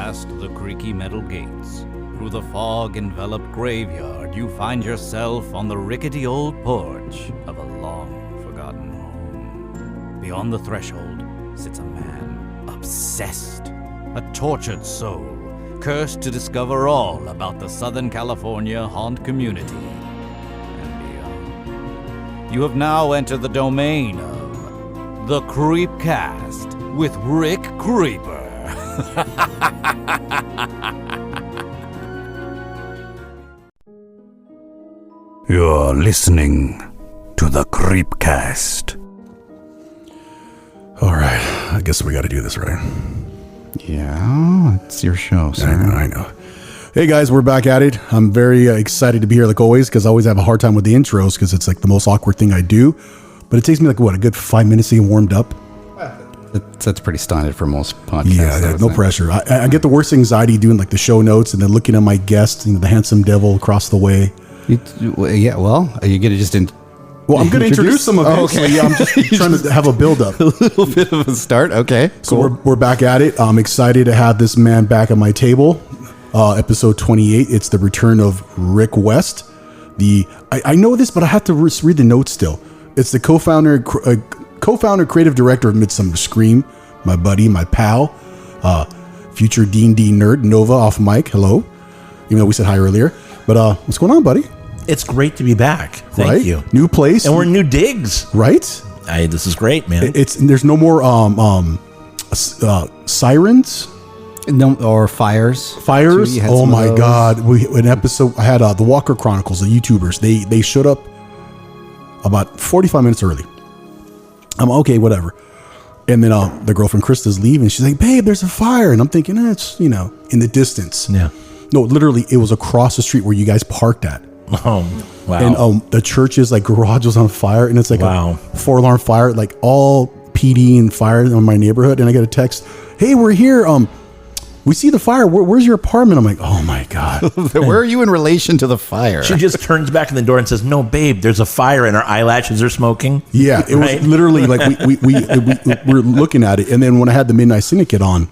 past the creaky metal gates, through the fog-enveloped graveyard, you find yourself on the rickety old porch of a long-forgotten home. Beyond the threshold sits a man obsessed, a tortured soul, cursed to discover all about the Southern California haunt community and beyond. You have now entered the domain of the Creepcast with Rick Creeper. You're listening to the Creepcast. All right, I guess we got to do this, right? Yeah, it's your show, sir. I know. Hey guys, we're back at it. I'm very excited to be here, like always, because I always have a hard time with the intros because it's like the most awkward thing I do. But it takes me like a good 5 minutes to get warmed up. That's pretty standard for most podcasts. Yeah, no pressure. I get the worst anxiety doing like the show notes and then looking at my guest, the handsome devil across the way. Are you gonna just Well, I'm going to introduce them eventually. Okay. Yeah, I'm just trying to have a build-up. A little bit of a start. Okay, So we're back at it. I'm excited to have this man back at my table. Episode 28. It's the return of Rick West. I know this, but I have to read the notes still. It's the co-founder, creative director of Midsummer Scream. My buddy, my pal, future D&D nerd Nova off mic. Hello, even though we said hi earlier. But what's going on, buddy? It's great to be back. Thank you. New place, And we're in new digs. right? This is great, man. There's no more sirens, no, or fires. fires. You had Oh some of my those. God! An episode. I had the Walker Chronicles, the YouTubers. They showed up about 45 minutes early. I'm okay, whatever. And then the girlfriend Krista's leaving. She's like, "Babe, there's a fire," and I'm thinking, it's in the distance. Yeah. No, literally, it was across the street where you guys parked at. Oh, wow. And the church's like garage was on fire, and it's like Wow. a 4-alarm fire, like all PD and fire in my neighborhood. And I get a text, "Hey, we're here. We see the fire. Where's your apartment?" I'm like, "Oh my God." Where are you in relation to the fire? She just turns back in the door and says, "No, babe, there's a fire," and her eyelashes are smoking. Yeah, it Right? was literally like we're looking at it, and then when I had the Midnight Syndicate on,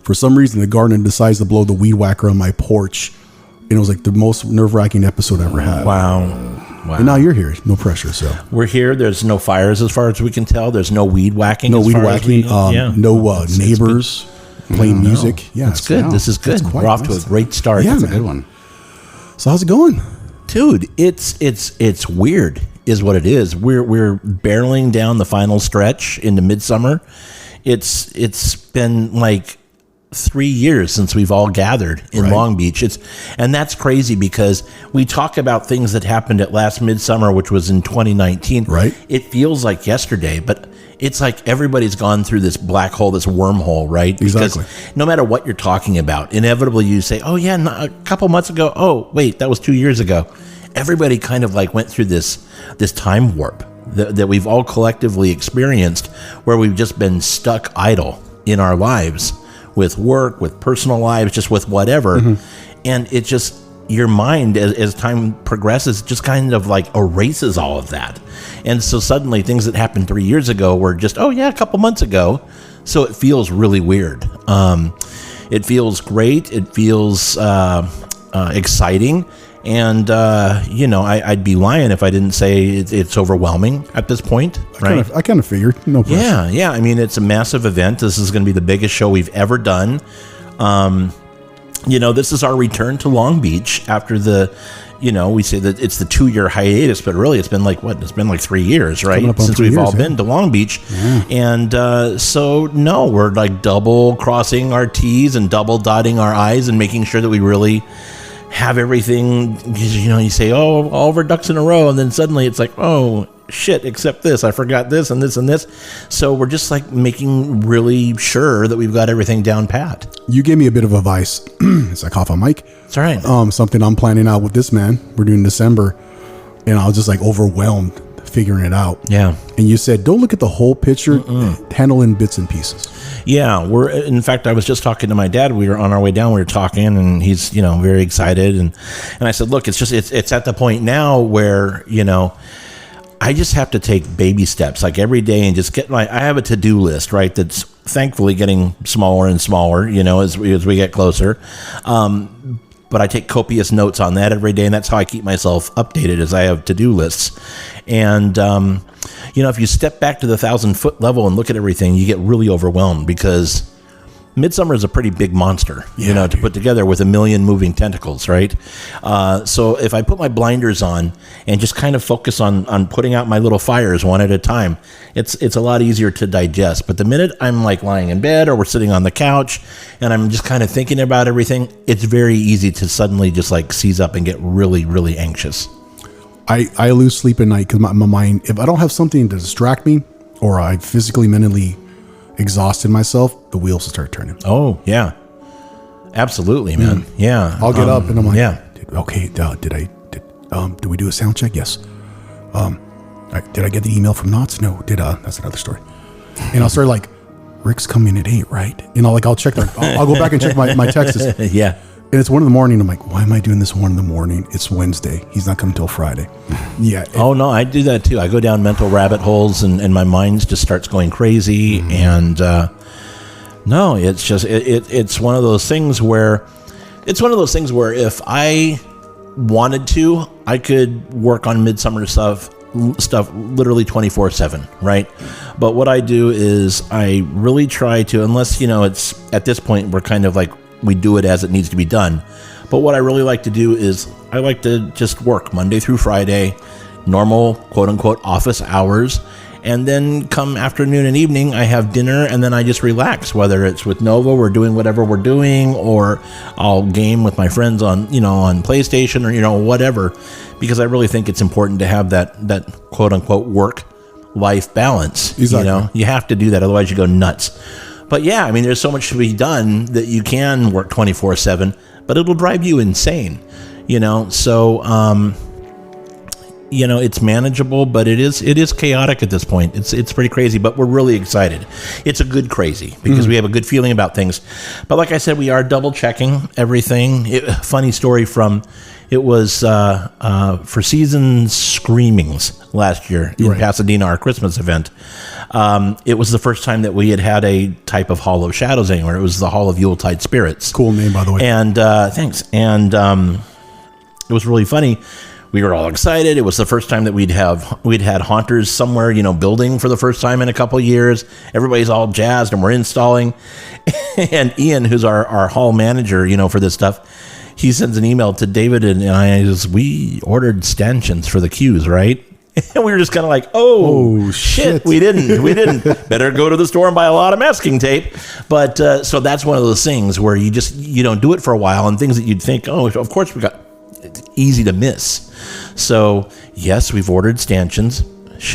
for some reason the gardener decides to blow the weed whacker on my porch, and it was like the most nerve-wracking episode I ever had. Wow. And now you're here, no pressure. So We're here. There's no fires as far as we can tell. There's no weed whacking. no as weed far as we- whacking, yeah. no neighbors playing music. Yeah, It's good. This is good. quite We're off to a nice. great start. Yeah, That's a man. Good one. So how's it going? Dude, it's weird is what it is. We're barreling down the final stretch into Midsummer. It's been like 3 years since we've all gathered in Right. Long Beach. And that's crazy because we talk about things that happened at last Midsummer, which was in 2019. Right. It feels like yesterday, but it's like everybody's gone through this black hole, this wormhole, right? Exactly. Because no matter what you're talking about, inevitably you say, "Oh yeah, a couple months ago. Oh wait, that was 2 years ago." Everybody kind of like went through this time warp that we've all collectively experienced, where we've just been stuck idle in our lives with work, with personal lives, just with whatever. And it just, your mind as time progresses just kind of like erases all of that. And so suddenly things that happened 3 years ago were just, oh yeah, a couple months ago. So it feels really weird. It feels great. It feels exciting. And, I'd be lying if I didn't say it's overwhelming at this point, right? I kind of figured. No pressure. Yeah. I mean, it's a massive event. This is going to be the biggest show we've ever done. This is our return to Long Beach after we say that it's the 2-year hiatus, but really it's been like, It's been like 3 years, right? Coming up on Since 3 we've years, all been to Long Beach. Yeah. And we're like double crossing our T's and double dotting our I's and making sure that we really have everything. You say, oh, all of our ducks in a row, and then suddenly it's like, oh shit, except this, I forgot this and this and this. So we're just like making really sure that we've got everything down pat. You gave me a bit of advice as I cough on mic. It's all right. Something I'm planning out with this man. We're doing December, and I was just like overwhelmed figuring it out. Yeah. And you said, don't look at the whole picture, handle in bits and pieces. Yeah, in fact, I was just talking to my dad. We were on our way down. We were talking, and he's, very excited. And I said, look, it's at the point now where, I just have to take baby steps, like every day, and just I have a to-do list, right? That's thankfully getting smaller and smaller, as we get closer. But I take copious notes on that every day, and that's how I keep myself updated, as I have to-do lists. And, if you step back to the 1,000-foot level and look at everything, you get really overwhelmed, because Midsummer is a pretty big monster, to put together, with a million moving tentacles, right? So if I put my blinders on and just kind of focus on putting out my little fires one at a time, it's a lot easier to digest. But the minute I'm like lying in bed, or we're sitting on the couch and I'm just kind of thinking about everything, it's very easy to suddenly just like seize up and get really, really anxious. I lose sleep at night because my mind, if I don't have something to distract me, or I physically, mentally exhausted myself, the wheels will start turning. Oh, yeah. Absolutely, man. Yeah. I'll get up and I'm like, yeah. Did we do a sound check? Yes. Did I get the email from Knots? No. That's another story. And I'll start like, Rick's coming at 8, right? I'll check I'll go back and check my texts. Yeah. And it's 1 a.m. I'm like, why am I doing this 1 a.m? It's Wednesday. He's not coming till Friday. Yeah. Oh no, I do that too. I go down mental rabbit holes, and my mind just starts going crazy. And no, it's just it's one of those things where if I wanted to, I could work on Midsummer stuff literally 24/7, right? But what I do is I really try to, unless it's at this point we're kind of like, we do it as it needs to be done. But what I really like to do is I like to just work Monday through Friday, normal quote unquote office hours. And then come afternoon and evening, I have dinner, and then I just relax, whether it's with Nova, we're doing whatever we're doing, or I'll game with my friends on PlayStation, or, whatever, because I really think it's important to have that quote unquote work-life balance. Exactly. You have to do that, otherwise you go nuts. But yeah, I mean, there's so much to be done that you can work 24/7, but it'll drive you insane, So, it's manageable, but it is chaotic at this point. It's pretty crazy, but we're really excited. It's a good crazy because we have a good feeling about things. But like I said, we are double checking everything. Funny story it was for Season Screamings last year in Pasadena, our Christmas event. It was the first time that we had a type of Hall of Shadows anywhere. It was the Hall of Yuletide Spirits. Cool name, by the way. And thanks. And it was really funny. We were all excited. It was the first time that we'd had haunters somewhere, building for the first time in a couple of years. Everybody's all jazzed, and we're installing. And Ian, who's our hall manager, for this stuff, he sends an email to David and I. We ordered stanchions for the queues, right? And we were just kind of like, oh shit, we didn't. Better go to the store and buy a lot of masking tape. But so that's one of those things where you don't do it for a while, and things that you'd think, oh, of course we got. It's easy to miss. So yes, we've ordered stanchions.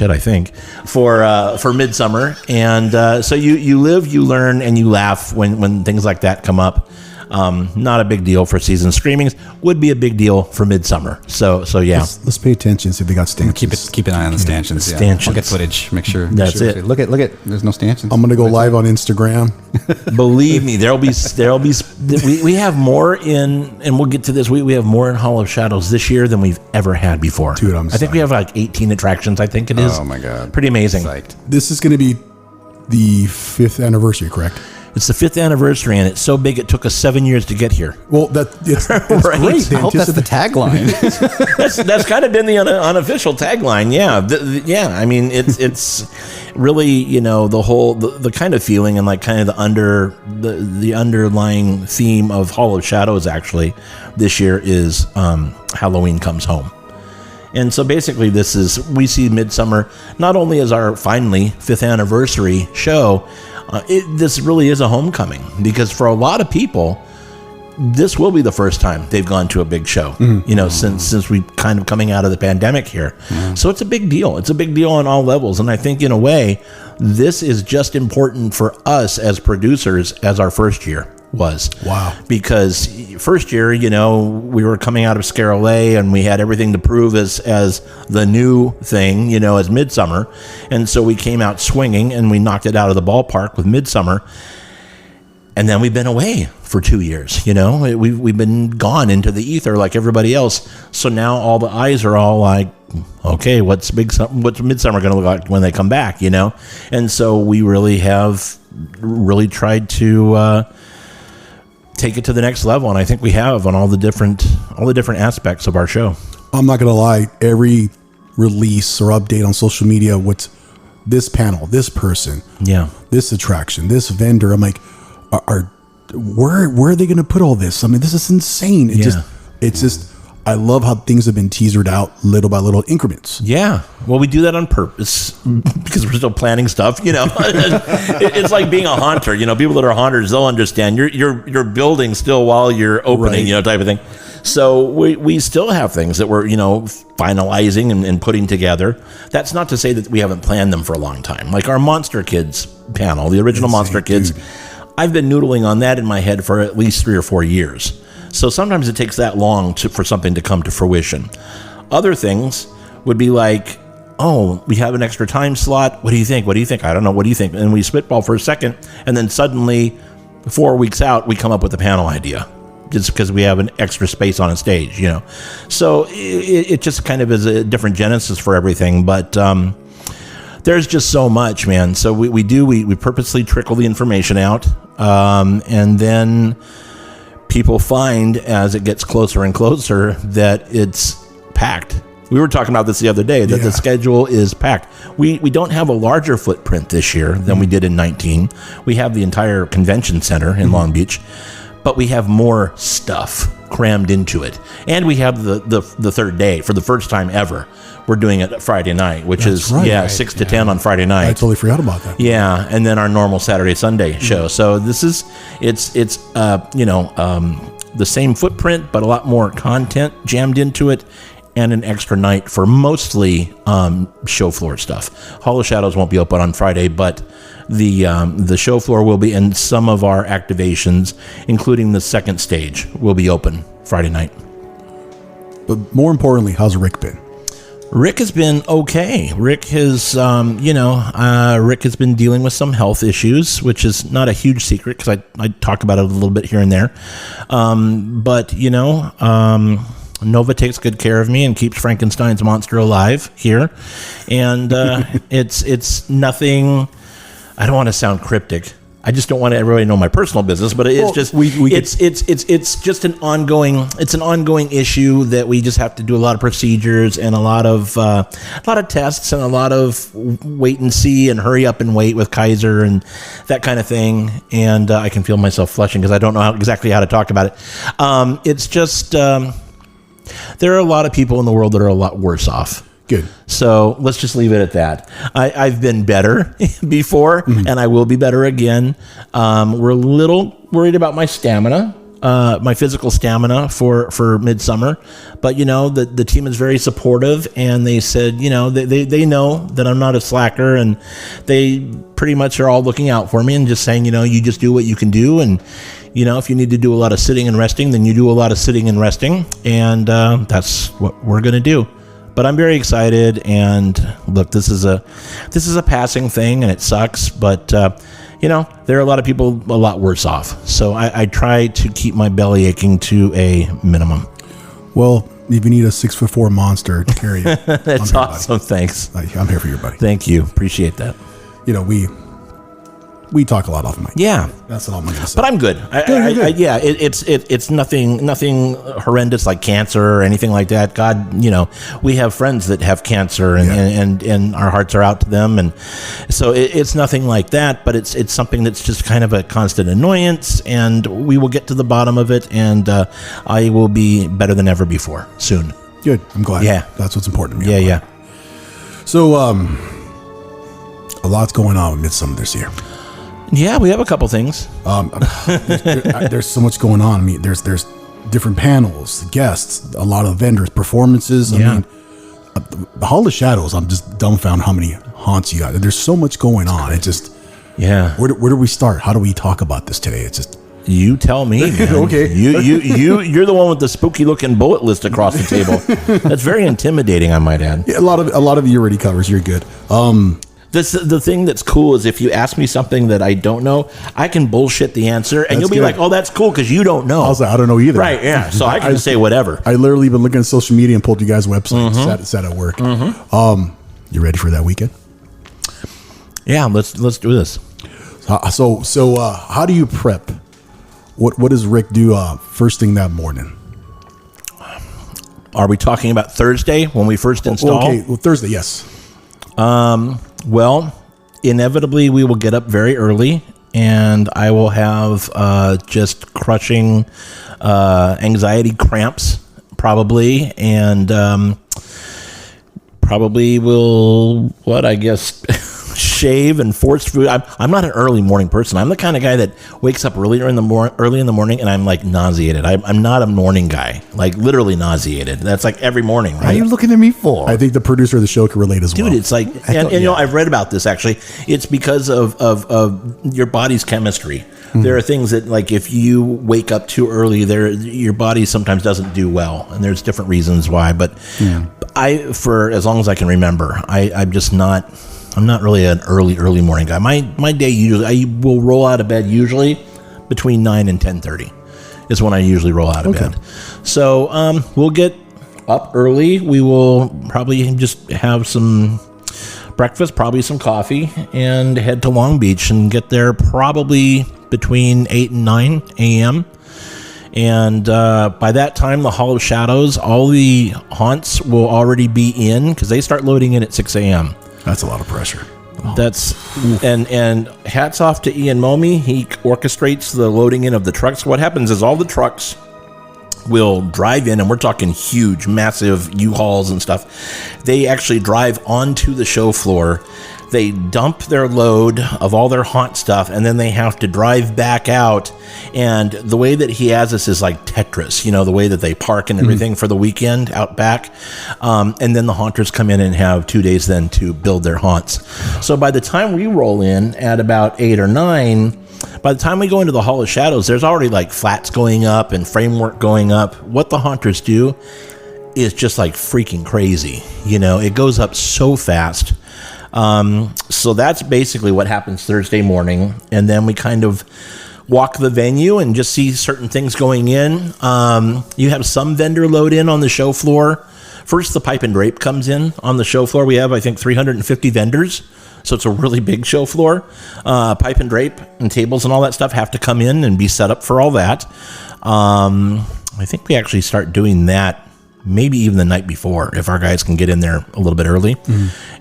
I think for Midsummer, and so you live, you learn, and you laugh when things like that come up. Not a big deal for Season Screamings. Would be a big deal for Midsummer. So yeah. Let's pay attention. See if they got stanchions. Keep an eye on the stanchions. Yeah. Stanchions. We'll get footage. Make sure. That's it. Look at. There's no stanchions. I'm gonna go live on Instagram. Believe me, there'll be. We have more in, and we'll get to this. We have more in Hall of Shadows this year than we've ever had before. Dude, I think we have like 18 attractions. I think it is. Oh my god, pretty amazing. Psyched. This is gonna be the 5th anniversary, correct? It's the 5th anniversary, and it's so big it took us 7 years to get here. Well, it's Right. great. I hope that's the tagline. That's kind of been the unofficial tagline. Yeah, I mean, it's really the whole the kind of feeling and like kind of the underlying theme of Hall of Shadows actually this year is Halloween Comes Home. And so basically we see Midsummer not only as our finally 5th anniversary show. This really is a homecoming, because for a lot of people, this will be the first time they've gone to a big show, since we kind of coming out of the pandemic here. So it's a big deal. It's a big deal on all levels. And I think in a way, this is just important for us as producers as our first year was. Wow. Because first year, we were coming out of Scarlet and we had everything to prove as the new thing, as Midsummer. And so we came out swinging and we knocked it out of the ballpark with Midsummer. And then we've been away for 2 years, we've been gone into the ether like everybody else. So now all the eyes are all like, okay, what's Midsummer going to look like when they come back, And so we really have really tried to take it to the next level, and I think we have on all the different aspects of our show. I'm not gonna lie, every release or update on social media, what's this panel, this person, this attraction, this vendor, I'm like, where are they gonna put all this? I mean, this is insane. It's just I love how things have been teasered out little by little increments. Yeah. Well, we do that on purpose because we're still planning stuff, It's like being a haunter, people that are haunters, they'll understand. You're building still while you're opening, type of thing. So we still have things that we're, finalizing and putting together. That's not to say that we haven't planned them for a long time. Like our Monster Kids panel, the original Monster Kids, I've been noodling on that in my head for at least 3 or 4 years. So sometimes it takes that long for something to come to fruition. Other things would be like, oh, we have an extra time slot. What do you think? What do you think? I don't know. What do you think? And we spitball for a second, and then suddenly 4 weeks out, we come up with a panel idea just because we have an extra space on a stage, So it just kind of is a different genesis for everything. But there's just so much, man. So we purposely trickle the information out, and then people find as it gets closer and closer that it's packed. We were talking about this the other day, that the schedule is packed. We don't have a larger footprint this year than we did in 19. We have the entire convention center in Long Beach, but we have more stuff crammed into it. And we have the third day for the first time ever. We're doing it Friday night, which is 6 to 10 on Friday night. I totally forgot about that. Yeah, and then our normal Saturday Sunday show. So this is it's the same footprint, but a lot more content jammed into it, and an extra night for mostly show floor stuff. Hall of Shadows won't be open on Friday, but the show floor will be, and some of our activations, including the second stage, will be open Friday night. But more importantly, how's Rick been? Rick has been okay. Rick has, Rick has been dealing with some health issues, which is not a huge secret because I talk about it a little bit here and there. But Nova takes good care of me and keeps Frankenstein's monster alive here. And it's nothing, I don't want to sound cryptic. I just don't want everybody to know my personal business, but it's it's just an ongoing issue that we just have to do a lot of procedures and a lot of tests and a lot of wait and see and hurry up and wait with Kaiser and that kind of thing. And I can feel myself flushing because I don't know exactly how to talk about it. It's just there are a lot of people in the world that are a lot worse off. Good. So let's just leave it at that. I've been better before, and I will be better again. We're a little worried about my stamina, my physical stamina for Midsummer. But, the team is very supportive, and they said, they know that I'm not a slacker, and they pretty much are all looking out for me and just saying, you just do what you can do. And, if you need to do a lot of sitting and resting, then you do a lot of sitting and resting. And that's what we're going to do. But I'm very excited, and look, this is a passing thing, and it sucks. But there are a lot of people a lot worse off. So I try to keep my belly aching to a minimum. Well, if you need a 6'4" monster to carry it, that's awesome. Thanks. I'm here for you, buddy. Thank you. Appreciate that. We talk a lot off mic. Yeah, that's all I'm going to say. But I'm good. It's nothing horrendous like cancer or anything like that. God, we have friends that have cancer, and our hearts are out to them, and so it's nothing like that. But it's something that's just kind of a constant annoyance, and we will get to the bottom of it, and I will be better than ever before soon. Good. I'm glad. Yeah, that's what's important to me. Yeah. So, a lot's going on with Midsummer this year. Yeah, we have a couple things. There's so much going on. I mean, there's different panels, guests, a lot of vendors, performances. I mean, the Hall of Shadows, I'm just dumbfounded how many haunts you got. There's so much going on. It just, where do we start? How do we talk about this today? It's just, you tell me, man. Okay. You're the one with the spooky looking bullet list across the table. That's very intimidating, I might add. Yeah, a lot of you already covers. You're good. The thing that's cool is if you ask me something that I don't know, I can bullshit the answer, and you'll be like, "Oh, that's cool," because you don't know. I was like, I don't know either. Right? Yeah. So I can just say whatever. I literally been looking at social media and pulled you guys' website. Sat at work. You ready for that weekend? Yeah. Let's do this. So how do you prep? What does Rick do first thing that morning? Are we talking about Thursday when we first install? Okay, well, Thursday, yes. Well, inevitably we will get up very early, and I will have just crushing anxiety cramps, probably, and probably will, shave and force food. I'm not an early morning person. I'm the kind of guy that wakes up early in the morning and I'm like nauseated. I'm not a morning guy, like literally nauseated. That's like every morning, right? What are you looking at me for? I think the producer of the show can relate as well. Dude, it's like, you know, I've read about this actually. It's because of your body's chemistry. There are things that, like, if you wake up too early, your body sometimes doesn't do well, and there's different reasons why. But for as long as I can remember, I'm not really an early morning guy. My day usually, I will roll out of bed usually between 9 and 10:30 is when I usually roll out of bed. So we'll get up early. We will probably just have some breakfast, probably some coffee, and head to Long Beach and get there probably between 8 and 9 a.m. And by that time, the Hall of Shadows, all the haunts will already be in because they start loading in at 6 a.m. That's a lot of pressure. And hats off to Ian Momey. He orchestrates the loading in of the trucks. What happens is all the trucks will drive in, and we're talking huge, massive U-Hauls and stuff. They actually drive onto the show floor. They dump their load of all their haunt stuff, and then they have to drive back out. And the way that he has this is like Tetris, you know, the way that they park and everything for the weekend out back. And then the haunters come in and have 2 days then to build their haunts. So by the time we roll in at about 8 or 9, by the time we go into the Hall of Shadows, there's already like flats going up and framework going up. What the haunters do is just like freaking crazy. You know, it goes up so fast. So that's basically what happens Thursday morning. And then we kind of walk the venue and just see certain things going in. You have some vendor load in on the show floor. First, the pipe and drape comes in on the show floor. We have, I think, 350 vendors. So it's a really big show floor. Pipe and drape and tables and all that stuff have to come in and be set up for all that. I think we actually start doing that maybe even the night before, if our guys can get in there a little bit early.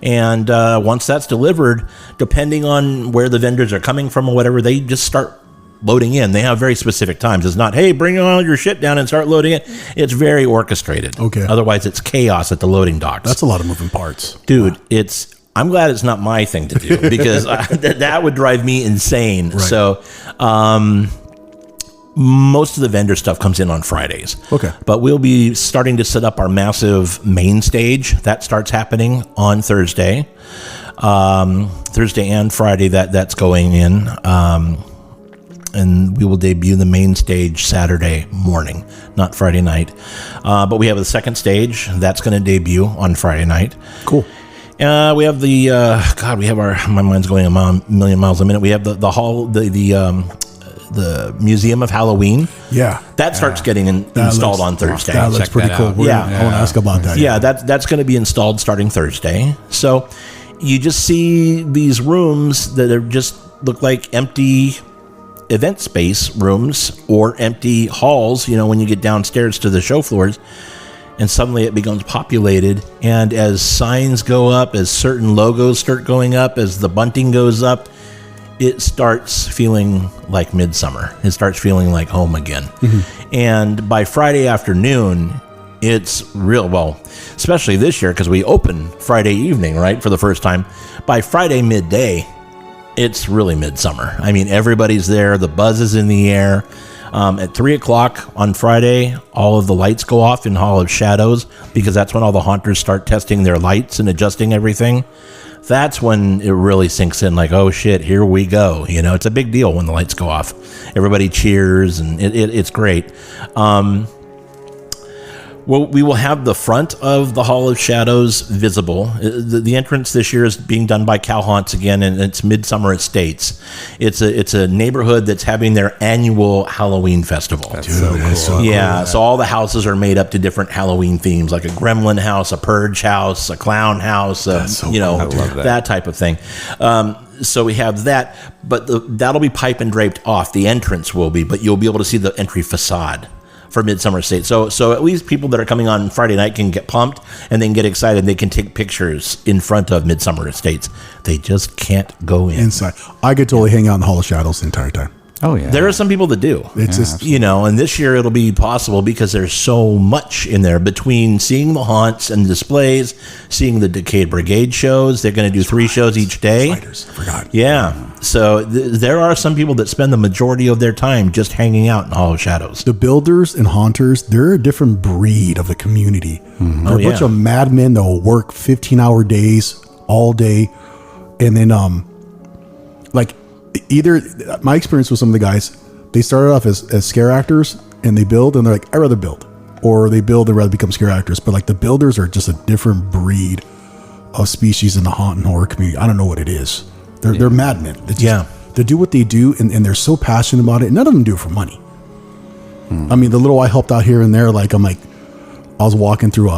And once that's delivered, depending on where the vendors are coming from or whatever, they just start loading in. They have very specific times. It's not, hey, bring all your shit down and start loading it. It's very orchestrated. Okay. Otherwise, it's chaos at the loading docks. That's a lot of moving parts. Dude, I'm glad it's not my thing to do because that would drive me insane. Right. So, most of the vendor stuff comes in on Fridays. Okay. But we'll be starting to set up our massive main stage. That starts happening on Thursday. Thursday and Friday that's going in. And we will debut the main stage Saturday morning, not Friday night. But we have the second stage. That's going to debut on Friday night. Cool. We have the, my mind's going a million miles a minute. We have the hall, the Museum of Halloween. Yeah. That starts getting installed on Thursday. That looks pretty cool. I want to ask about that. Yeah, that's going to be installed starting Thursday. So you just see these rooms that are just look like empty event space rooms or empty halls, you know, when you get downstairs to the show floors. And suddenly it becomes populated. And as signs go up, as certain logos start going up, as the bunting goes up, it starts feeling like Midsummer. It starts feeling like home again. And by Friday afternoon, it's real, well, especially this year because we open Friday evening, right, for the first time. By Friday midday, it's really Midsummer. I mean, everybody's there. The buzz is in the air. At 3 o'clock on Friday, all of the lights go off in Hall of Shadows because that's when all the haunters start testing their lights and adjusting everything. That's when it really sinks in, like, oh shit, here we go. You know, it's a big deal when the lights go off. Everybody cheers, and it's great. Well, we will have the front of the Hall of Shadows visible. The entrance this year is being done by Cal Haunts again, and it's Midsummer Estates. It's a neighborhood that's having their annual Halloween festival. That's so cool. So Yeah, cool. so all the houses are made up to different Halloween themes, like a gremlin house, a purge house, a clown house, so you know, cool. I love that type of thing. So we have that, but that'll be pipe and draped off. The entrance will be, but you'll be able to see the entry facade for Midsummer Estates. So at least people that are coming on Friday night can get pumped and then get excited. They can take pictures in front of Midsummer Estates. They just can't go inside. I could totally hang out in the Hall of Shadows the entire time. Oh, yeah. There are some people that do. It's just, And this year it'll be possible because there's so much in there between seeing the haunts and displays, seeing the Decade Brigade shows. They're going to do 3 shows each day. Spiders, I forgot. Yeah. So there are some people that spend the majority of their time just hanging out in Hall of Shadows. The builders and haunters, they're a different breed of the community. They're a bunch of madmen that will work 15-hour days all day. And then, either my experience with some of the guys, they started off as scare actors and they build and they're like, I'd rather build, or they build and rather become scare actors. But like the builders are just a different breed of species in the haunt and horror community. I don't know what it is. They're madmen. They do what they do and they're so passionate about it. None of them do it for money. I mean, the little I helped out here and there, I was walking through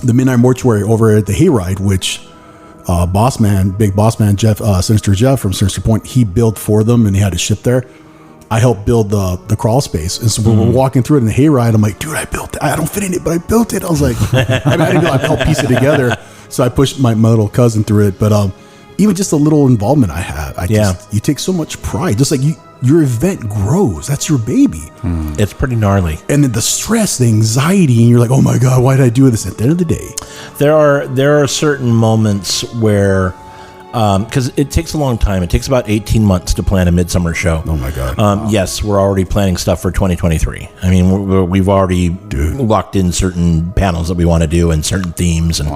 the Midnight Mortuary over at the Hayride, which big boss man Jeff, Sinister Jeff from Sinister Point, he built for them and he had to ship there. I helped build the crawl space, and so we're walking through it in the Hayride. I'm like, dude, I built it. I don't fit in it, but I built it. I was like, I didn't know I helped piece it together, so I pushed my little cousin through it. But even just a little involvement I had, you take so much pride. Just like your event grows, that's your baby. It's pretty gnarly. And then the stress, the anxiety, and you're like, oh my god, why did I do this? At the end of the day, there are certain moments where, because it takes a long time. It takes about 18 months to plan a Midsummer show. Oh my god. Yes, we're already planning stuff for 2023. I mean, we've already locked in certain panels that we want to do and certain themes, and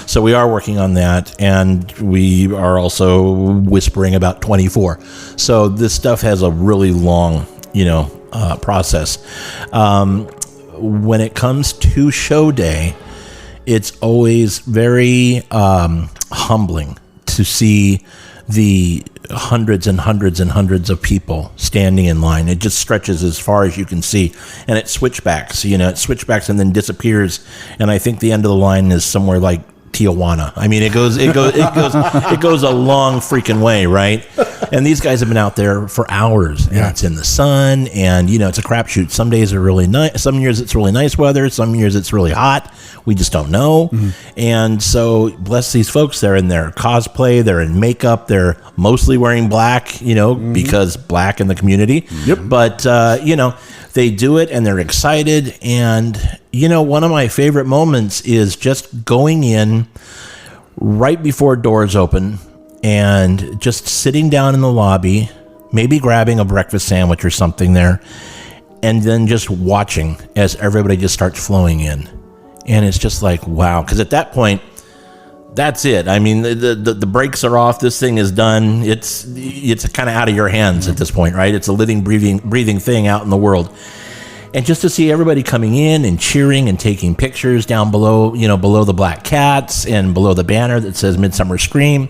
so we are working on that. And we are also whispering about 24. So this stuff has a really long, process. When it comes to show day, it's always very humbling to see the hundreds and hundreds and hundreds of people standing in line. It just stretches as far as you can see, and it switchbacks. It switchbacks and then disappears. And I think the end of the line is somewhere like Tijuana. I mean, it goes a long freaking way, right? And these guys have been out there for hours, and it's in the sun, and it's a crapshoot. Some days are really nice. Some years it's really nice weather. Some years it's really hot. We just don't know. And so, bless these folks. They're in their cosplay. They're in makeup. They're mostly wearing black, because black in the community. Yep. But they do it, and they're excited. And one of my favorite moments is just going in right before doors open and just sitting down in the lobby, maybe grabbing a breakfast sandwich or something there, and then just watching as everybody just starts flowing in. And it's just like, wow. Because at that point, that's it. I mean, the brakes are off. This thing is done. It's kind of out of your hands at this point, right? It's a living, breathing thing out in the world. And just to see everybody coming in and cheering and taking pictures down below, below the black cats and below the banner that says Midsummer Scream,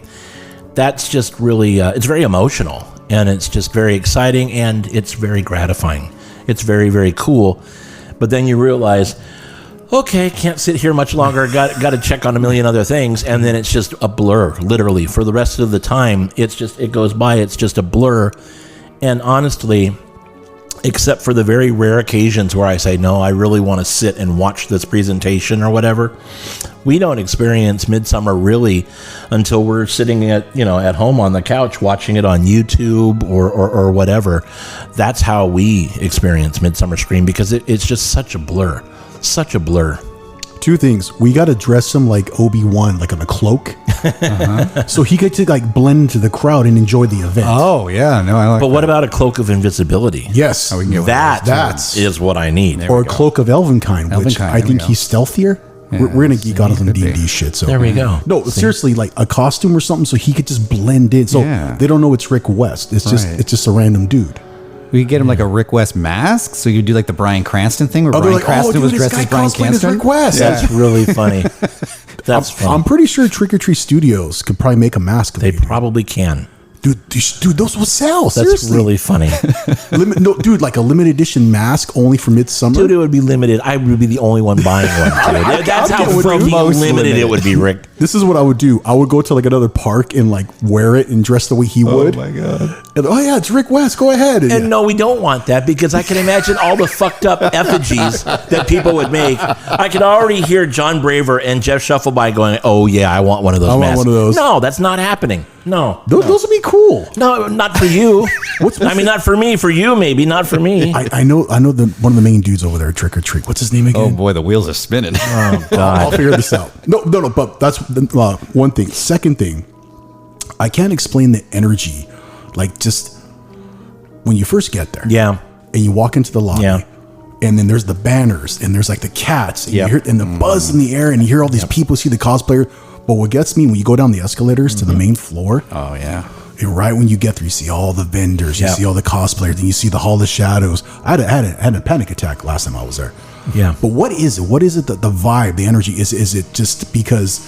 that's just really, it's very emotional, and it's just very exciting, and it's very gratifying. It's very, very cool. But then you realize, okay, can't sit here much longer. Got to check on a million other things, and then it's just a blur, literally. For the rest of the time, it goes by. It's just a blur, and honestly, except for the very rare occasions where I say, no, I really want to sit and watch this presentation or whatever, we don't experience Midsummer really until we're sitting at home on the couch watching it on YouTube or whatever. That's how we experience Midsummer Scream, because it's just such a blur. Such a blur. Two things. We got to dress him like Obi-Wan, like on a cloak, so he could blend into the crowd and enjoy the event. Oh yeah, no, I like. But what about a cloak of invisibility? Yes, we can get that is what I need. Or a cloak of Elvenkind, which I think he's stealthier. Yeah, we're gonna geek out on some D&D shit. So there we go. No, seriously, like a costume or something, so he could just blend in. So they don't know it's Rick West. It's just a random dude. We could get him like a Rick West mask, so you do like the Bryan Cranston thing, where Bryan Cranston was dressed as Bryan Cranston. Rick West. That's really funny. That's funny. I'm pretty sure Trick or Treat Studios could probably make a mask. They probably can. Dude, those will sell. That's Seriously. really funny. Dude, like a limited edition mask only for Midsummer. Dude, it would be limited. I would be the only one buying one, dude. That's how fucking limited it would be, Rick. This is what I would do. I would go to like another park and like wear it and dress the way he would. Oh my God. And, oh yeah, it's Rick West. Go ahead. And no, we don't want that because I can imagine all the fucked up effigies that people would make. I can already hear John Braver and Jeff Shuffleby going, "Oh yeah, I want one of those masks." Want one of those. No, that's not happening. No. Those would be cool. No, not for you. I mean, not for me. For you, maybe. Not for me. I know one of the main dudes over there, Trick or Treat. What's his name again? Oh boy, the wheels are spinning. Oh I'll God. figure this out. No, but that's one thing. Second thing, I can't explain the energy. Like just when you first get there. Yeah. And you walk into the lobby. Yeah. And then there's the banners and there's like the cats and, Yeah. you hear, and the buzz in the air and you hear all these people see the cosplayer. But what gets me when you go down the escalators to the main floor, Oh yeah. and right when you get there, you see all the vendors, you Yeah. see all the cosplayers, and you see the Hall of Shadows. I had a panic attack last time I was there. Yeah. But what is it? What is it that the vibe, the energy is it just because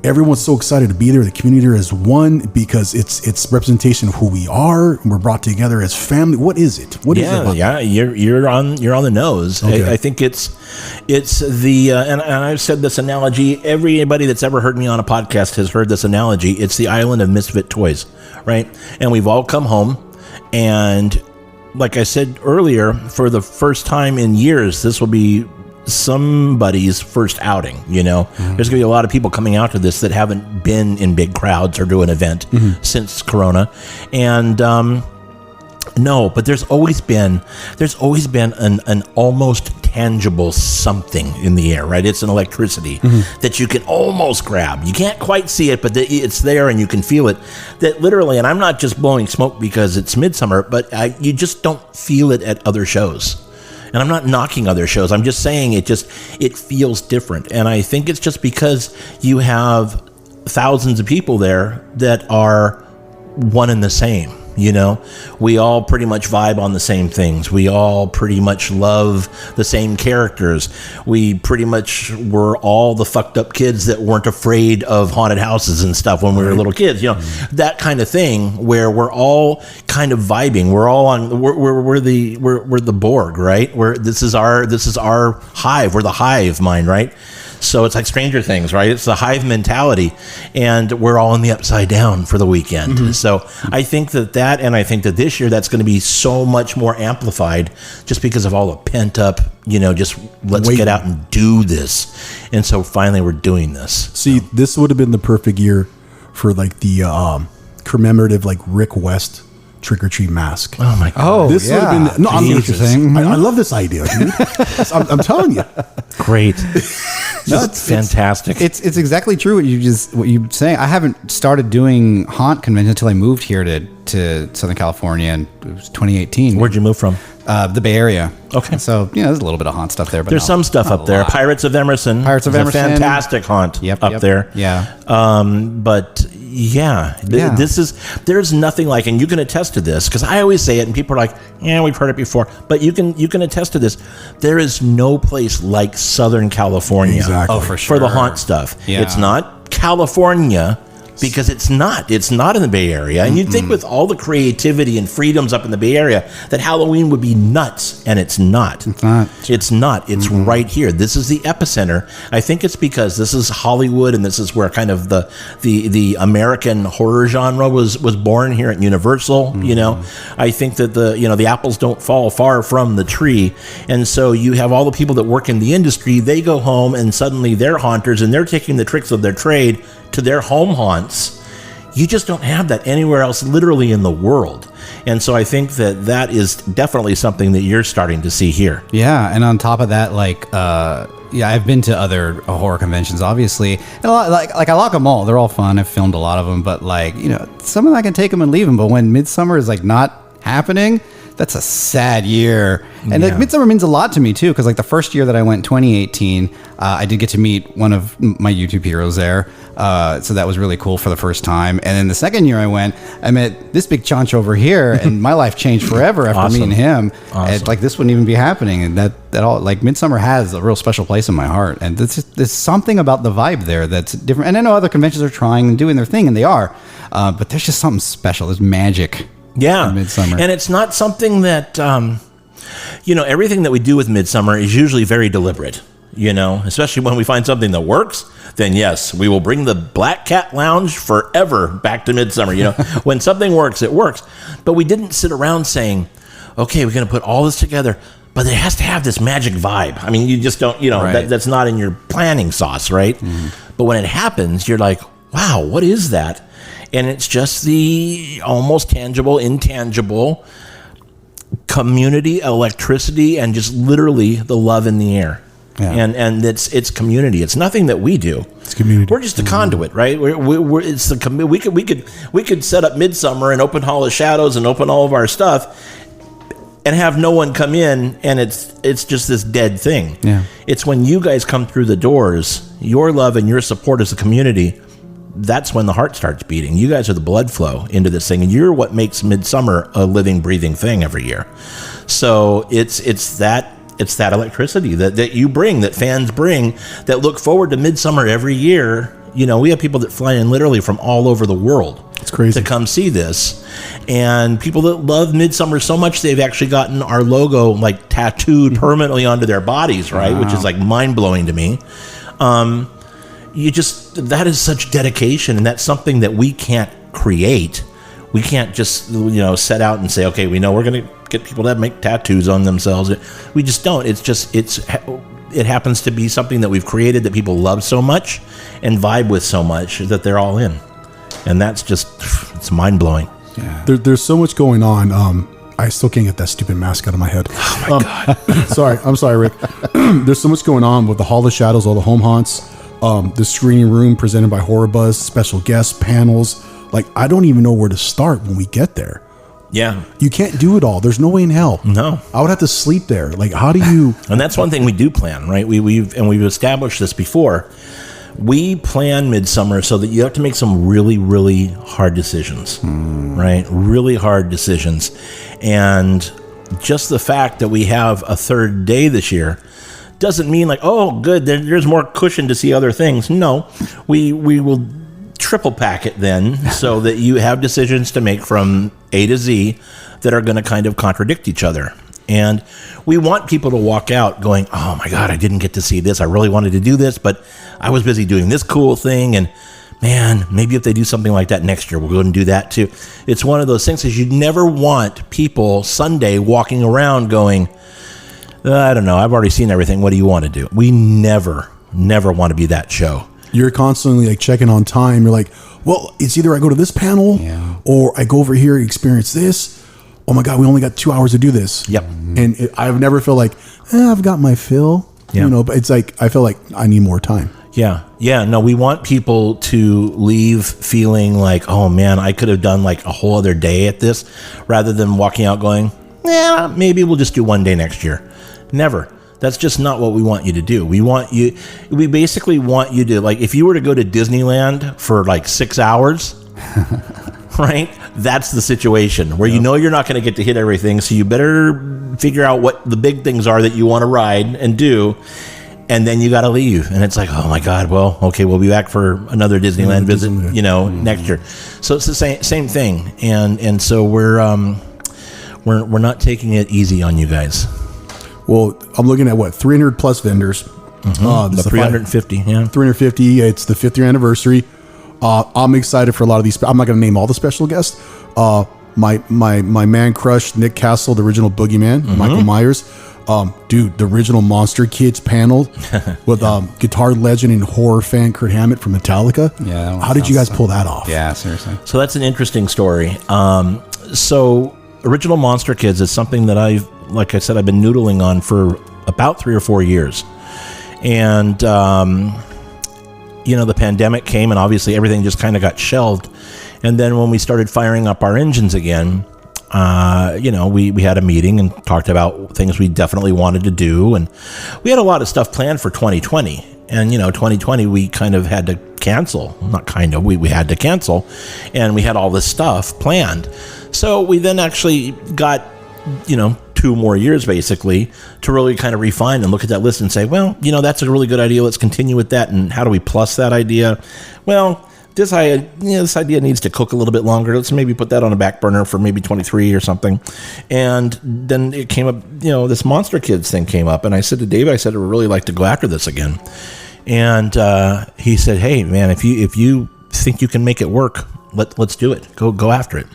everyone's so excited to be there? The community is one because it's representation of who we are. And we're brought together as family. What is it? What is it? Yeah, about- yeah, you're on the nose. Okay. I think it's the and I've said this analogy. Everybody that's ever heard me on a podcast has heard this analogy. It's the island of misfit toys, right? And we've all come home, and like I said earlier, for the first time in years, this will be somebody's first outing. You know, there's gonna be a lot of people coming out to this that haven't been in big crowds or do an event since Corona, and no, but there's always been an almost tangible something in the air, right? It's an electricity that you can almost grab. You can't quite see it, but it's there and you can feel it. That literally, and I'm not just blowing smoke because it's Midsummer, but you just don't feel it at other shows. And I'm not knocking other shows. I'm just saying it feels different. And I think it's just because you have thousands of people there that are one and the same. You know, we all pretty much vibe on the same things. We all pretty much love the same characters. We pretty much were all the fucked up kids that weren't afraid of haunted houses and stuff when we were little kids. You know, that kind of thing where we're all kind of vibing. We're all on. We're the Borg, right? This is our hive. We're the hive mind, right? So it's like Stranger Things, right? It's the hive mentality, and we're all in the upside down for the weekend. So I think that, and I think that this year that's going to be so much more amplified just because of all the pent up, you know, just let's get out and do this. And so finally we're doing this. See, this would have been the perfect year for like the commemorative like Rick West Trick or Treat mask. Oh my God. Oh, This would yeah. have been I see what you're saying. I love this idea, dude. I'm telling you. Great. That's fantastic. It's exactly true what you say. I haven't started doing haunt convention until I moved here to Southern California, and it was 2018. Where'd you move from? The Bay Area. Okay. So, there's a little bit of haunt stuff there. But There's some stuff not up there. a lot. Pirates of Emerson. Pirates of is a Emerson. fantastic haunt up there. Yeah. But yeah, Yeah. there's nothing like, and you can attest to this because I always say it, and people are like, "Yeah, we've heard it before," but you can attest to this. There is no place like Southern California, Exactly. Oh, for for the sure. haunt stuff. Yeah. It's not California. Because it's not in the Bay Area. And you'd think with all the creativity and freedoms up in the Bay Area that Halloween would be nuts, and it's not. It's not. It's not. It's right here. This is the epicenter. I think it's because this is Hollywood, and this is where kind of the American horror genre was born here at Universal. You know, I think that the apples don't fall far from the tree, and so you have all the people that work in the industry. They go home, and suddenly they're haunters, and they're taking the tricks of their trade to their home haunts. You just don't have that anywhere else literally in the world. And so I think that is definitely something that you're starting to see here. Yeah, and on top of that, I've been to other horror conventions, obviously, and a lot, like I like them all. They're all fun. I've filmed a lot of them, but some of them I can take them and leave them. But when Midsummer is not happening, that's a sad year. And Midsummer means a lot to me too, because the first year that I went, 2018, I did get to meet one of my YouTube heroes there. So that was really cool for the first time. And then the second year I went, I met this big chonch over here, and my life changed forever after meeting him. And like this wouldn't even be happening. And that all, like, Midsummer has a real special place in my heart. And there's something about the vibe there that's different. And I know other conventions are trying and doing their thing, and they are. But there's just something special. There's magic. Yeah. Midsummer. And it's not something that, everything that we do with Midsummer is usually very deliberate, especially when we find something that works, then yes, we will bring the Black Cat Lounge forever back to Midsummer. When something works, it works. But we didn't sit around saying, okay, we're going to put all this together, but it has to have this magic vibe. I mean, you just don't, Right. that's not in your planning sauce, right? But when it happens, you're like, wow, what is that? And it's just the almost tangible, intangible community, electricity, and just literally the love in the air. Yeah. And it's community. It's nothing that we do. It's community. We're just a conduit, right? It's the we could set up Midsummer and open Hall of Shadows and open all of our stuff and have no one come in, and it's just this dead thing. Yeah. It's when you guys come through the doors, your love and your support as a community, that's when the heart starts beating. You guys are the blood flow into this thing, and you're what makes Midsummer a living, breathing thing every year. So it's that electricity that you bring, that fans bring, that look forward to Midsummer every year. We have people that fly in literally from all over the world. It's crazy. To come see this. And people that love Midsummer so much, they've actually gotten our logo like tattooed permanently onto their bodies, right? Wow. Which is like mind-blowing to me. That is such dedication, and that's something that we can't create. We can't just, set out and say, okay, we know we're going to get people to make tattoos on themselves. We just don't. It happens to be something that we've created that people love so much and vibe with so much that they're all in. And that's just, it's mind-blowing. Yeah. There's so much going on. I still can't get that stupid mask out of my head. Oh my God. I'm sorry, Rick. There's so much going on with the Hall of Shadows, all the home haunts, the screening room presented by Horror Buzz, special guests, panels. Like, I don't even know where to start when we get there. Yeah. You can't do it all. There's no way in hell. No. I would have to sleep there. Like, how do you... And that's one thing we do plan, right? We've established this before. We plan Midsummer so that you have to make some really, really hard decisions, right? Really hard decisions. And just the fact that we have a third day this year doesn't mean like, oh, good, there's more cushion to see other things. No, we will triple pack it then so that you have decisions to make from A to Z that are going to kind of contradict each other. And we want people to walk out going, oh my God, I didn't get to see this. I really wanted to do this, but I was busy doing this cool thing. And man, maybe if they do something like that next year, we'll go and do that too. It's one of those things is you never want people Sunday walking around going, I don't know, I've already seen everything. What do you want to do? We never want to be that show. You're constantly like checking on time. You're like, well, it's either I go to this panel or I go over here and experience this. Oh my God, we only got 2 hours to do this. Yep. And I've never felt like, I've got my fill. Yeah. But it's like, I feel like I need more time. Yeah. No, we want people to leave feeling like, oh man, I could have done like a whole other day at this, rather than walking out going, maybe we'll just do one day next year. Never. That's just not what we want you to do. We basically want you to, like, if you were to go to Disneyland for like 6 hours, right? That's the situation where you're not going to get to hit everything. So you better figure out what the big things are that you want to ride and do. And then you got to leave. And it's like, oh my God, well, okay, we'll be back for another Disneyland visit, next year. So it's the same thing. And so we're not taking it easy on you guys. Well, I'm looking at 300 plus vendors. The 350, 350. It's the 5th year anniversary. I'm excited for a lot of these. I'm not going to name all the special guests. My man crush, Nick Castle, the original Boogeyman, Michael Myers. Dude, the original Monster Kids panel with guitar legend and horror fan Kurt Hammett from Metallica. Yeah. How did you guys pull that off? Yeah, seriously. So that's an interesting story. So original Monster Kids is something that I've been noodling on for about 3 or 4 years. And, the pandemic came and obviously everything just kind of got shelved. And then when we started firing up our engines again, we had a meeting and talked about things we definitely wanted to do. And we had a lot of stuff planned for 2020. And, 2020, we kind of had to cancel. We had to cancel, and we had all this stuff planned. So we then actually got, 2 more years basically to really kind of refine and look at that list and say, well, that's a really good idea. Let's continue with that. And how do we plus that idea? Well, this idea needs to cook a little bit longer. Let's maybe put that on a back burner for maybe 23 or something. And then it came up, this Monster Kids thing came up. And I said to David, I would really like to go after this again. And he said, hey, man, if you think you can make it work, let's do it. Go after it.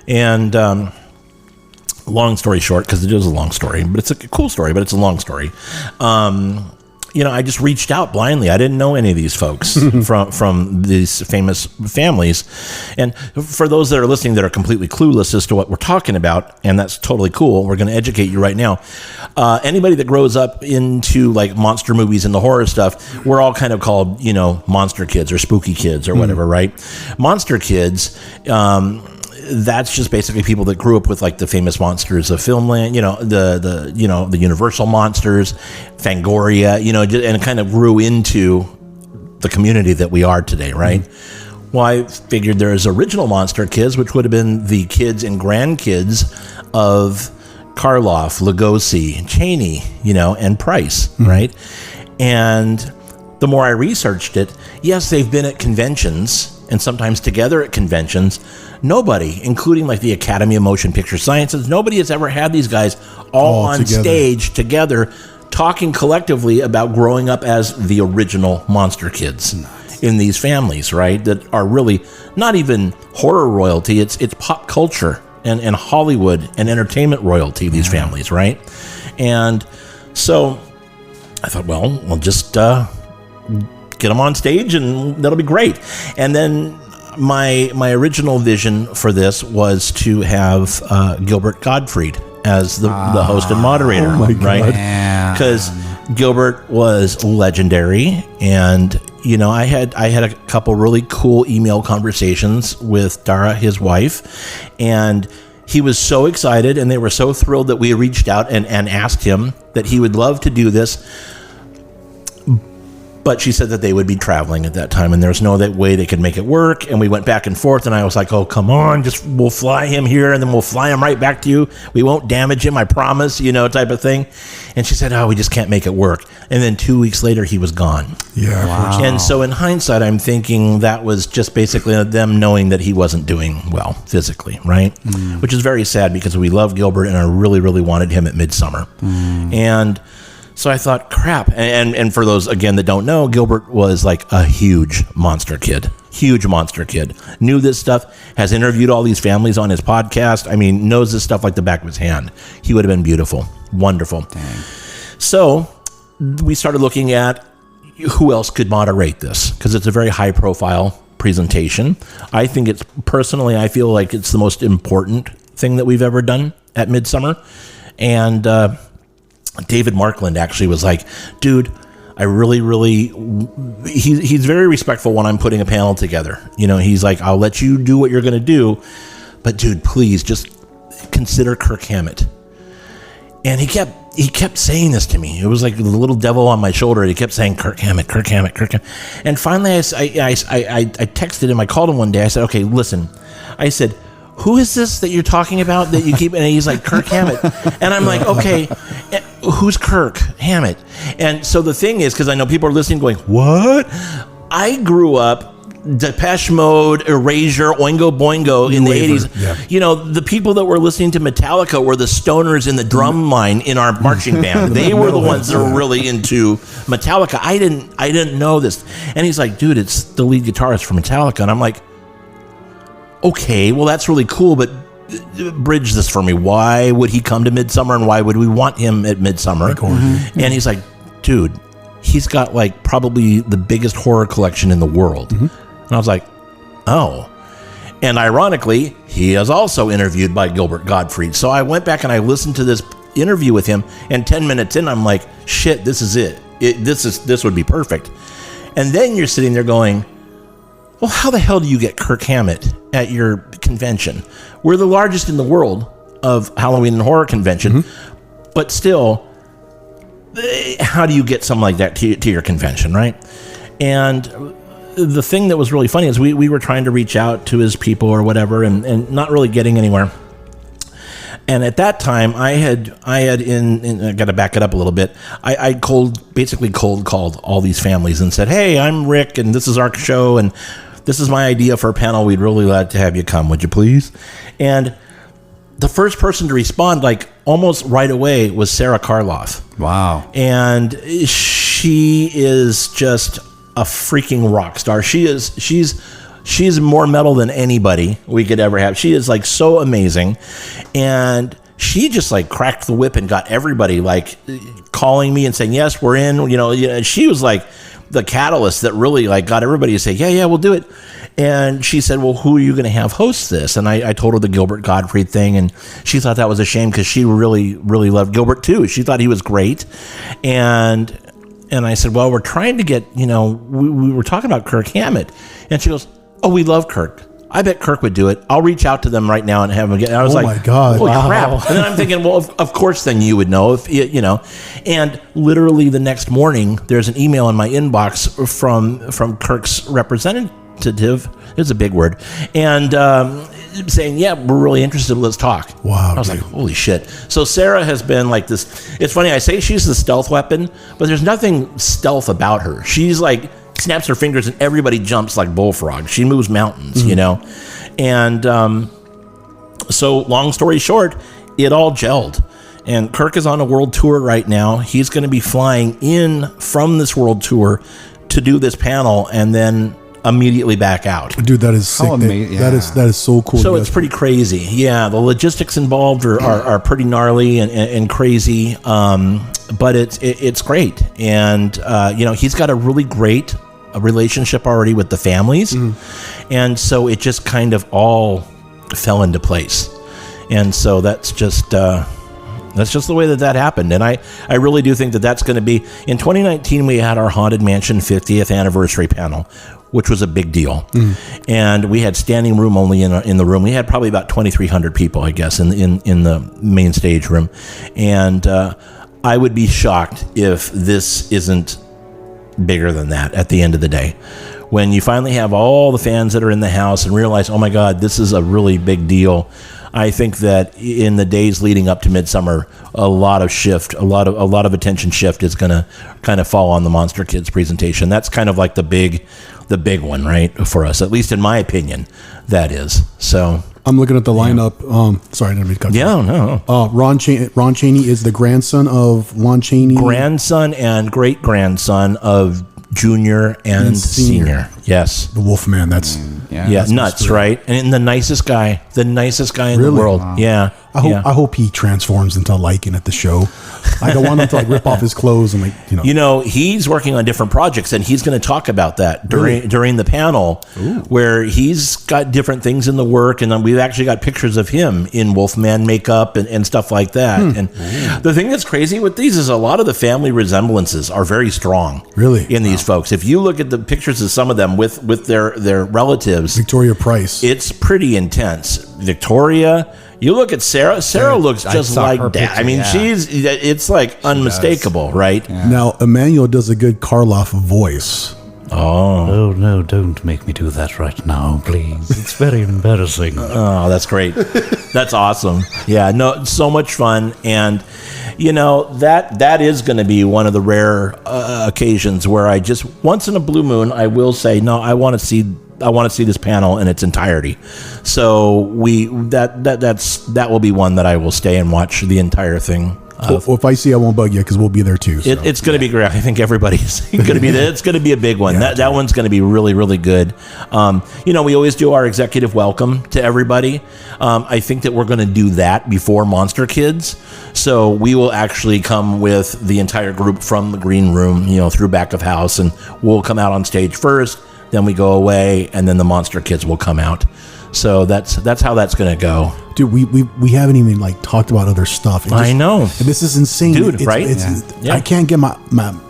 And long story short, because it is a long story, but it's a cool story, but it's a long story. I just reached out blindly. I didn't know any of these folks from these famous families. And for those that are listening that are completely clueless as to what we're talking about, and that's totally cool, we're going to educate you right now. Anybody that grows up into like monster movies and the horror stuff, we're all kind of called, monster kids or spooky kids or whatever, right? Monster kids, that's just basically people that grew up with like the famous monsters of filmland, the Universal monsters, Fangoria, and kind of grew into the community that we are today, right? Mm-hmm. Well, I figured there's original monster kids, which would have been the kids and grandkids of Karloff, Lugosi, Cheney, and Price, mm-hmm. right? And the more I researched it, yes, they've been at conventions and sometimes together at conventions. Nobody, including like the Academy of Motion Picture Sciences, nobody has ever had these guys all on together. Stage together talking collectively about growing up as the original monster kids in these families, right? That are really not even horror royalty, it's pop culture and Hollywood and entertainment royalty, these families, right? And so I thought, well, we'll just get them on stage and that'll be great. And then my original vision for this was to have Gilbert Gottfried as the host and moderator, right? Because Gilbert was legendary, and I had a couple really cool email conversations with Dara, his wife, and he was so excited, and they were so thrilled that we reached out and asked him that he would love to do this. But she said that they would be traveling at that time, and there was no way they could make it work. And we went back and forth, and I was like, oh, come on, we'll fly him here, and then we'll fly him right back to you. We won't damage him, I promise, type of thing. And she said, oh, we just can't make it work. And then 2 weeks later, he was gone. Yeah. Wow. And so in hindsight, I'm thinking that was just basically them knowing that he wasn't doing well physically, right? Mm. Which is very sad because we love Gilbert, and I really, really wanted him at Midsummer. Mm. And so I thought, crap. And for those, again, that don't know, Gilbert was like a huge monster kid. Knew this stuff, has interviewed all these families on his podcast. I mean, knows this stuff like the back of his hand. He would have been beautiful. Wonderful. Dang. So we started looking at who else could moderate this, because it's a very high profile presentation. I think I feel like it's the most important thing that we've ever done at Midsummer. And David Markland actually was like, dude, I really, he's very respectful when I'm putting a panel together. He's like, I'll let you do what you're going to do, but dude, please just consider Kirk Hammett. And he kept saying this to me. It was like the little devil on my shoulder. He kept saying, Kirk Hammett. And finally I texted him. I called him one day. I said, okay, listen. I said, who is this that you're talking about that you keep? And he's like, Kirk Hammett. And I'm like, okay, who's Kirk Hammett? And so the thing is, because I know people are listening going, what? I grew up Depeche Mode, Erasure, Oingo Boingo in the 80s. Yeah. The people that were listening to Metallica were the stoners in the drum line in our marching band. They were the ones that were really into Metallica. I didn't know this. And he's like, dude, it's the lead guitarist for Metallica. And I'm like, okay, well, that's really cool, but bridge this for me. Why would he come to Midsummer, and why would we want him at Midsummer? Mm-hmm. And he's like, dude, he's got like probably the biggest horror collection in the world. Mm-hmm. And I was like, oh. And ironically, he is also interviewed by Gilbert Gottfried. So I went back and I listened to this interview with him, and 10 minutes in, I'm like, shit, this is it. This would be perfect. And then you're sitting there going, well, how the hell do you get Kirk Hammett at your convention? We're the largest in the world of Halloween and horror convention, mm-hmm. but still, how do you get something like that to your convention, right? And the thing that was really funny is we were trying to reach out to his people or whatever, and not really getting anywhere. And at that time, I had I got to back it up a little bit. I basically cold called all these families and said, "Hey, I'm Rick, and this is our show, and this is my idea for a panel. We'd really like to have you come. Would you please?" And the first person to respond, like almost right away, was Sarah Karloff. Wow. And she is just a freaking rock star. She's more metal than anybody we could ever have. She is like so amazing. And she just like cracked the whip and got everybody like calling me and saying, "Yes, we're in." She was like the catalyst that really like got everybody to say, yeah, we'll do it. And she said, "Well, who are you going to have host this?" And I told her the Gilbert Gottfried thing, and she thought that was a shame because she really, really loved Gilbert too. She thought he was great. And I said, "Well, we're trying to get, we were talking about Kirk Hammett." And she goes, "Oh, we love Kirk. I bet Kirk would do it. I'll reach out to them right now and have them get." And I was Oh my God. "Holy Wow. crap." And then I'm thinking, well, of course, then you would know if And literally the next morning, there's an email in my inbox from Kirk's representative. It's a big word. And saying, "Yeah, we're really interested. Let's talk." Wow, I was dude. like, holy shit. So Sarah has been like this. It's funny. I say she's the stealth weapon, but there's nothing stealth about her. She's like, snaps her fingers and everybody jumps like bullfrog. She moves mountains, And so long story short, it all gelled. And Kirk is on a world tour right now. He's going to be flying in from this world tour to do this panel and then immediately back out. Dude, that is sick. How amazing. That is so cool. So it's pretty crazy. Yeah, the logistics involved are pretty gnarly and crazy, but it's great. And, he's got a really great relationship already with the families. And so it just kind of all fell into place. And so that's just the way that happened. And I really do think that that's going to be, in 2019, we had our Haunted Mansion 50th anniversary panel, which was a big deal. And we had standing room only in the room. We had probably about 2,300 people, I guess, in the main stage room. And I would be shocked if this isn't bigger than that at the end of the day. When you finally have all the fans that are in the house and realize, oh my God, this is a really big deal. I think that in the days leading up to Midsummer, a lot of attention shift is going to kind of fall on the Monster Kids presentation. That's kind of like the big one, right, for us, at least in my opinion. That is. So I'm looking at the lineup. Sorry, I didn't mean to cut you. Yeah, no. Ron Chaney is the grandson of Lon Chaney. Grandson and great grandson of Junior and Senior. Yes. The Wolfman. That's yeah, nuts, right? And the nicest guy in the world. Wow. Yeah. I hope he transforms into Lycan at the show. I don't want him to like rip off his clothes and he's working on different projects, and he's going to talk about that during the panel. Ooh. Where he's got different things in the work, and then we've actually got pictures of him in Wolfman makeup and stuff like that. And the thing that's crazy with these is a lot of the family resemblances are very strong. Really? In these folks. If you look at the pictures of some of them with their relatives, Victoria Price, it's pretty intense. Victoria. You look at Sarah. Sarah looks just like Dad. Picture, I mean, it's like unmistakable, right? Yeah. Now, Emmanuel does a good Karloff voice. Oh, no, don't make me do that right now, please. It's very embarrassing. Oh, that's great. That's awesome. Yeah, no, so much fun. And, that is going to be one of the rare occasions where I just, once in a blue moon, I will say, no, I want to see this panel in its entirety. So that will be one that I will stay and watch the entire thing. Well, if I see, I won't bug you because we'll be there too. So. It's going to be great. I think everybody's going to be there. It's going to be a big one. That one's going to be really, really good. We always do our executive welcome to everybody. I think that we're going to do that before Monster Kids. So we will actually come with the entire group from the green room, through back of house, and we'll come out on stage first. Then we go away, and then the Monster Kids will come out. So that's how that's going to go. Dude, we haven't even talked about other stuff. I know. And this is insane. Dude, right? I can't get my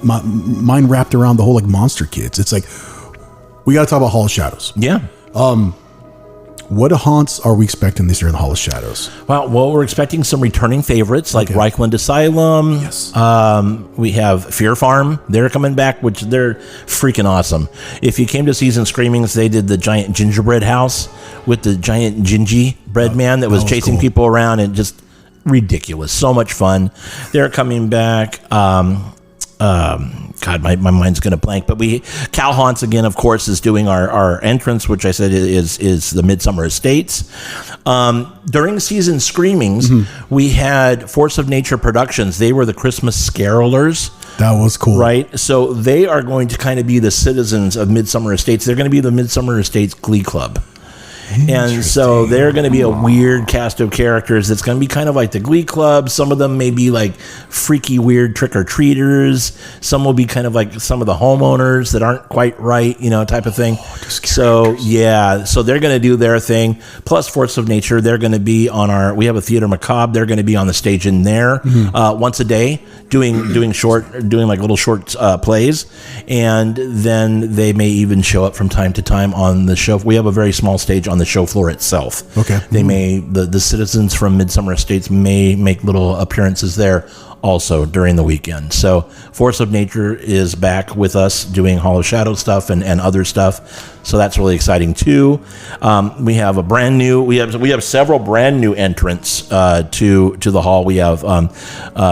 mind wrapped around the whole Monster Kids. It's like, we got to talk about Hall of Shadows. Yeah. What haunts are we expecting this year in the Hall of Shadows? Well, we're expecting some returning favorites like Reichland Asylum. Yes. We have Fear Farm. They're coming back, which they're freaking awesome. If you came to Season Screamings, they did the giant gingerbread house with the giant gingerbread man that was chasing cool. people around, and just ridiculous. So much fun. They're coming back. God, my mind's going to blank. But Cal Haunts, again, of course, is doing our entrance, which I said is the Midsummer Estates. During Season Screamings, we had Force of Nature Productions. They were the Christmas Scarolers. That was cool. Right? So they are going to kind of be the citizens of Midsummer Estates. They're going to be the Midsummer Estates Glee Club. And so they're going to be a weird cast of characters that's going to be kind of like the Glee Club. Some of them may be like freaky, weird trick-or-treaters. Some will be kind of like some of the homeowners that aren't quite right, type of thing. So, yeah. So they're going to do their thing. Plus Force of Nature, they're going to be on we have a Theater Macabre. They're going to be on the stage in there once a day doing like little short plays. And then they may even show up from time to time on the show. We have a very small stage on the show floor itself. Okay. They may, the citizens from Midsummer Estates may make little appearances there also during the weekend. So Force of Nature is back with us doing Hall of Shadow stuff and other stuff. So that's really exciting too. We have we have several brand new entrants to the hall. We have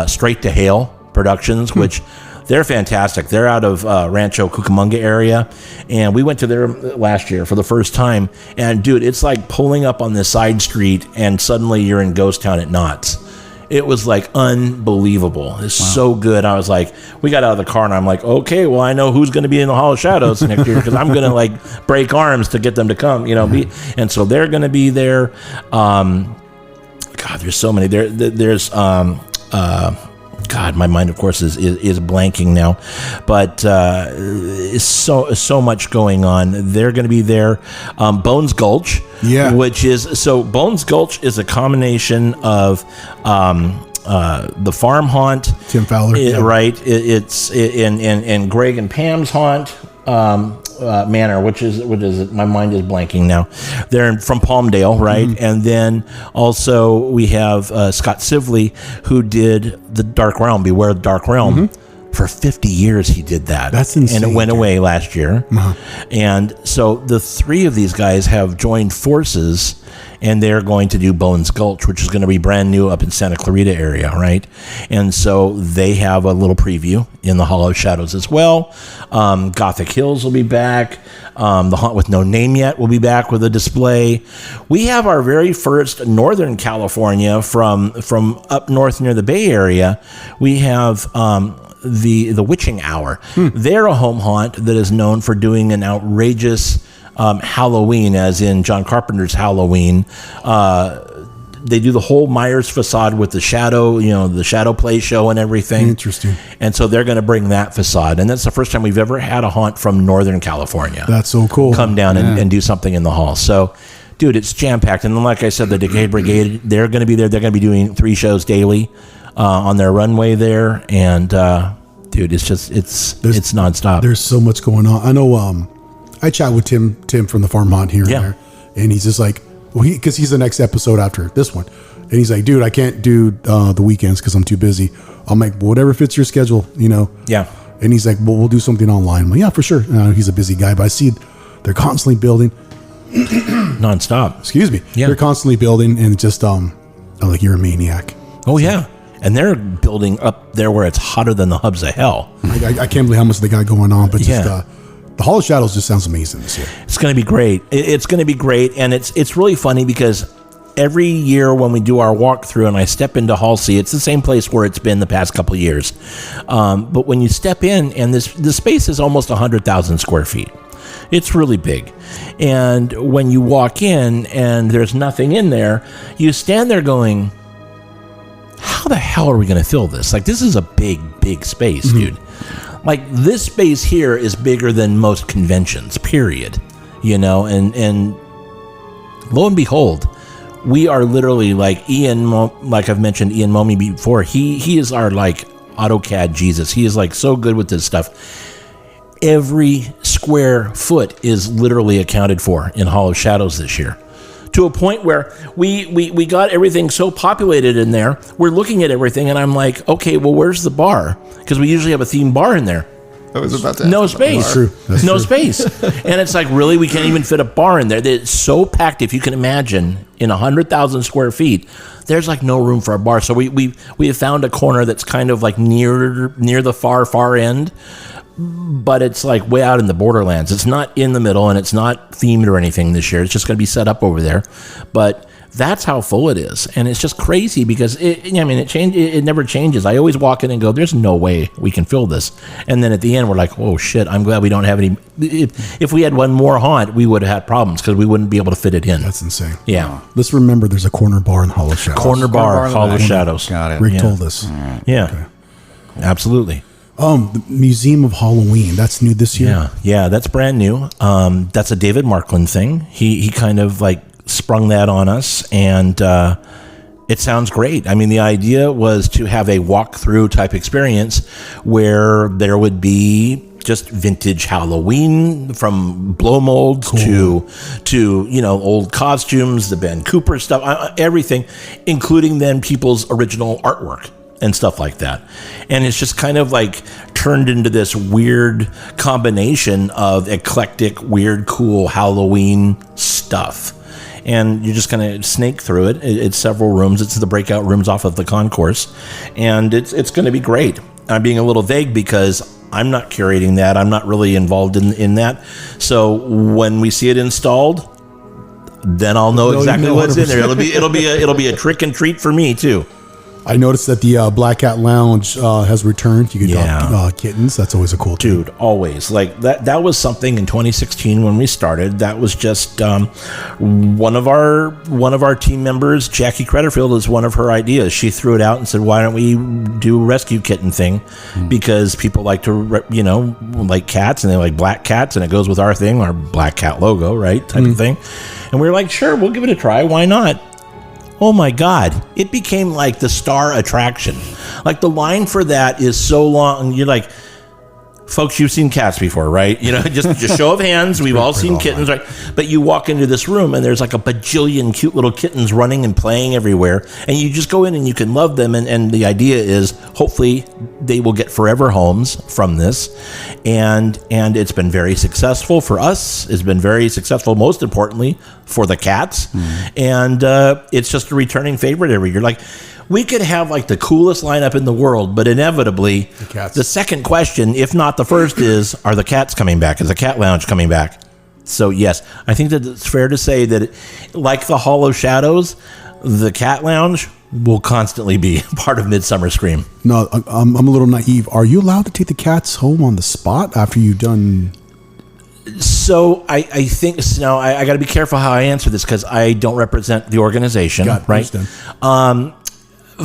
Straight to Hail Productions, which they're fantastic. They're out of Rancho Cucamonga area, and we went to there last year for the first time. And dude, it's like pulling up on this side street, and suddenly you're in Ghost Town at Knott's. It was like unbelievable. It's so good. I was like, we got out of the car, and I'm like, okay, well, I know who's going to be in the Hall of Shadows next year because I'm going to like break arms to get them to come. And so they're going to be there. God, there's so many. There's God, my mind, of course, is blanking now, but it's so much going on. They're going to be there. Bones Gulch, Bones Gulch is a combination of the farm haunt, Tim Fowler, right? It's in Greg and Pam's haunt. Manor, which is my mind is blanking now. They're from Palmdale, right? And then also we have Scott Sivley, who did the Dark Realm, Beware the Dark Realm. For 50 years he did that. That's insane. And it went away last year. And so the three of these guys have joined forces, and they're going to do Bones Gulch, which is going to be brand new up in Santa Clarita area, right? And so they have a little preview in the Hall of Shadows as well. Gothic Hills will be back. The Haunt with No Name Yet will be back with a display. We have our very first Northern California from up north near the Bay Area. We have the Witching Hour. They're a home haunt that is known for doing an outrageous Halloween, as in John Carpenter's Halloween. They do the whole Myers facade with the shadow, the shadow play show and everything. Interesting. And so they're going to bring that facade. And that's the first time we've ever had a haunt from Northern California. That's so cool. Come down and do something in the hall. So, dude, it's jam-packed. And then, like I said, the Decade Brigade, they're going to be there. They're going to be doing 3 shows daily on their runway there. And, dude, it's nonstop. There's so much going on. I know I chat with Tim from the Farm Haunt here and there. And he's just like, because he's the next episode after this one. And he's like, dude, I can't do the weekends because I'm too busy. I'm like, whatever fits your schedule, Yeah. And he's like, well, we'll do something online. I'm like, yeah, for sure. He's a busy guy, but I see they're constantly building. Nonstop. Excuse me. Yeah. They're constantly building, and just, I'm like, you're a maniac. Oh, yeah. And they're building up there where it's hotter than the hubs of hell. I can't believe how much they got going on, but just the Hall of Shadows just sounds amazing this year. It's going to be great. It's going to be great, and it's really funny because every year when we do our walkthrough and I step into Hall C, it's the same place where it's been the past couple of years. But when you step in, and the space is almost 100,000 square feet. It's really big. And when you walk in and there's nothing in there, you stand there going, how the hell are we going to fill this? Like, this is a big space, dude. Like, this space here is bigger than most conventions, period. And lo and behold, we are literally like like I've mentioned Ian Momey before. He is our like AutoCAD Jesus. He is like so good with this stuff. Every square foot is literally accounted for in Hall of Shadows this year. to a point where we got everything so populated in there. We're looking at everything, and I'm like, okay, well, where's the bar? Because we usually have a themed bar in there. I was about to No ask about space. the bar. That's No true. space. And it's like, really, we can't even fit a bar in there. It's so packed, if you can imagine, in 100,000 square feet, there's like no room for a bar. So we have found a corner that's kind of like near the far end, but it's like way out in the borderlands. It's not in the middle, and it's not themed or anything this year. It's just going to be set up over there. But that's how full it is, and it's just crazy because it never changes. I always walk in and go, "There's no way we can fill this," and then at the end we're like, "Oh shit! I'm glad we don't have any." If we had one more haunt, we would have had problems because we wouldn't be able to fit it in. That's insane. Yeah, Let's remember there's a corner bar in Hollow Shadows. corner bar, in the Hollow back. Shadows. Got it. Rick Yeah. told us. Yeah, absolutely. The Museum of Halloween. That's new this year. Yeah, that's brand new. That's a David Markland thing. He kind of like sprung that on us, and it sounds great. I mean, the idea was to have a walkthrough type experience where there would be just vintage Halloween, from blow molds to old costumes, the Ben Cooper stuff, everything, including then people's original artwork and stuff like that. And it's just kind of like turned into this weird combination of eclectic, weird, cool Halloween stuff. And you're just going to snake through it. It's several rooms. It's the breakout rooms off of the concourse. And it's going to be great. I'm being a little vague because I'm not curating that. I'm not really involved in that. So when we see it installed, then I'll know exactly what's in there. It'll be a trick and treat for me too. I noticed that the Black Cat Lounge has returned. You can adopt kittens. That's always a cool thing. Dude, always. Like that was something in 2016 when we started. That was just one of our team members, Jackie Crederfield, is one of her ideas. She threw it out and said, "Why don't we do a rescue kitten thing?" Because people like to like cats, and they like black cats, and it goes with our thing, our Black Cat logo, right? Type of thing. And we were like, "Sure, we'll give it a try. Why not?" Oh my God, it became like the star attraction. Like the line for that is so long. You're like, folks, you've seen cats before, right? Just show of hands. We've all seen kittens, right? But you walk into this room and there's like a bajillion cute little kittens running and playing everywhere. And you just go in and you can love them. And the idea is hopefully they will get forever homes from this. And it's been very successful for us. It's been very successful, most importantly, for the cats. And it's just a returning favorite every year. Like, we could have like the coolest lineup in the world, but inevitably, the second question, if not the first, is, are the cats coming back? Is the Cat Lounge coming back? So yes, I think that it's fair to say that, like the Hollow Shadows, the Cat Lounge will constantly be part of Midsummer Scream. No, I'm a little naive. Are you allowed to take the cats home on the spot after you've done? So I think now I got to be careful how I answer this because I don't represent the organization, right?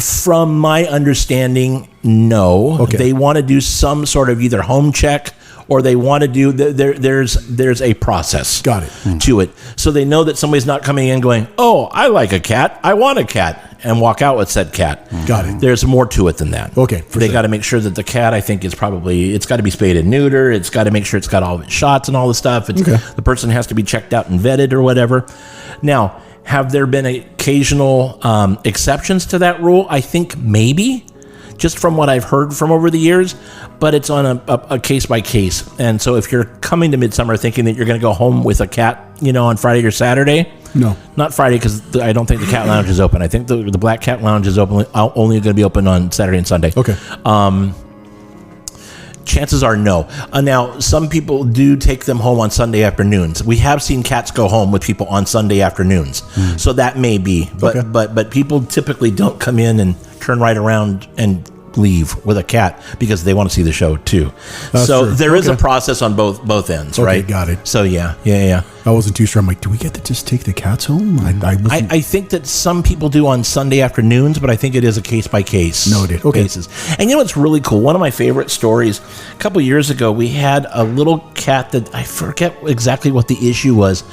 From my understanding, no. Okay. They want to do some sort of either home check, or they want to do there's a process to it. So they know that somebody's not coming in going, "Oh, I like a cat. I want a cat," and walk out with said cat. Got it. There's more to it than that. Okay. They got to make sure that the cat, I think, it's got to be spayed and neutered. It's got to make sure it's got all of its shots and all the stuff. The person has to be checked out and vetted or whatever. Now, have there been occasional exceptions to that rule? I think maybe, just from what I've heard from over the years, but it's on a case by case. And so if you're coming to Midsummer thinking that you're going to go home with a cat, on Friday or Saturday, No, not Friday, because I don't think the Cat Lounge is open. I think the Black Cat Lounge is only going to be open on Saturday and Sunday. Okay. Chances are no. Now, some people do take them home on Sunday afternoons. We have seen cats go home with people on Sunday afternoons, so that may be. But people typically don't come in and turn right around and leave with a cat because they want to see the show too. So true. there is a process on both ends, right? Got it. So yeah. I wasn't too sure. I'm like, do we get to just take the cats home? I think that some people do on Sunday afternoons, but I think it is a case by case. Noted. Okay. Basis. And what's really cool? One of my favorite stories, a couple years ago, we had a little cat that I forget exactly what the issue was,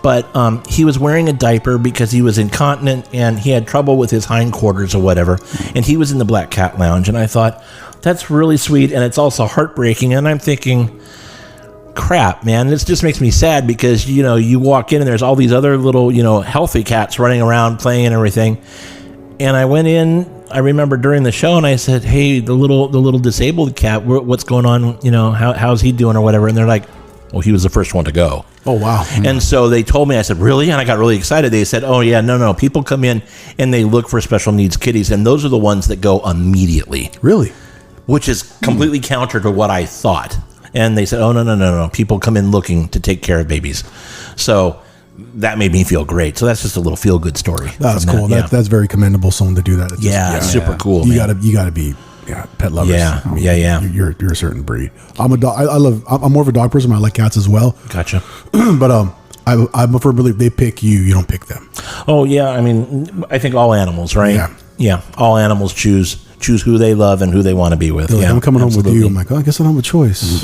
but he was wearing a diaper because he was incontinent and he had trouble with his hindquarters or whatever. And he was in the Black Cat Lounge, and I thought, that's really sweet, and it's also heartbreaking. And I'm thinking, crap, man, this just makes me sad because, you walk in and there's all these other little, healthy cats running around playing and everything. And I went in, I remember during the show, and I said, hey, the little disabled cat, what's going on? How's he doing or whatever? And they're like, well, he was the first one to go. Oh, wow. And so they told me, I said, really? And I got really excited. They said, oh, yeah, no. People come in and they look for special needs kitties, and those are the ones that go immediately. Really? Which is completely counter to what I thought. And they said, oh, no. People come in looking to take care of babies. So that made me feel great. So that's just a little feel-good story. That's cool. That's very commendable, someone to do that. It's just, super cool, You man. gotta be pet lovers. Yeah, I mean, yeah. You're a certain breed. I'm a dog. I'm more of a dog person. I like cats as well. Gotcha. But I'm a firm believer they pick you. You don't pick them. Oh, yeah. I mean, I think all animals, right? Yeah. All animals choose who they love and who they want to be with. Like, I'm coming home with you. I'm like, I guess I don't have a choice.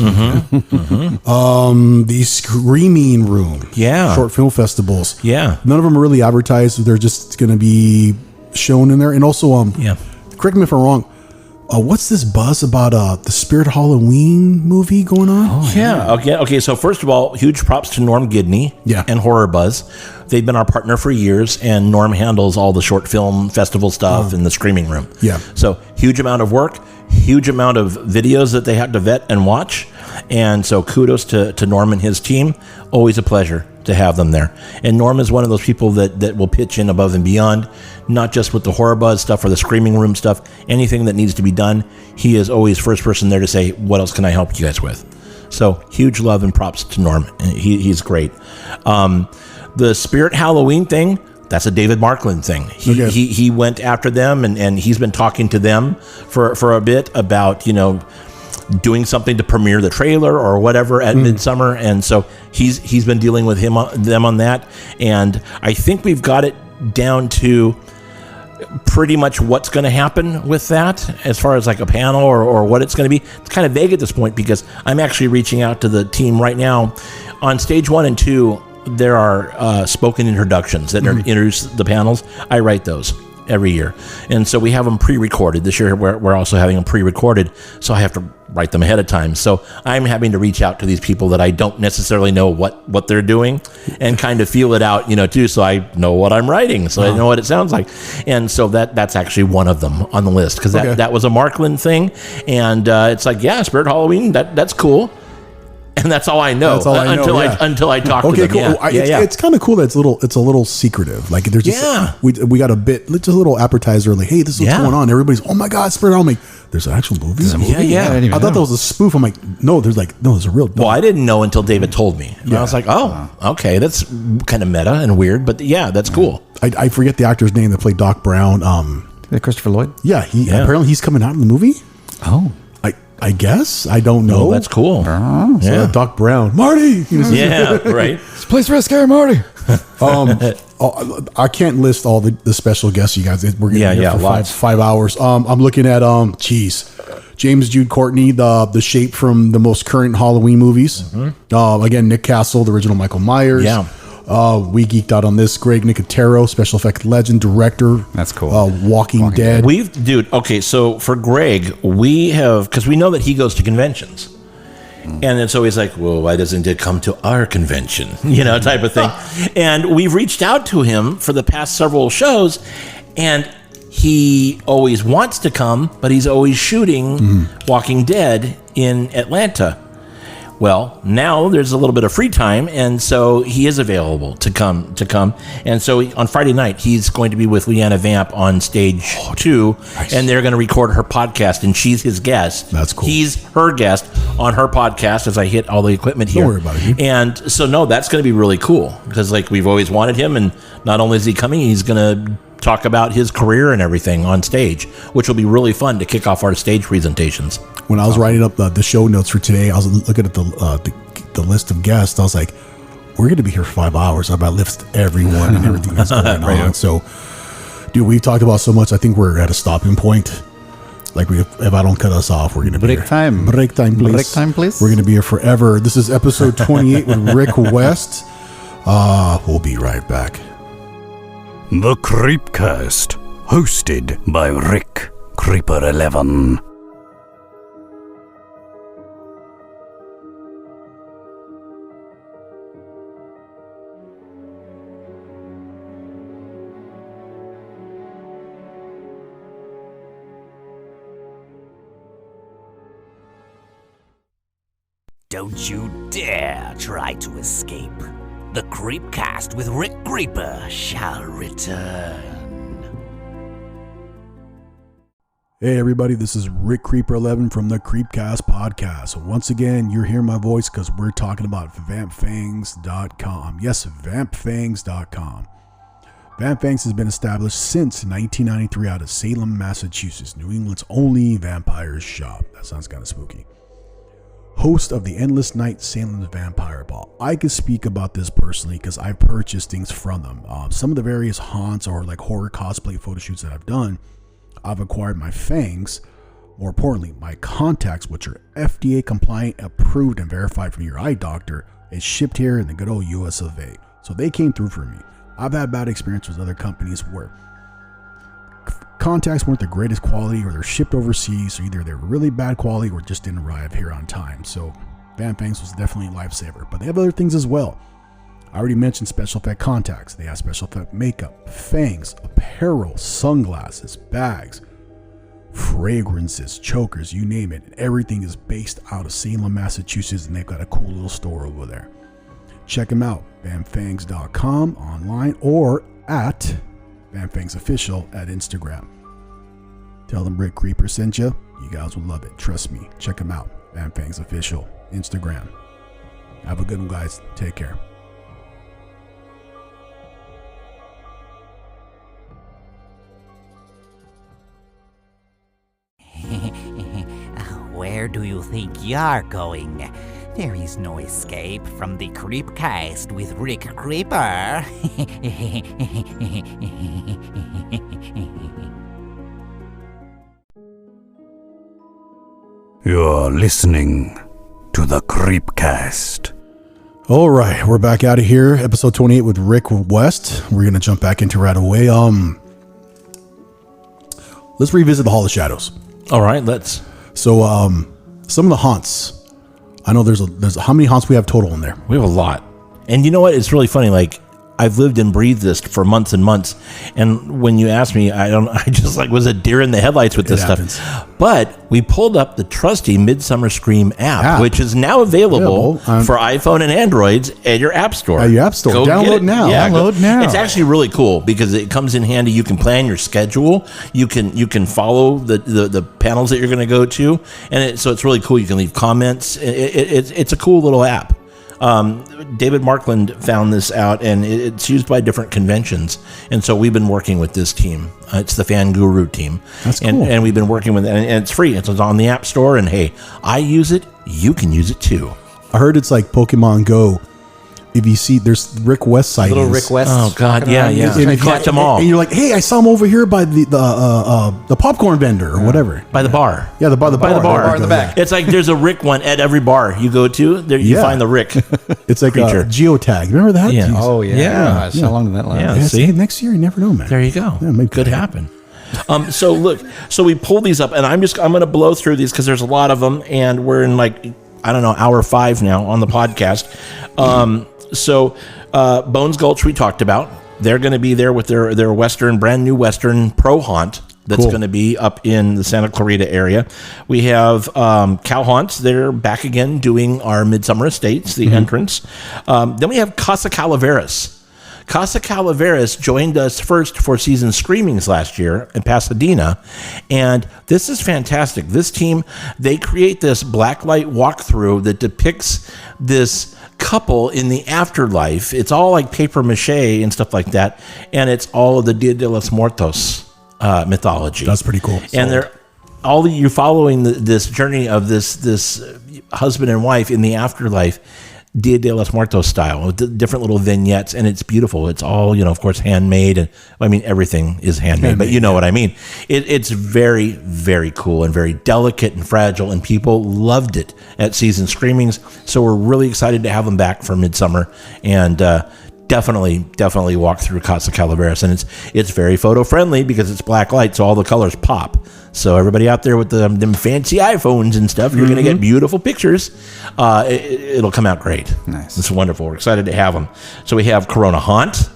The Screaming Room. Yeah. Short film festivals. Yeah. None of them are really advertised. They're just going to be shown in there. And also, correct me if I'm wrong. What's this buzz about the Spirit Halloween movie going on? Oh, yeah. Okay. So first of all, huge props to Norm Gidney and Horror Buzz. They've been our partner for years, and Norm handles all the short film festival stuff in the Screaming Room. Yeah. So huge amount of work, huge amount of videos that they have to vet and watch. And so kudos to Norm and his team. Always a pleasure to have them there. And Norm is one of those people that will pitch in above and beyond, not just with the Horror Buzz stuff or the Screaming Room stuff, anything that needs to be done. He is always first person there to say, what else can I help you guys with? So huge love and props to Norm. He's great. The Spirit Halloween thing, that's a David Markland thing. He went after them and he's been talking to them for a bit about, doing something to premiere the trailer or whatever at Midsummer, and so he's been dealing with them on that, and I think we've got it down to pretty much what's going to happen with that as far as like a panel or what it's going to be. It's kind of vague at this point because I'm actually reaching out to the team right now. On stage 1 and 2, there are spoken introductions that introduce the panels. I write those every year, and so we have them pre-recorded. This year we're also having them pre-recorded, so I have to write them ahead of time. So I'm having to reach out to these people that I don't necessarily know what they're doing and kind of feel it out, too, so I know what I'm writing, so I know what it sounds like. And so that's actually one of them on the list, because that was a Markland thing, and it's like, Spirit Halloween, that's cool. And that's all I know. That's all I know, until I talk to them. Cool. It's kind of cool that it's a little secretive. Like there's just we got a bit, just a little appetizer. Like, hey, this is what's going on. Everybody's, oh my god, Spirit Halloween. There's an actual movie. I thought that was a spoof. I'm like, no, there's a real. Well, I didn't know until David told me. And I was like, oh, okay, that's kind of meta and weird, but that's cool. I forget the actor's name that played Doc Brown. Christopher Lloyd. Apparently he's coming out in the movie. Oh. I guess. I don't know. Oh, that's cool. So Doc Brown. Marty! Right. This place for scary Marty. I can't list all the special guests, you guys. We're getting here for 5 hours. I'm looking at, James Jude Courtney, the shape from the most current Halloween movies. Again, Nick Castle, the original Michael Myers. We geeked out on this. Greg Nicotero, special effect legend, director. That's cool. Walking Dead. Okay, so for Greg, we have, because we know that he goes to conventions. And it's always like, well, why doesn't it come to our convention? Type of thing. And we've reached out to him for the past several shows, and he always wants to come, but he's always shooting Walking Dead in Atlanta. Well, now there's a little bit of free time, and so he is available to come. And so on Friday night, he's going to be with Leanna Vamp on stage 2, and they're going to record her podcast, and she's his guest. That's cool. He's her guest on her podcast as I hit all the equipment here. Don't worry about it. And so, that's going to be really cool, because we've always wanted him, and not only is he coming, he's going to talk about his career and everything on stage, which will be really fun to kick off our stage presentations. When I was writing up the show notes for today, I was looking at the list of guests. I was like, we're going to be here for 5 hours. I've got to list everyone and everything that's going on. So, dude, we've talked about so much. I think we're at a stopping point. Like, if I don't cut us off, we're going to be Break time, please. We're going to be here forever. This is episode 28 with Rick West. We'll be right back. The Creepcast, hosted by Rick Creeper 11. Don't you dare try to escape. The Creepcast with Rick Creeper shall return. Hey everybody, this is Rick Creeper 11 from the Creepcast podcast. So once again, you're hearing my voice because we're talking about vampfangs.com. Yes, vampfangs.com. Vampfangs has been established since 1993 out of Salem, Massachusetts, New England's only vampire shop. That sounds kind of spooky. Host of the Endless Night Salem's Vampire Ball. I can speak about this personally because I've purchased things from them. Some of the various haunts or like horror cosplay photo shoots that I've done, I've acquired my fangs, more importantly, my contacts, which are FDA compliant, approved, and verified from your eye doctor, is shipped here in the good old US of A. So they came through for me. I've had bad experiences with other companies where contacts weren't the greatest quality or they're shipped overseas, so either they're really bad quality or just didn't arrive here on time. So Vampfangs was definitely a lifesaver, but they have other things as well. I already mentioned special effect contacts. They have special effect makeup, fangs, apparel, sunglasses, bags, fragrances, chokers, you name it. Everything is based out of Salem, Massachusetts, and they've got a cool little store over there. Check them out, vampfangs.com online or at vampfangsofficial at Instagram. Tell them Rick Creeper sent you. You guys will love it. Trust me. Check them out, vampfangsofficial, Instagram. Have a good one, guys. Take care. Where do you think you're going? There is no escape from the Creepcast with Rick Creeper. You're listening to the Creepcast. All right, we're back out of here. Episode 28 with Rick West. We're going to jump back into right away. Let's revisit the Hall of Shadows. All right, let's. So, some of the haunts. I know there's how many haunts we have total in there? We have a lot. And you know what? It's really funny. Like, I've lived and breathed this for months and months. And when you ask me, I just like was a deer in the headlights with this stuff. But we pulled up the trusty Midsummer Scream app, which is now available for iPhone and Androids at your app store. At your app store. Download now. Yeah, Download now. It's actually really cool because it comes in handy. You can plan your schedule. You can follow the panels that you're going to go to. And so it's really cool. You can leave comments. It's a cool little app. David Markland found this out, and it's used by different conventions. And so we've been working with this team. It's the Fan Guru team. That's cool. And we've been working with it, and it's free. It's on the App Store, and hey, I use it. You can use it too. I heard it's like Pokemon Go. If you see, there's Rick West sightings. Little Rick West. Oh God, yeah. And You collect them all and you're like, hey, I saw him over here by the popcorn vendor or whatever. by the bar. Yeah, by the bar in the back. It's like there's a Rick one at every bar you go to. There you find the Rick. It's like creature. a geotag. Remember that? Yeah. Jeez. Oh, yeah. Yeah. Gosh, how long did that last? Yeah. Yeah, See? next year, you never know, man. There you go. Yeah, maybe Could that. happen. So look, so we pulled these up, and I'm going to blow through these because there's a lot of them, and we're in hour 5 now on the podcast. Bones Gulch we talked about. They're going to be there with their brand new Western Pro Haunt that's Cool. going to be up in the Santa Clarita area. We have Cow Haunts. They're back again doing our Midsummer Estates, the entrance. Then we have Casa Calaveras. Casa Calaveras joined us first for Season Screamings last year in Pasadena, and this is fantastic. This team, they create this blacklight walkthrough that depicts this couple in the afterlife. It's all like paper mache and stuff like that, and it's all of the Dia de los Muertos mythology. That's pretty cool. And you're following this journey of this husband and wife in the afterlife, Dia de los Muertos style, with different little vignettes, and it's beautiful. It's all, of course, handmade, and everything is handmade, but you know what I mean. It's very, very cool and very delicate and fragile, and people loved it at Season Screamings, so we're really excited to have them back for Midsummer, and definitely walk through Casa Calaveras, and it's very photo friendly because it's black light, so all the colors pop. So everybody out there with them fancy iPhones and stuff, you're going to get beautiful pictures. It'll come out great. Nice. It's wonderful. We're excited to have them. So we have Corona Haunt.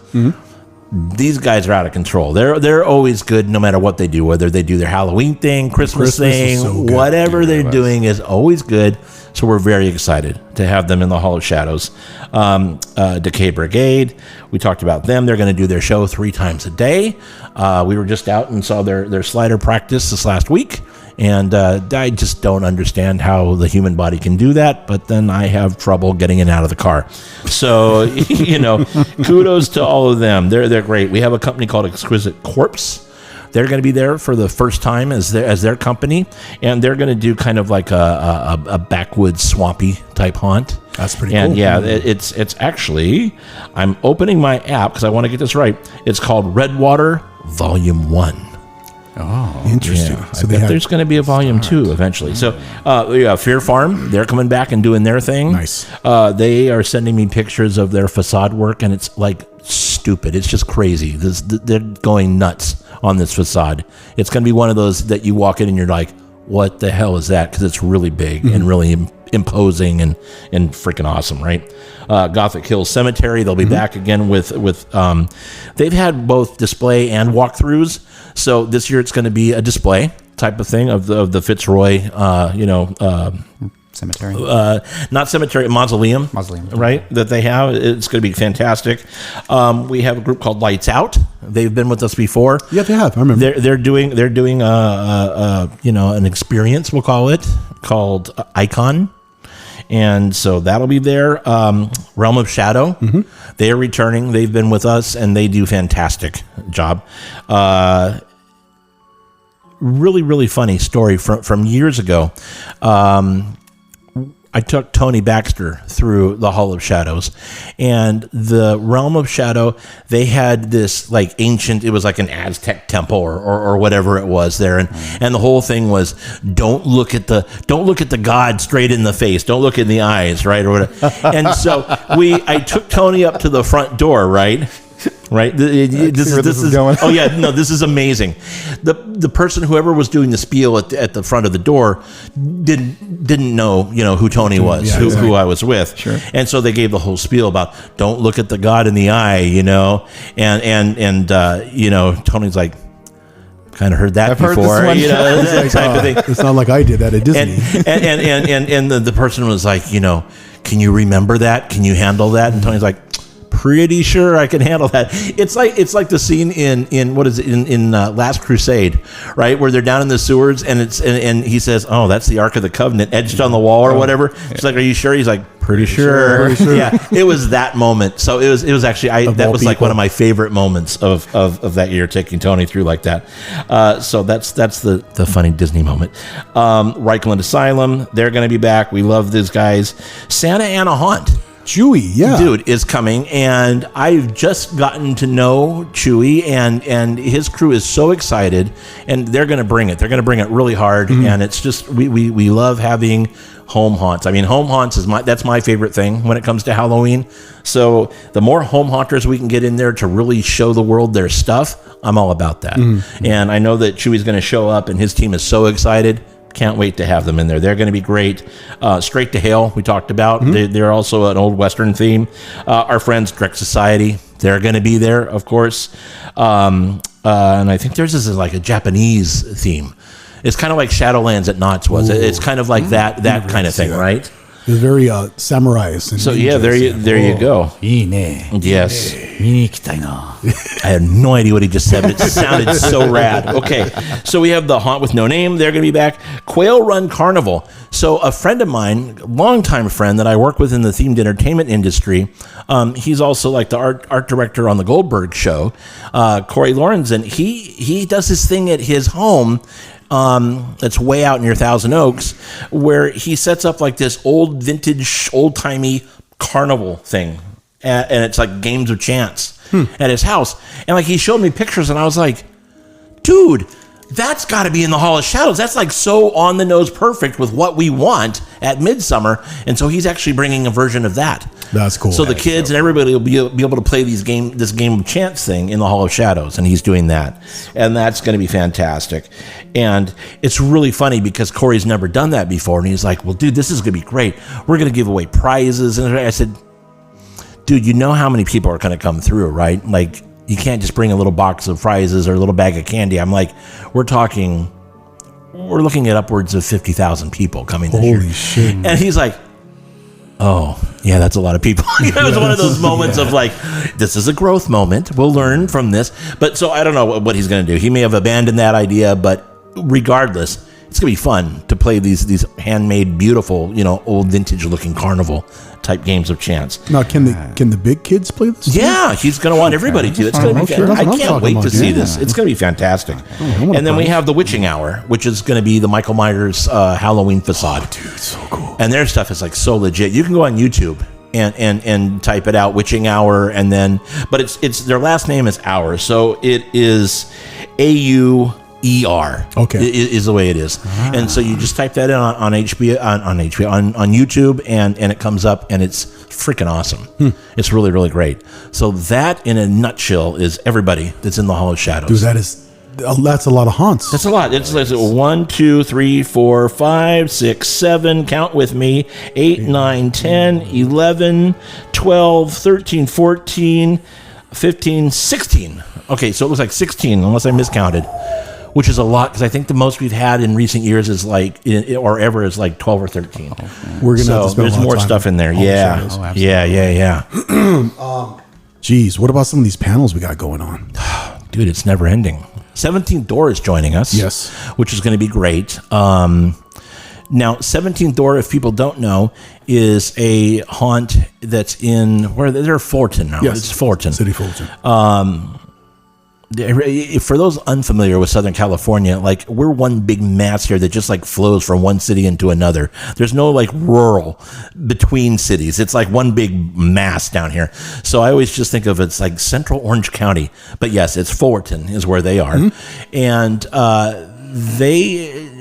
these guys are out of control. They're always good no matter what they do, whether they do their Halloween thing, Christmas thing, so good. whatever they're doing is always good. So we're very excited to have them in the Hall of Shadows. Decay Brigade, we talked about them. They're going to do their show 3 times a day. We were just out and saw their slider practice this last week. And I just don't understand how the human body can do that, but then I have trouble getting in and out of the car. So, kudos to all of them. They're great. We have a company called Exquisite Corpse. They're going to be there for the first time as their company, and they're going to do kind of like a backwoods swampy type haunt. That's pretty and cool. Yeah, it's actually, I'm opening my app because I want to get this right. It's called Redwater Volume 1. Oh, interesting. Yeah, So I bet there's going to be a volume 2 eventually. So, Fear Farm, they're coming back and doing their thing. Nice. They are sending me pictures of their facade work, and it's like stupid. It's just crazy. They're going nuts on this facade. It's going to be one of those that you walk in and you're like, what the hell is that? Because it's really big and really imposing and freaking awesome, right? Gothic Hills Cemetery, they'll be back again with they've had both display and walkthroughs. So this year it's going to be a display type of thing of the Fitzroy, cemetery. not cemetery, mausoleum, right? That they have. It's going to be fantastic. We have a group called Lights Out. They've been with us before. Yeah, they have. I remember. They're doing an experience, we'll call it, called Icon. And so that'll be there. Realm of Shadow, they are returning. They've been with us, and they do fantastic job. Really, really funny story from years ago. I took Tony Baxter through the Hall of Shadows, and the Realm of Shadow, they had this like ancient, it was like an Aztec temple or whatever it was there. And the whole thing was, don't look at the God straight in the face. Don't look in the eyes, right? Or whatever. And so I took Tony up to the front door, right? Right. This is going. Oh yeah, no, this is amazing. The person, whoever was doing the spiel at the front of the door, didn't know who Tony was, who I was with. Sure. And so they gave the whole spiel about don't look at the God in the eye, and Tony's like, kind of heard that before, that type of thing. It's not like I did that at Disney. And the person was like, can you remember that? Can you handle that? And Tony's like, pretty sure I can handle that. It's like the scene in what is it in Last Crusade, right, where they're down in the sewers and and he says, oh, that's the Ark of the Covenant etched on the wall or whatever. She's like, are you sure? He's like, pretty sure. Yeah, it was that moment. So it was actually that was like one of my favorite moments of that year, taking Tony through like that. So that's the funny Disney moment. Reichland Asylum, they're going to be back. We love these guys. Santa Ana Haunt. Chewy, yeah. Dude is coming, and I've just gotten to know Chewy, and his crew is so excited, and they're going to bring it. They're going to bring it really hard, and it's just, we love having home haunts. I mean, home haunts that's my favorite thing when it comes to Halloween. So the more home haunters we can get in there to really show the world their stuff, I'm all about that. And I know that Chewy's going to show up, and his team is so excited. Can't wait to have them in there. They're going to be great. Straight to Hale, we talked about. They're also an old Western theme. Our friends, Direct Society, they're going to be there, of course. And I think theirs is like a Japanese theme. It's kind of like Shadowlands at Knott's was. It's kind of like that kind of thing, right? It's very samurais. So yeah, there you go. Yes. I had no idea what he just said, but it sounded so rad. Okay, so we have the Haunt with No Name. They're going to be back. Quail Run Carnival. So a friend of mine, longtime friend that I work with in the themed entertainment industry, he's also like the art director on the Goldberg show, Corey Lorenzen. He does his thing at his home. That's way out near Thousand Oaks, where he sets up like this old vintage, old timey carnival thing, and it's like games of chance at his house. And like he showed me pictures, and I was like, dude, that's got to be in the Hall of Shadows. That's like so on the nose, perfect with what we want at Midsummer. And so he's actually bringing a version of that. That's cool. So the kids and everybody will be able to play this game of chance thing in the Hall of Shadows, and he's doing that, and that's going to be fantastic. And it's really funny because Corey's never done that before, and he's like, "Well, dude, this is going to be great. We're going to give away prizes." And I said, "Dude, you know how many people are going to come through, right? Like, You can't just bring a little box of prizes or a little bag of candy. I'm like, we're looking at upwards of 50,000 people coming this year. Holy shit. And he's like, oh, yeah, that's a lot of people. It was one of those moments of like, this is a growth moment. We'll learn from this. But so I don't know what he's going to do. He may have abandoned that idea, but regardless, it's going to be fun to play these handmade, beautiful, old vintage looking carnival type games of chance. Now, can the big kids play this? Yeah, he's going to want everybody to. It's going to be. I can't wait to see this. It's going to be fantastic. And then we have the Witching Hour, which is going to be the Michael Myers Halloween facade. Oh, dude, it's so cool. And their stuff is like so legit. You can go on YouTube and type it out, Witching Hour, and then, but it's their last name is Hour, so it is AUER. Okay, is the way it is. And so you just type that in on HBO on YouTube, and it comes up, and it's freaking awesome. It's really, really great. So that, in a nutshell, is everybody that's in the Hall of Shadows. Dude, that's a lot of haunts. That's a lot. It's 1, 2, 3, 4, 5, 6, 7. Count with me. 8, 9, 10, 11, 12, 13, 14, 15, 16. Okay, so it looks like 16, unless I miscounted. Which is a lot, because I think the most we've had in recent years is or ever is like 12 or 13. We're gonna have to spend there's a lot more of time stuff in there. Yeah. Geez, what about some of these panels we got going on? Dude, it's never ending. 17th Door is joining us. Yes. Which is going to be great. Now, 17th Door, if people don't know, is a haunt that's in, where they're Fulton now. Yes. It's Fulton. City Fulton. For those unfamiliar with Southern California, like, we're one big mass here that just like flows from one city into another. There's no like rural between cities. It's like one big mass down here. So I always just think of it's like Central Orange County, but yes, it's Fullerton is where they are. And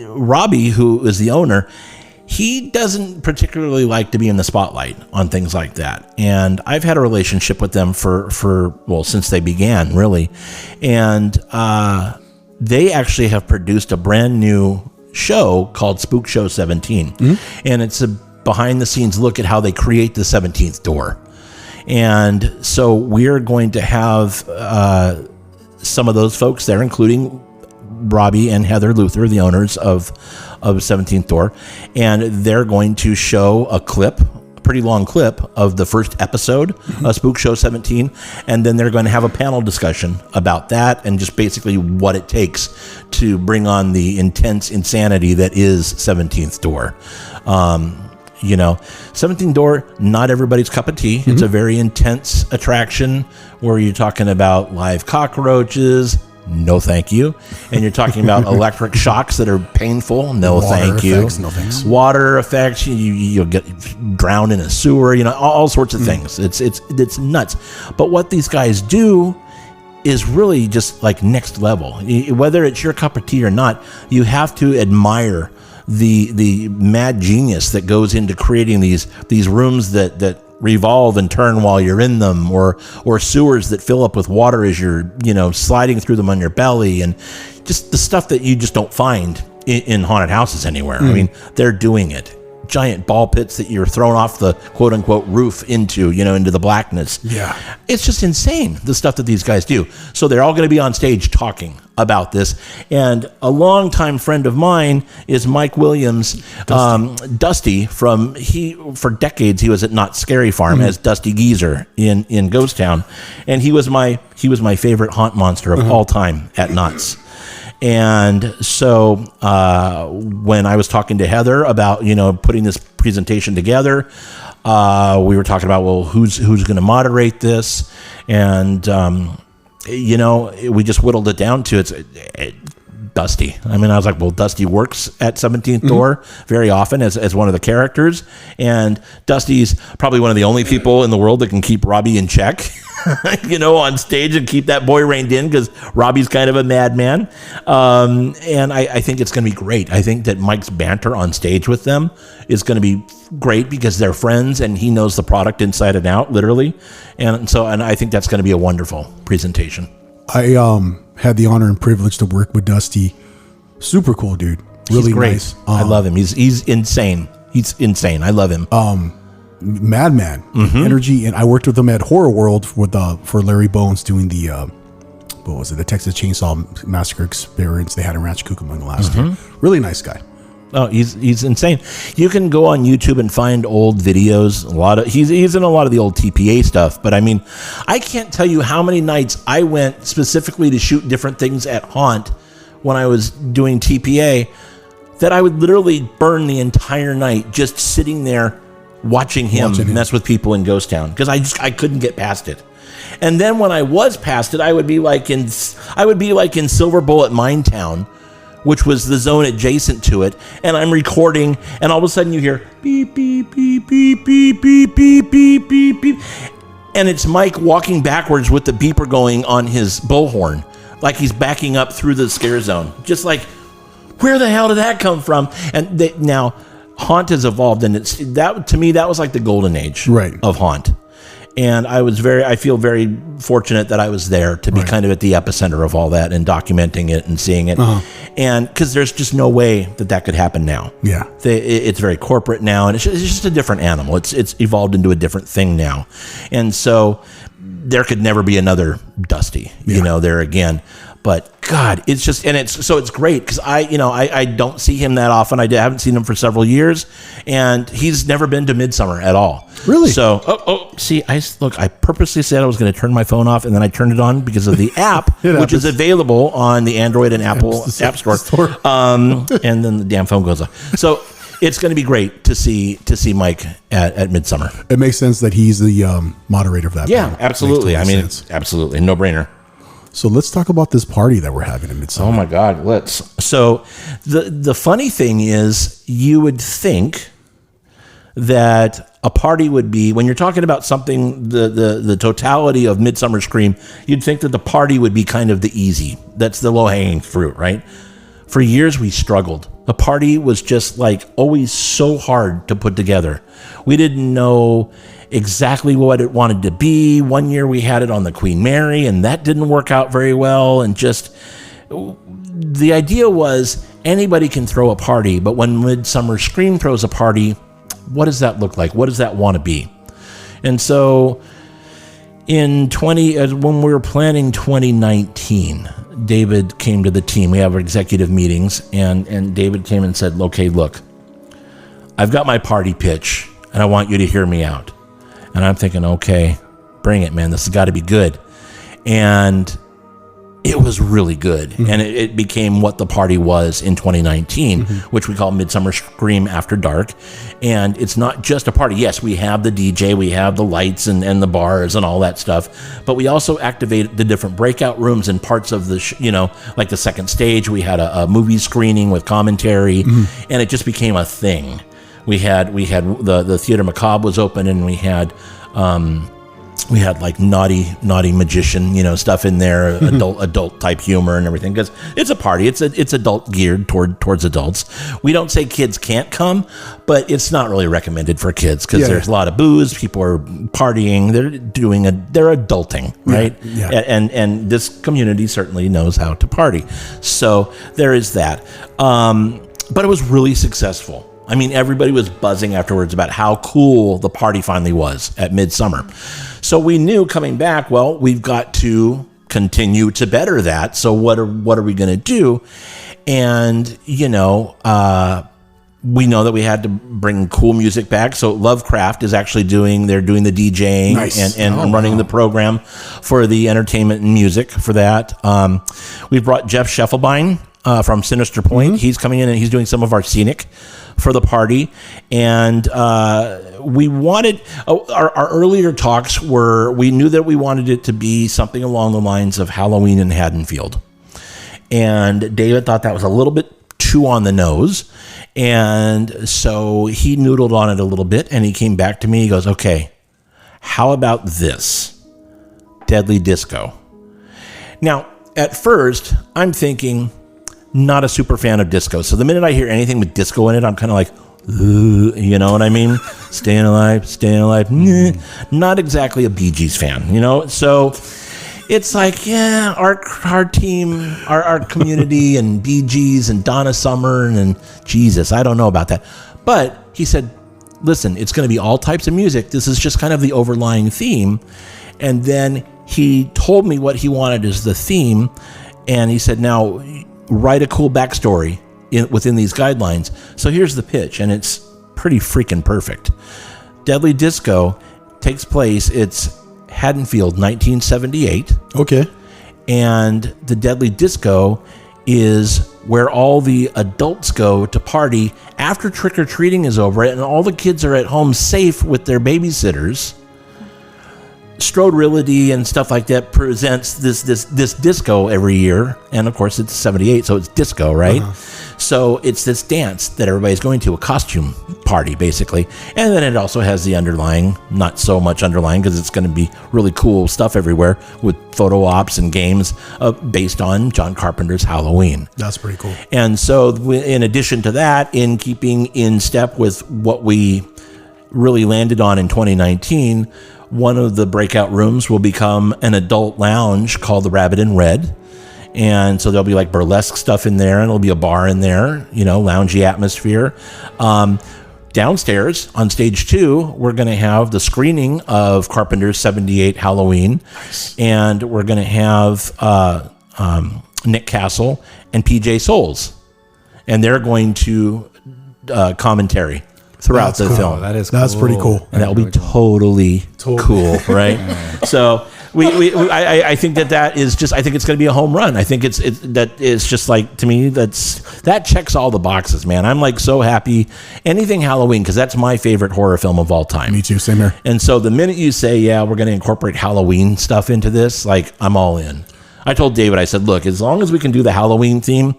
Robbie, who is the owner, he doesn't particularly like to be in the spotlight on things like that. And I've had a relationship with them for since they began, really. And they actually have produced a brand new show called Spook Show 17. And it's a behind the scenes look at how they create the 17th door. And so we're going to have some of those folks there, including Robbie and Heather Luther, the owners of 17th Door, and they're going to show a pretty long clip of the first episode of Spook Show 17, and then they're going to have a panel discussion about that and just basically what it takes to bring on the intense insanity that is 17th Door. 17th Door, not everybody's cup of tea. It's a very intense attraction where you're talking about live cockroaches. No, thank you. And you're talking about electric shocks that are painful. No, thank you. No thanks. Water effects. You'll get drowned in a sewer. All sorts of things. It's nuts. But what these guys do is really just like next level. Whether it's your cup of tea or not, you have to admire the mad genius that goes into creating these rooms that revolve and turn while you're in them, or sewers that fill up with water as you're sliding through them on your belly, and just the stuff that you just don't find in haunted houses anywhere. I mean, they're doing it. Giant ball pits that you're thrown off the quote unquote roof into the blackness. Yeah. It's just insane, the stuff that these guys do. So they're all going to be on stage talking about this. And a longtime friend of mine is Mike Williams, Dusty for decades he was at Not Scary Farm as Dusty Geezer in Ghost Town. And he was my favorite haunt monster of all time at Knott's. And so when I was talking to Heather about, putting this presentation together, we were talking about, well, who's going to moderate this? And, we just whittled it down to Dusty. I mean, I was like, well, Dusty works at 17th Door very often as one of the characters. And Dusty's probably one of the only people in the world that can keep Robbie in check. On stage and keep that boy reined in, because Robbie's kind of a madman. And I think it's going to be great. I think that Mike's banter on stage with them is going to be great because they're friends and he knows the product inside and out, literally. And I think that's going to be a wonderful presentation. I had the honor and privilege to work with Dusty. Super cool dude. Really He's great. Nice. I love him. He's insane. He's insane. I love him. madman energy. And I worked with him at Horror World for Larry Bones doing the what was it, the Texas Chainsaw Massacre experience they had in Rancho Cucamonga last year. Really nice guy. Oh, he's insane. You can go on YouTube and find old videos. He's in a lot of the old TPA stuff. But I mean, I can't tell you how many nights I went specifically to shoot different things at Haunt when I was doing TPA, that I would literally burn the entire night just sitting there watching him mess with people in Ghost Town, because I couldn't get past it. And then when I was past it, I would be like in Silver Bullet Mine Town, which was the zone adjacent to it, and I'm recording, and all of a sudden you hear beep beep beep beep beep beep beep beep beep beep, and it's Mike walking backwards with the beeper going on his bullhorn, like he's backing up through the scare zone. Just like, where the hell did that come from? And now Haunt has evolved, and to me that was like the golden age of Haunt. And I feel very fortunate that I was there to be kind of at the epicenter of all that and documenting it and seeing it. And because there's just no way that could happen now. Yeah. It's very corporate now, and it's just a different animal. It's evolved into a different thing now. And so there could never be another Dusty, there again. But God, it's just, and it's great because I don't see him that often. I haven't seen him for several years, and he's never been to Midsummer at all. Really? So, see, I purposely said I was going to turn my phone off, and then I turned it on because of the app, which is available on the Android and Apple App Store. And then the damn phone goes off. So it's going to be great to see Mike at Midsummer. It makes sense that he's the moderator of that. Yeah, panel. absolutely. I mean, it's absolutely no brainer. So let's talk about this party that we're having in Midsummer. Oh my God, let's. So the funny thing is, you would think that a party would be, when you're talking about something, the totality of Midsummer Scream, you'd think that the party would be kind of the easy. That's the low-hanging fruit, right? For years we struggled. The party was just like always so hard to put together. We didn't know exactly what it wanted to be. One year we had it on the Queen Mary, and that didn't work out very well. And just the idea was anybody can throw a party, but when Midsummer Scream throws a party, what does that look like? What does that want to be? And so when we were planning 2019, David came to the team. We have our executive meetings, and David came and said, okay, look, I've got my party pitch, and I want you to hear me out. And I'm thinking, okay, bring it, man. This has got to be good. And it was really good. And it became what the party was in 2019, which we call Midsummer Scream After Dark. And it's not just a party. Yes, we have the DJ, we have the lights and the bars and all that stuff. But we also activate the different breakout rooms and parts of the, like the second stage. We had a movie screening with commentary, and it just became a thing. We had the Theater Macabre was open, and we had like naughty magician, stuff in there, adult type humor and everything, because it's a party. It's adult geared towards adults. We don't say kids can't come, but it's not really recommended for kids because there's a lot of booze. People are partying. They're adulting, right? Yeah. And this community certainly knows how to party. So there is that. But it was really successful. I mean, everybody was buzzing afterwards about how cool the party finally was at Midsummer. So we knew coming back, well, we've got to continue to better that. So what are we going to do? And, we know that we had to bring cool music back. So Lovecraft is actually doing the DJing and running the program for the entertainment and music for that. We've brought Jeff Scheffelbein from Sinister Point. He's coming in and he's doing some of our scenic for the party. And we wanted, our earlier talks were, we knew that we wanted it to be something along the lines of Halloween in Haddonfield. And David thought that was a little bit too on the nose. And so he noodled on it a little bit, and he came back to me. He goes, okay, how about this? Deadly Disco. Now, at first, I'm thinking, not a super fan of disco. So the minute I hear anything with disco in it, I'm kind of like, you know what I mean? Staying alive. Not exactly a Bee Gees fan, So it's like, yeah, our team, our community, and Bee Gees and Donna Summer and Jesus, I don't know about that. But he said, listen, it's going to be all types of music. This is just kind of the overlying theme. And then he told me what he wanted as the theme. And he said, now write a cool backstory within these guidelines. So here's the pitch, and it's pretty freaking perfect. Deadly Disco takes place, it's Haddonfield, 1978. Okay. And the Deadly Disco is where all the adults go to party after trick-or-treating is over, and all the kids are at home safe with their babysitters. Strode Realty and stuff like that presents this disco every year, and of course it's 78, so it's disco, right? So it's this dance that everybody's going to, a costume party basically, and then it also has the underlying, not so much underlying because it's going to be really cool stuff everywhere with photo ops and games based on John Carpenter's Halloween. That's pretty cool. And so in addition to that, in keeping in step with what we really landed on in 2019, one of the breakout rooms will become an adult lounge called the Rabbit in Red. And so there'll be like burlesque stuff in there, and there'll be a bar in there, loungy atmosphere. Downstairs on stage 2, we're going to have the screening of Carpenter's 78 Halloween. Nice. And we're going to have Nick Castle and PJ Souls. And they're going to commentary throughout the film. That's pretty cool. And that'll be totally cool, right? So I think that is just, I think it's going to be a home run. I think it's just like, to me, that checks all the boxes, man. I'm like so happy. Anything Halloween, because that's my favorite horror film of all time. Me too, same here. And so the minute you say, yeah, we're going to incorporate Halloween stuff into this, like, I'm all in. I told David, I said, look, as long as we can do the Halloween theme,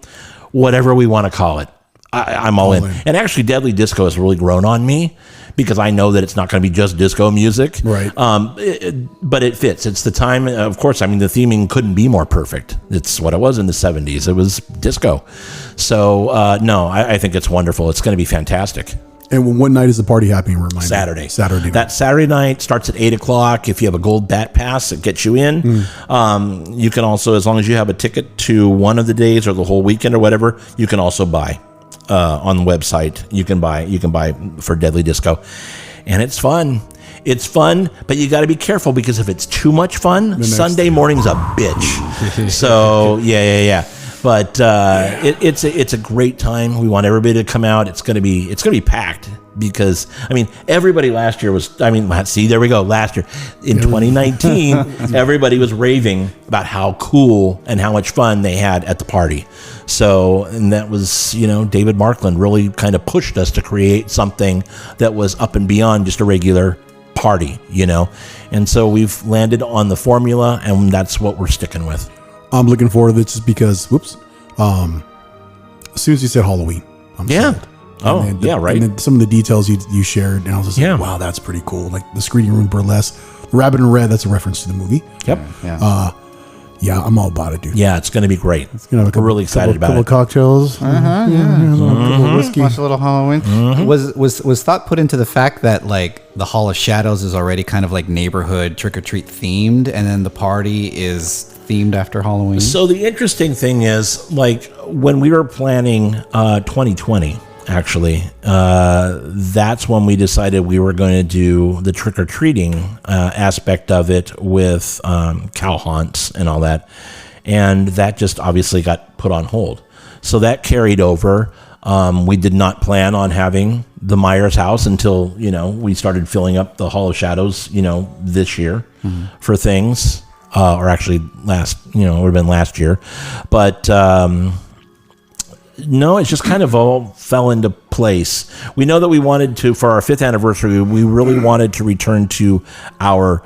whatever we want to call it, I'm all in. And actually, Deadly Disco has really grown on me because I know that it's not going to be just disco music. Right. But it fits. It's the time. Of course, I mean, the theming couldn't be more perfect. It's what it was in the 70s. It was disco. So, no, I think it's wonderful. It's going to be fantastic. And what night is the party happening? Remind me. Saturday. Night. That Saturday night starts at 8 o'clock. If you have a gold bat pass, it gets you in. You can also, as long as you have a ticket to one of the days or the whole weekend or whatever, you can also buy. On the website, you can buy for Deadly Disco, and it's fun. It's fun, but you got to be careful because if it's too much fun, Sunday morning's a bitch. So yeah. But it's a great time. We want everybody to come out. It's gonna be packed because everybody last year was. See, there we go. Last year in 2019, everybody was raving about how cool and how much fun they had at the party. So, and that was, David Markland really kind of pushed us to create something that was up and beyond just a regular party, And so we've landed on the formula, and that's what we're sticking with. I'm looking forward to this just because, as soon as you said Halloween, I'm sold. Right. And then some of the details you shared, and I was just like, wow, that's pretty cool. Like the screening room burlesque, Rabbit in Red, that's a reference to the movie. Yep. Yeah, I'm all about it, dude. Yeah, it's going to be great. We're really excited about it. Couple cocktails. Watch a little Halloween. Was thought put into the fact that like the Hall of Shadows is already kind of like neighborhood trick or treat themed, and then the party is themed after Halloween? So the interesting thing is, like when we were planning 2020. Actually, that's when we decided we were going to do the trick-or-treating aspect of it with cow haunts and all that. And that just obviously got put on hold. So that carried over. We did not plan on having the Myers house until, we started filling up the Hall of Shadows, this year for things. Or actually it would have been last year. But... no, it's just kind of all fell into place. We know that we wanted to, for our 5th anniversary, we really wanted to return to our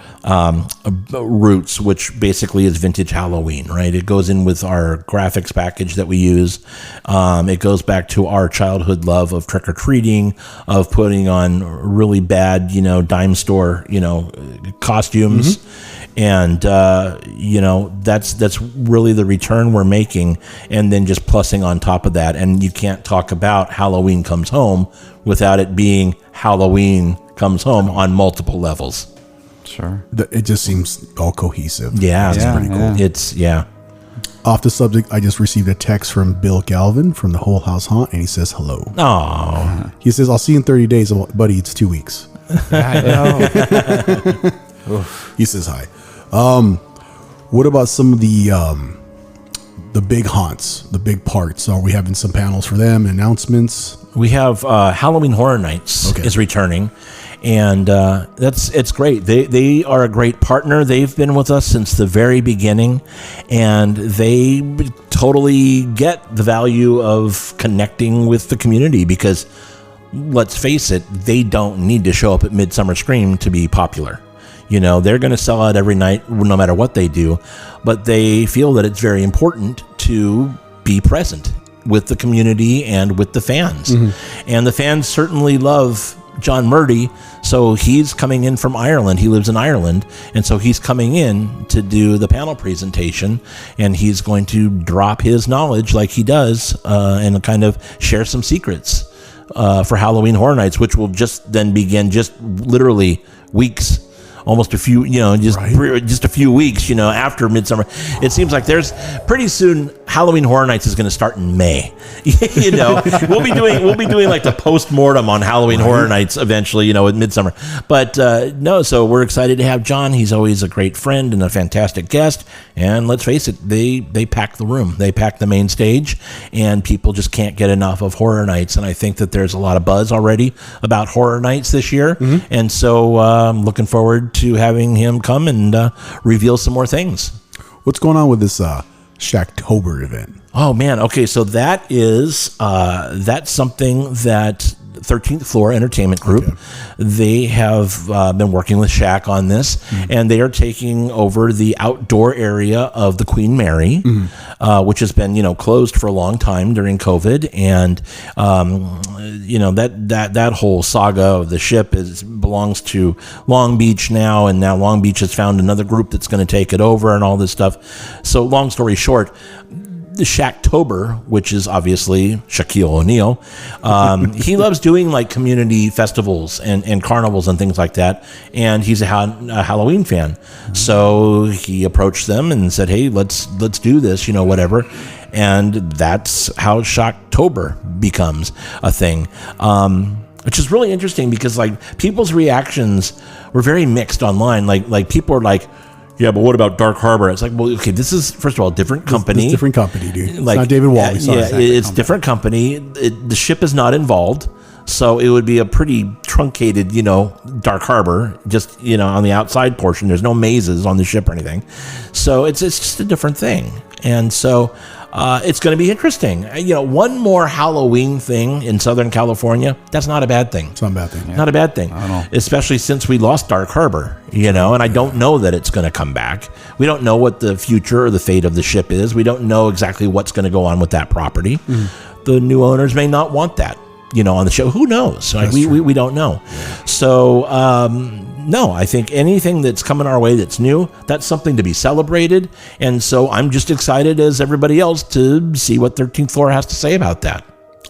roots, which basically is vintage Halloween, right? It goes in with our graphics package that we use. It goes back to our childhood love of trick-or-treating, of putting on really bad, dime store, costumes. And, that's really the return we're making, and then just plussing on top of that. And you can't talk about Halloween Comes Home without it being Halloween Comes Home on multiple levels. Sure. It just seems all cohesive. Yeah. It's pretty cool. It's, Off the subject, I just received a text from Bill Galvin from the Whole House Haunt, and he says hello. Oh, He says, I'll see you in 30 days, buddy. It's 2 weeks. I know. He says hi. What about some of the big haunts, the big parts? Are we having some panels for them, announcements? we have Halloween Horror Nights is returning. And it's great. They are a great partner. They've been with us since the very beginning, and they totally get the value of connecting with the community because, let's face it, they don't need to show up at Midsummer Scream to be popular. You know, they're going to sell out every night no matter what they do, but they feel that it's very important to be present with the community and with the fans. And the fans certainly love John Murdy, so he's coming in from Ireland. He lives in Ireland, and so he's coming in to do the panel presentation, and he's going to drop his knowledge like he does and kind of share some secrets for Halloween Horror Nights, which will just then begin just literally weeks, almost a few, just a few weeks, after Midsummer. It seems like there's pretty soon Halloween Horror Nights is going to start in May. We'll be doing like the post-mortem on Halloween Horror Nights eventually, with Midsummer. But so we're excited to have John. He's always a great friend and a fantastic guest. And let's face it, they pack the room. They pack the main stage, and people just can't get enough of Horror Nights. And I think that there's a lot of buzz already about Horror Nights this year. And so I'm looking forward to having him come and reveal some more things. What's going on with this Shacktober event? Oh man, okay, so that's something that 13th Floor Entertainment Group, they have been working with Shaq on this, and they are taking over the outdoor area of the Queen Mary, which has been closed for a long time during COVID, and that whole saga of the ship belongs to Long Beach now, and now Long Beach has found another group that's going to take it over and all this stuff. So long story short, the Shacktober, which is obviously Shaquille O'Neal, he loves doing like community festivals and carnivals and things like that, and he's a Halloween fan. So he approached them and said, hey, let's do this, whatever. And that's how Shacktober becomes a thing, which is really interesting because like people's reactions were very mixed online. Like people are like, yeah, but what about Dark Harbor? It's like, well, okay, this is, first of all, a different company. It's different company, dude. It's not David Wall. It's different company. The ship is not involved. So it would be a pretty truncated, Dark Harbor, just, on the outside portion. There's no mazes on the ship or anything. So it's just a different thing. And so it's going to be interesting. One more Halloween thing in Southern California, that's not a bad thing. It's not a bad thing. Yeah. Not a bad thing. I don't know. Especially since we lost Dark Harbor, and I don't know that it's going to come back. We don't know what the future or the fate of the ship is. We don't know exactly what's going to go on with that property. The new owners may not want that, on the show. Who knows? We don't know. Yeah. So, no, I think anything that's coming our way that's new, that's something to be celebrated. And so I'm just excited as everybody else to see what 13th Floor has to say about that.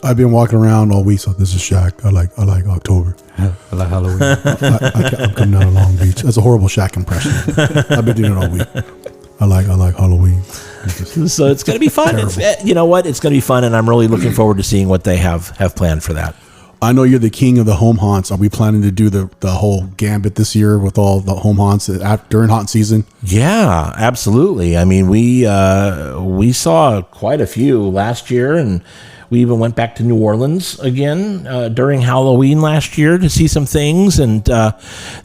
I've been walking around all week, so this is Shaq. I like October. I like Halloween. I'm coming down to Long Beach. That's a horrible Shaq impression. I've been doing it all week. I like Halloween. So it's going to be fun. You know what? It's going to be fun, and I'm really looking forward to seeing what they have planned for that. I know you're the king of the home haunts. Are we planning to do the whole gambit this year with all the home haunts during haunt season? Yeah, absolutely. I mean, we saw quite a few last year, and we even went back to New Orleans again during Halloween last year to see some things. And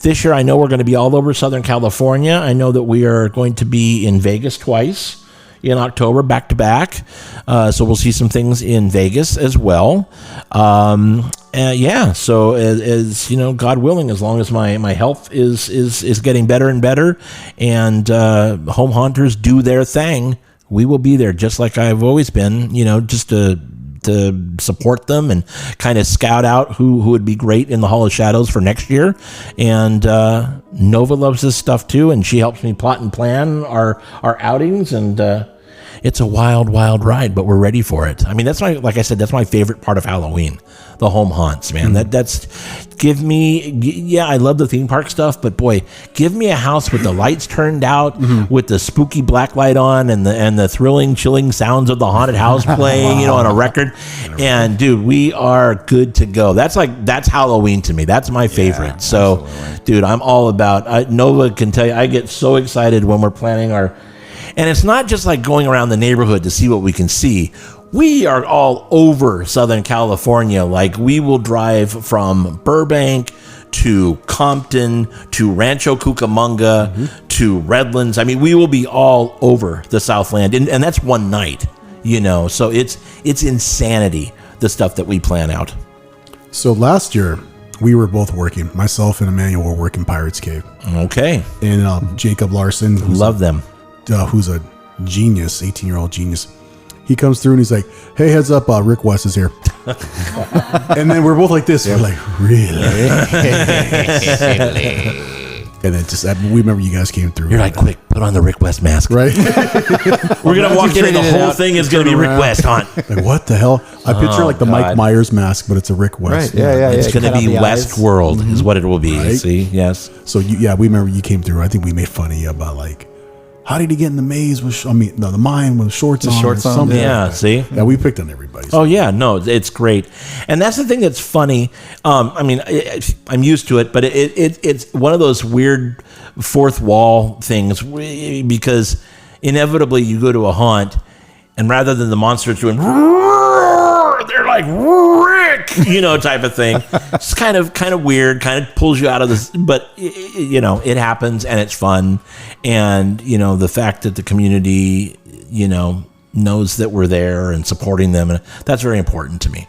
this year, I know we're going to be all over Southern California. I know that we are going to be in Vegas twice in October, back to back. So we'll see some things in Vegas as well. So as God willing, as long as my health is getting better and better, and home haunters do their thing, we will be there just like I've always been, just to support them and kind of scout out who would be great in the Hall of Shadows for next year. And Nova loves this stuff too, and she helps me plot and plan our outings. And it's a wild, wild ride, but we're ready for it. I mean, like I said, that's my favorite part of Halloween, the home haunts, man. I love the theme park stuff, but boy, give me a house with the lights turned out, with the spooky black light on, and the thrilling, chilling sounds of the haunted house playing, on a record. And dude, we are good to go. That's Halloween to me. That's my favorite. Yeah, so, dude, I'm all about. Nova can tell you, I get so excited when we're planning our. And it's not just like going around the neighborhood to see what we can see. We are all over Southern California. Like, we will drive from Burbank to Compton to Rancho Cucamonga to Redlands. I mean, we will be all over the Southland. And that's one night, So it's insanity, the stuff that we plan out. So last year, we were both working. Myself and Emmanuel were working Pirates Cave. Okay. And Jacob Larson. Love them. Who's a genius, 18-year-old genius. He comes through and he's like, "Hey, heads up, Rick West is here." And then we're both like this. We're like, "Really?" And then we remember you guys came through. You're like, "Quick, put on the Rick West mask." Right? We're going to walk in and the whole thing is going to be Rick West, haunt. Like, what the hell? I picture like the Mike Myers mask, but it's a Rick West. Right. Yeah. It's going to be Westworld is what it will be. Right? See? Yes. So, we remember you came through. I think we made fun of you about like, how did he get in the maze the mine with shorts on? Shorts on, something. Yeah, see? Yeah, we picked on everybody. Oh, yeah. No, it's great. And that's the thing that's funny. I'm used to it, but it's one of those weird fourth wall things because inevitably you go to a haunt and rather than the monsters doing, they're like, Rick, type of thing. It's kind of weird, kind of pulls you out of this, but it happens and it's fun. And, the fact that the community, knows that we're there and supporting them, and that's very important to me.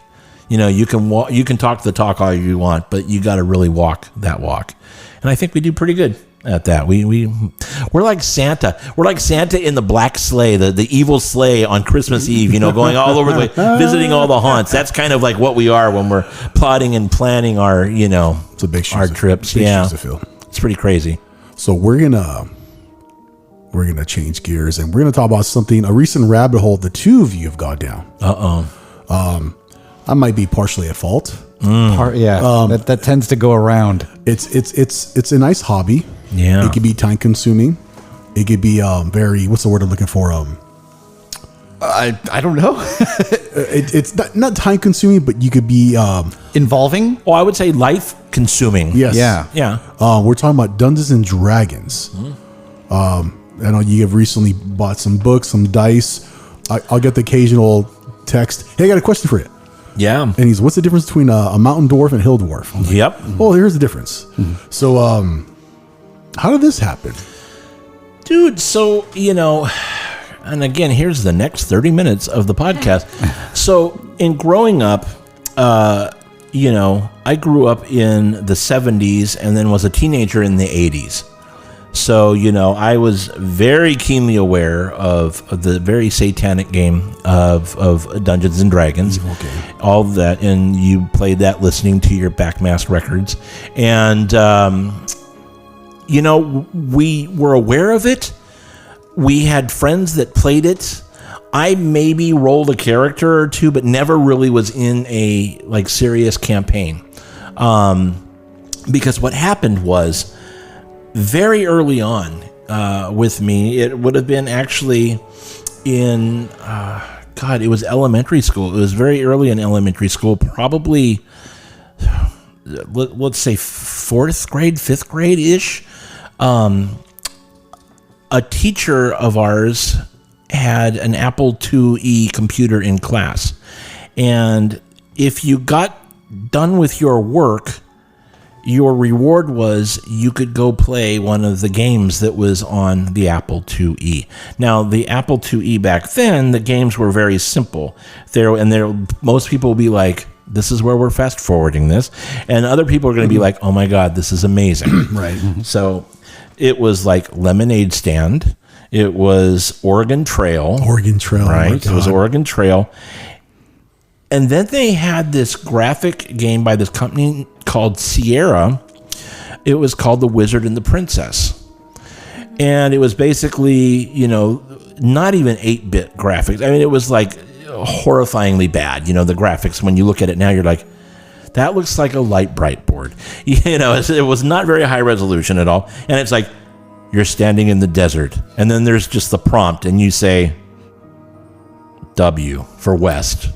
You can talk the talk all you want, but you got to really walk that walk. And I think we do pretty good at that. We're like Santa. We're like Santa in the black sleigh, the evil sleigh on Christmas Eve, going all over the way, visiting all the haunts. That's kind of like what we are when we're plotting and planning our, it's a big our trips. Big shoes to fill. It's pretty crazy. So we're gonna change gears and we're gonna talk about a recent rabbit hole the two of you have gone down. I might be partially at fault. That tends to go around. It's a nice hobby. Yeah. It could be time consuming. It could be very, what's the word I'm looking for? I don't know. It's not time consuming, but you could be Involving? Oh, I would say life consuming. yes. Yeah. We're talking about Dungeons and Dragons. I know you have recently bought some books, some dice. I'll get the occasional text. Hey, I got a question for you. Yeah. And he's, what's the difference between a mountain dwarf and a hill dwarf? Like, Yep. oh, here's the difference. So, how did this happen? Dude, so, and again, here's the next 30 minutes of the podcast. So, in growing up, I grew up in the 70s and then was a teenager in the 80s. So, I was very keenly aware of the very satanic game of Dungeons and Dragons. All of that. And you played that listening to your Backmask records. And, we were aware of it. We had friends that played it. I maybe rolled a character or two, but never really was in a serious campaign. Because what happened was very early on with me, it would have been actually in, it was elementary school. It was very early in elementary school, probably, let's say 4th grade, 5th grade-ish. A teacher of ours had an Apple IIe computer in class. And if you got done with your work, your reward was you could go play one of the games that was on the Apple IIe. Now, the Apple IIe back then, the games were very simple. Most people will be like, this is where we're fast forwarding this. And other people are going to be like, oh my God, this is amazing. Right. So it was like Lemonade Stand. It was Oregon Trail. Oregon Trail. Right. Oh my God. It was Oregon Trail. And then they had this graphic game by this company called Sierra. It was called The Wizard and the Princess. And it was basically, not even 8-bit graphics. I mean, it was like horrifyingly bad. You know, the graphics, when you look at it now, you're like, that looks like a light bright board. You know, it was not very high resolution at all. And it's like, you're standing in the desert, and then there's just the prompt, and you say W for west,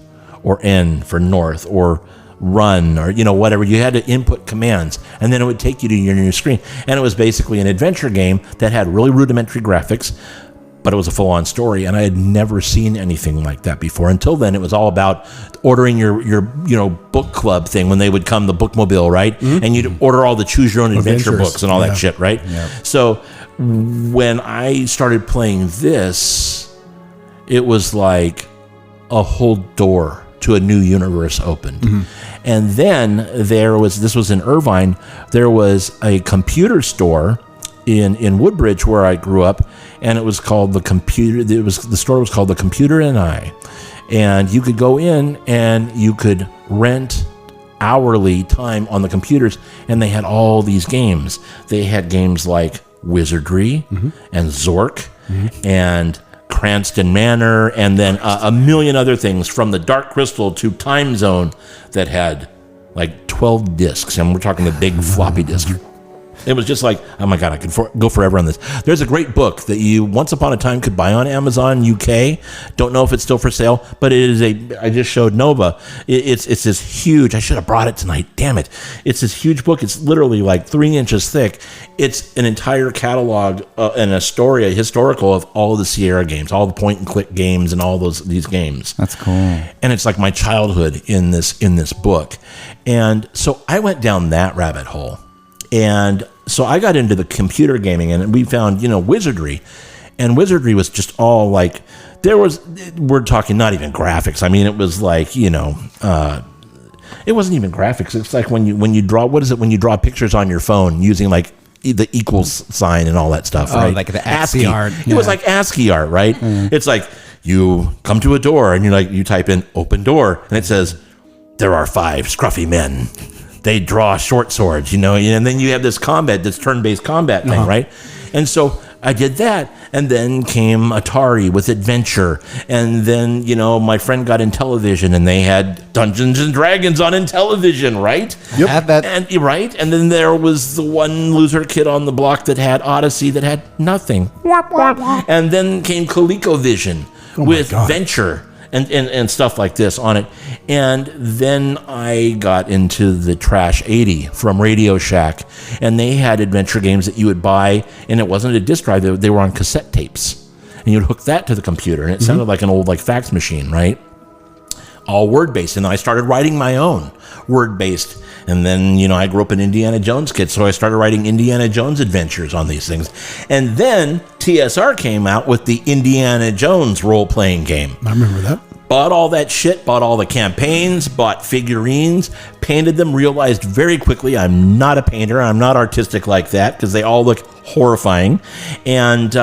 or N for north, or run, or, you know, whatever. You had to input commands, and then it would take you to your new screen. And it was basically an adventure game that had really rudimentary graphics, but it was a full-on story, and I had never seen anything like that before. Until then, it was all about ordering your you know, book club thing when they would come, the bookmobile, right? Mm-hmm. And you'd order all the choose-your-own-adventure books and all that shit, right? Yep. So when I started playing this, it was like a whole door to a new universe opened. Mm-hmm. And then this was in Irvine, there was a computer store in Woodbridge where I grew up, and it was called the store was called The Computer and I. And you could go in and you could rent hourly time on the computers, and they had all these games. They had games like Wizardry and Zork and Cranston Manor, and then a million other things, from the Dark Crystal to Time Zone, that had like 12 discs, and we're talking the big floppy disk. It was just like, oh my God, I could go forever on this. There's a great book that you once upon a time could buy on Amazon UK. Don't know if it's still for sale, but it is I just showed Nova. It's this huge, I should have brought it tonight, damn it. It's this huge book. It's literally like 3 inches thick. It's an entire catalog and a story, a historical of all of the Sierra games, all the point and click games and all these games. That's cool. And it's like my childhood in this book. And so I went down that rabbit hole. And so I got into the computer gaming, and we found, you know, Wizardry. And Wizardry was just all like, we're talking not even graphics. I mean, it was like, you know, it wasn't even graphics. It's like when you draw, what is it, when you draw pictures on your phone using like the equals sign and all that stuff, right? Like the ASCII art. It was like ASCII art, right? Mm. It's like, you come to a door, and you type in open door, and it says, there are 5 scruffy men. They draw short swords, you know, and then you have this turn-based combat thing, right? And so I did that, and then came Atari with Adventure, and then, you know, my friend got Intellivision, and they had Dungeons and Dragons on Intellivision, right? Yep. Have that. And then there was the one loser kid on the block that had Odyssey that had nothing. And then came ColecoVision with Venture. And stuff like this on it. And then I got into the Trash 80 from Radio Shack, and they had adventure games that you would buy, and it wasn't a disc drive, they were on cassette tapes. And you'd hook that to the computer, and it sounded like an old fax machine, right? All word-based, and I started writing my own word-based. And then, you know, I grew up an Indiana Jones kid, so I started writing Indiana Jones adventures on these things. And then TSR came out with the Indiana Jones role-playing game. I remember that. Bought all that shit, bought all the campaigns, bought figurines, painted them, realized very quickly I'm not a painter, I'm not artistic like that, because they all look horrifying. And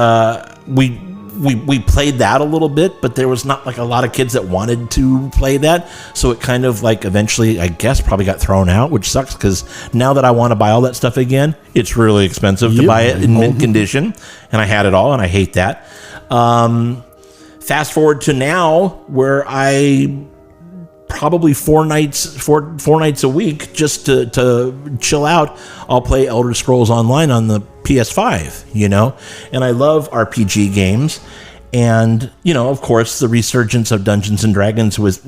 we played that a little bit, but there was not like a lot of kids that wanted to play that. So it kind of like eventually, I guess, probably got thrown out, which sucks, because now that I want to buy all that stuff again, it's really expensive to buy it in mint condition. And I had it all, and I hate that. Fast forward to now, where I probably four nights a week, just to chill out, I'll play Elder Scrolls Online on the PS5, you know, and I love RPG games. And, you know, of course, the resurgence of Dungeons and Dragons was,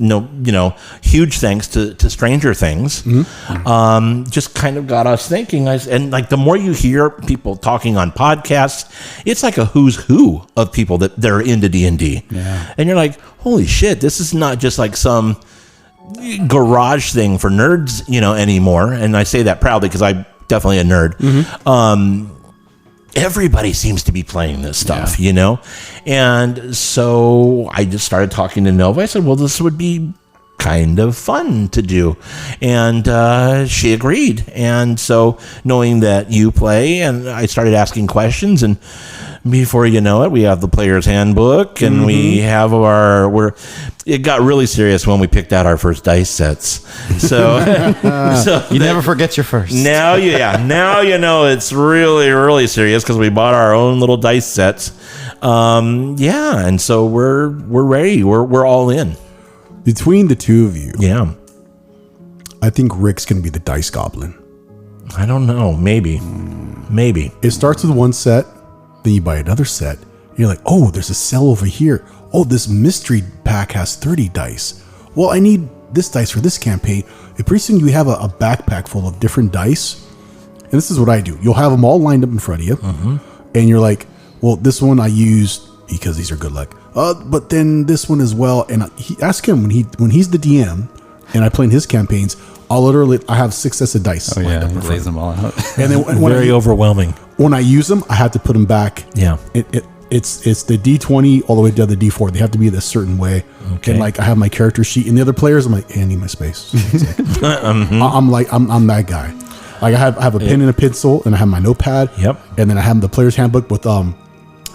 huge thanks to Stranger Things. Mm-hmm. Just kind of got us thinking. And like, the more you hear people talking on podcasts, it's like a who's who of people that they're into D&D. Yeah. And you're like, holy shit, this is not just like some garage thing for nerds, you know, anymore. And I say that proudly because I'm definitely a nerd. Mm-hmm. Everybody seems to be playing this stuff, you know? And so I just started talking to Nova. I said, well, this would be kind of fun to do. And she agreed. And so knowing that you play, and I started asking questions, and before you know it, we have the player's handbook, and we have it got really serious when we picked out our first dice sets. So, you never forget your first. Now you know it's really, really serious, because we bought our own little dice sets. Yeah, and so we're ready. We're all in. Between the two of you, Yeah. I think Rick's gonna be the dice goblin. I don't know. Maybe. It starts with one set, then you buy another set. You're like, oh, there's a sale over here. Oh, this mystery pack has 30 dice. Well, I need this dice for this campaign. And pretty soon you have a backpack full of different dice. And this is what I do. You'll have them all lined up in front of you. And you're like, well, this one I used because these are good luck. But then this one as well. And ask him when he's the DM and I play in his campaigns, I have 6 sets of dice. Oh, lined yeah. up in He front lays of me. them all out. And then when Very overwhelming. when I use them, I have to put them back. Yeah. It's the D20 all the way to the D4. They have to be a certain way. Okay. And like I have my character sheet, and the other players, I'm like, hey, I need my space. It's like, I'm that guy. Like I have a pen and a pencil, and I have my notepad. Yep. And then I have the player's handbook with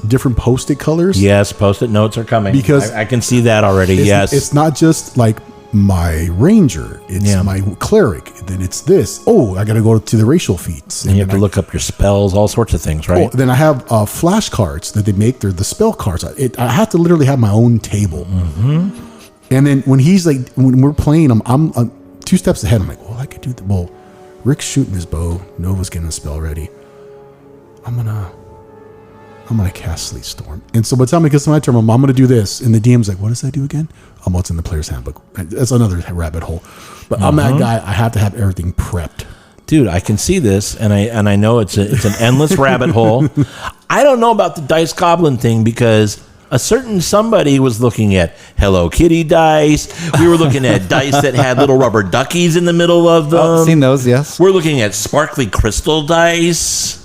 different Post-it colors. Yes, Post-it notes are coming. Because I can see that already. It's not just like my ranger. It's my cleric. Then it's this. Oh, I got to go to the racial feats. And you have to look up your spells, all sorts of things, right? Then I have flashcards that they make. They're the spell cards. I have to literally have my own table. And then when he's like, when we're playing, I'm 2 steps ahead. I'm like, well, I could do the well. Rick's shooting his bow. Nova's getting a spell ready. I'm gonna cast Sleet Storm. And so by the time it gets to my turn, I'm gonna do this. And the DM's like, what does that do again? What's in the player's handbook? That's another rabbit hole. But I'm that guy. I have to have everything prepped. Dude, I can see this, and I know it's an endless rabbit hole. I don't know about the Dice Goblin thing because a certain somebody was looking at Hello Kitty dice. We were looking at dice that had little rubber duckies in the middle of them. Oh, seen those, yes. We're looking at sparkly crystal dice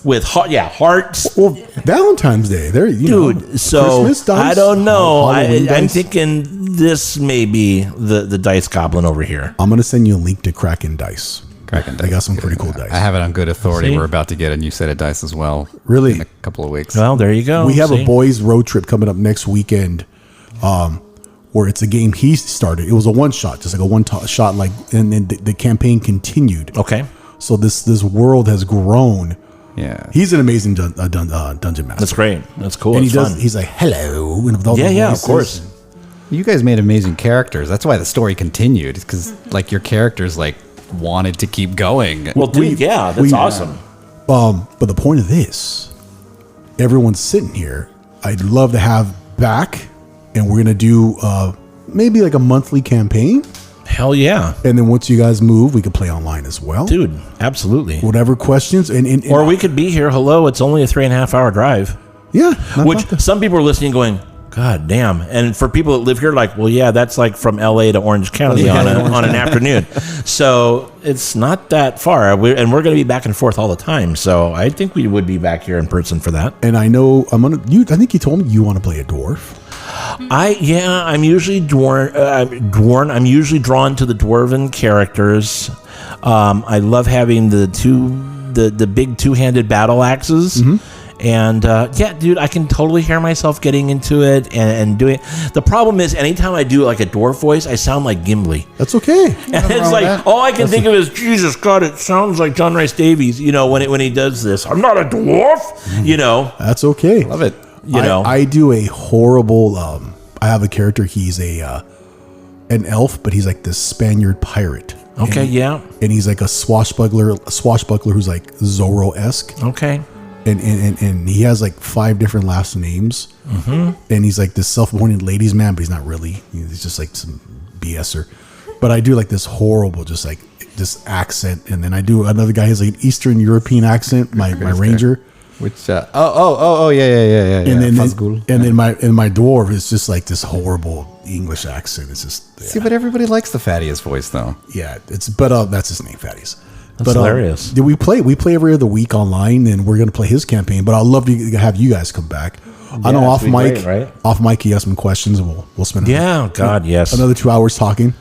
with hearts. Well, Valentine's Day. There, Dude, so Christmas dice, I don't know. Halloween I'm dice. thinking this may be the Dice Goblin over here. I'm gonna send you a link to Kraken Dice. Kraken They got some pretty cool dice. I have it on good authority. See? We're about to get a new set of dice as well. Really? In a couple of weeks. Well, there you go. We have See? a boys' road trip coming up next weekend, where it's a game he started. It was a one shot, just like a one shot, like, and then the campaign continued. Okay. So this world has grown. Yeah. He's an amazing dungeon master. That's great. That's cool. And It's he does. fun. He's like, hello, and with all the Yeah, of voices. course. You guys made amazing characters. That's why the story continued. Because like your characters like wanted to keep going. Well, dude, yeah, that's awesome. But the point of this, everyone's sitting here. I'd love to have back, and we're gonna do maybe like a monthly campaign. Hell yeah. And then once you guys move, we could play online as well. Dude, absolutely. Whatever questions, and Or we could be here. Hello, it's only a 3.5 hour drive. yeah, not Which bad. some people are listening going, God damn. And for people that live here, like, well, yeah, that's like from LA to Orange County on an afternoon. So it's not that far. And we're going to be back and forth all the time. So I think we would be back here in person for that. And I know I think you told me you want to play a dwarf. I'm usually I'm usually drawn to the dwarven characters. I love having the big 2-handed battle axes. And yeah, dude, I can totally hear myself getting into it and doing it. The problem is, anytime I do like a dwarf voice, I sound like Gimli. That's okay. And it's like, all I can think of is, Jesus God, it sounds like John Rice Davies, when he does this. I'm not a dwarf, That's okay. Love it. I do a horrible. I have a character. He's an elf, but he's like this Spaniard pirate. Okay, yeah. And he's like a swashbuckler who's like Zorro-esque. Okay. And he has like 5 different last names. And he's like this self-appointed ladies man, but he's not really. He's just like some BSer. But I do like this horrible, just like this accent. And then I do another guy who's like an Eastern European accent, my ranger. Which yeah. And then Fazgul. and then my dwarf is just like this horrible English accent. It's just See, but everybody likes the fattiest voice though. yeah. That's his name, Fatties. That's hilarious. Did we play every other week online, and we're gonna play his campaign. But I'd love to have you guys come back. I know off it'd be mic, great, right? off mic, you have some questions, and we'll spend Yeah, God, yes. another 2 hours talking.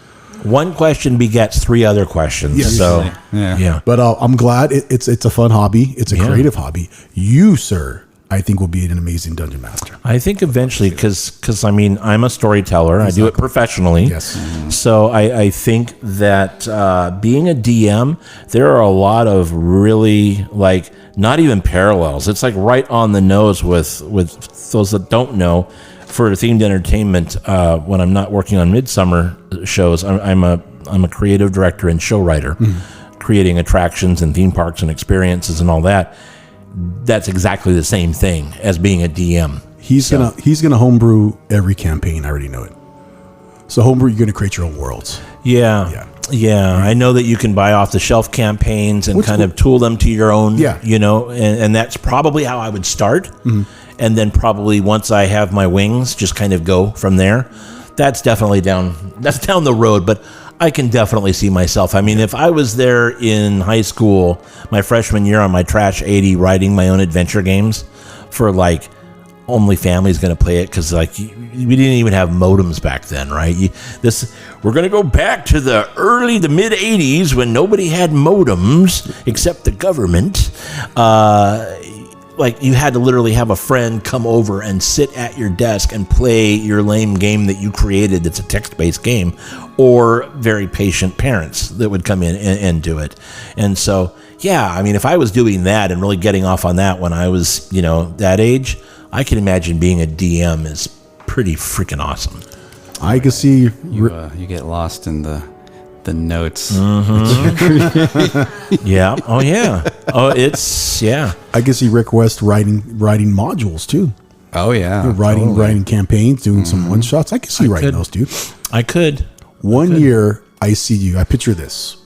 One question begets 3 other questions. Yes. Yeah. yeah. But I'm glad it's a fun hobby. It's a creative hobby. You, sir, I think will be an amazing dungeon master. I think eventually, because I mean, I'm a storyteller. I do it professionally. Yes. So I think that being a DM, there are a lot of really like not even parallels. It's like right on the nose with those that don't know. For themed entertainment, when I'm not working on Midsummer shows, I'm a creative director and show writer, creating attractions and theme parks and experiences and all that. That's exactly the same thing as being a DM. He's gonna homebrew every campaign. I already know it. So homebrew, you're gonna create your own worlds. Yeah. I know that you can buy off the shelf campaigns and kind of tool them to your own. Yeah. You know, and that's probably how I would start. And then probably once I have my wings, just kind of go from there. That's definitely down the road, but I can definitely see myself. I mean, if I was there in high school, my freshman year on my Trash 80, writing my own adventure games for like only family's going to play it because like we didn't even have modems back then, right? We're going to go back to the early to mid 80s when nobody had modems except the government. Like you had to literally have a friend come over and sit at your desk and play your lame game that you created that's a text-based game, or very patient parents that would come in and do it. And so, yeah, I mean, if I was doing that and really getting off on that when I was, that age, I can imagine being a DM is pretty freaking awesome. I can see You get lost in the notes. Yeah. Oh, yeah. Oh, it's, yeah. I can see Rick West writing modules too. Oh yeah, Writing campaigns, doing some one shots. I can see writing those, dude. I could. One year, I see you. I picture this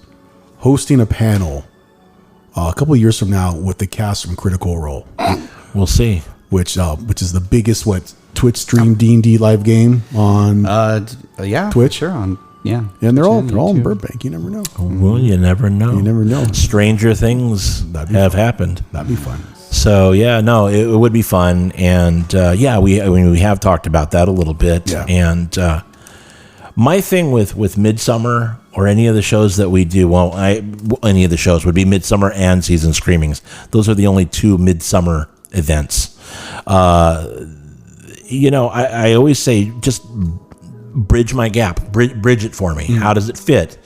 hosting a panel a couple of years from now with the cast from Critical Role, We'll see. which is the biggest Twitch stream D&D live game on. yeah, Twitch? sure on. Yeah, And they're all in YouTube. Burbank. You never know. Well, you never know. You never know. Stranger things have happened. That'd be fun. So yeah, no, it would be fun, and we have talked about that a little bit. Yeah. And my thing with Midsummer or any of the shows that we do, any of the shows would be Midsummer and Season Screamings. Those are the only two Midsummer events. I always say just bridge my gap, bridge it for me. How does it fit?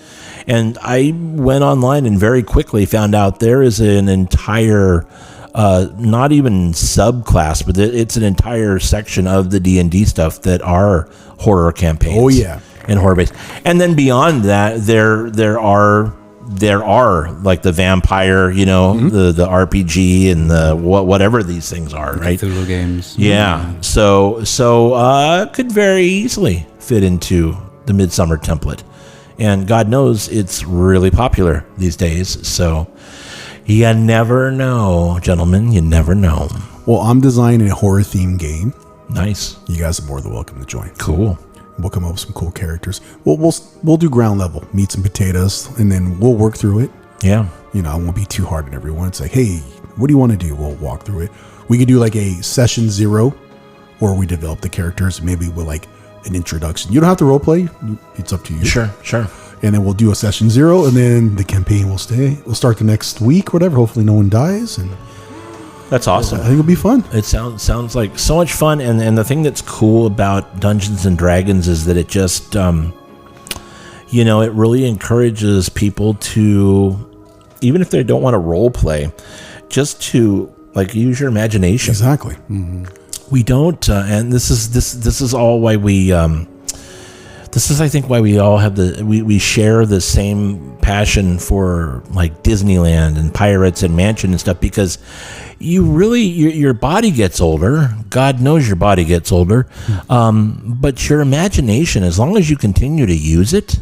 And I went online and very quickly found out there is an entire, not even subclass, but it's an entire section of the D&D stuff that are horror campaigns. Oh, yeah. And horror based. And then beyond that, there are like the vampire, the RPG and the whatever these things are, right? Cthulhu games. Yeah. So could very easily fit into the Midsummer template. And God knows it's really popular these days. So you never know, gentlemen. You never know. Well, I'm designing a horror themed game. Nice. You guys are more than welcome to join. Cool. We'll come up with some cool characters. We'll do ground level, meat and potatoes, and then we'll work through it. Yeah. I won't be too hard on everyone. It's like, hey, what do you want to do? We'll walk through it. We could do like a session 0 where we develop the characters, maybe with like an introduction. You don't have to role play. It's up to you. Sure. And then we'll do a session 0, and then the campaign will stay. We'll start the next week, whatever. Hopefully no one dies. And That's awesome. I think it'll be fun. It sounds like so much fun, and the thing that's cool about Dungeons and Dragons is that it just, it really encourages people to, even if they don't want to role play, just to like use your imagination. Exactly. We don't, and this is all why we. This is, I think, why we all have we share the same passion for like Disneyland and Pirates and Mansion and stuff, because your body gets older. God knows your body gets older. But your imagination, as long as you continue to use it,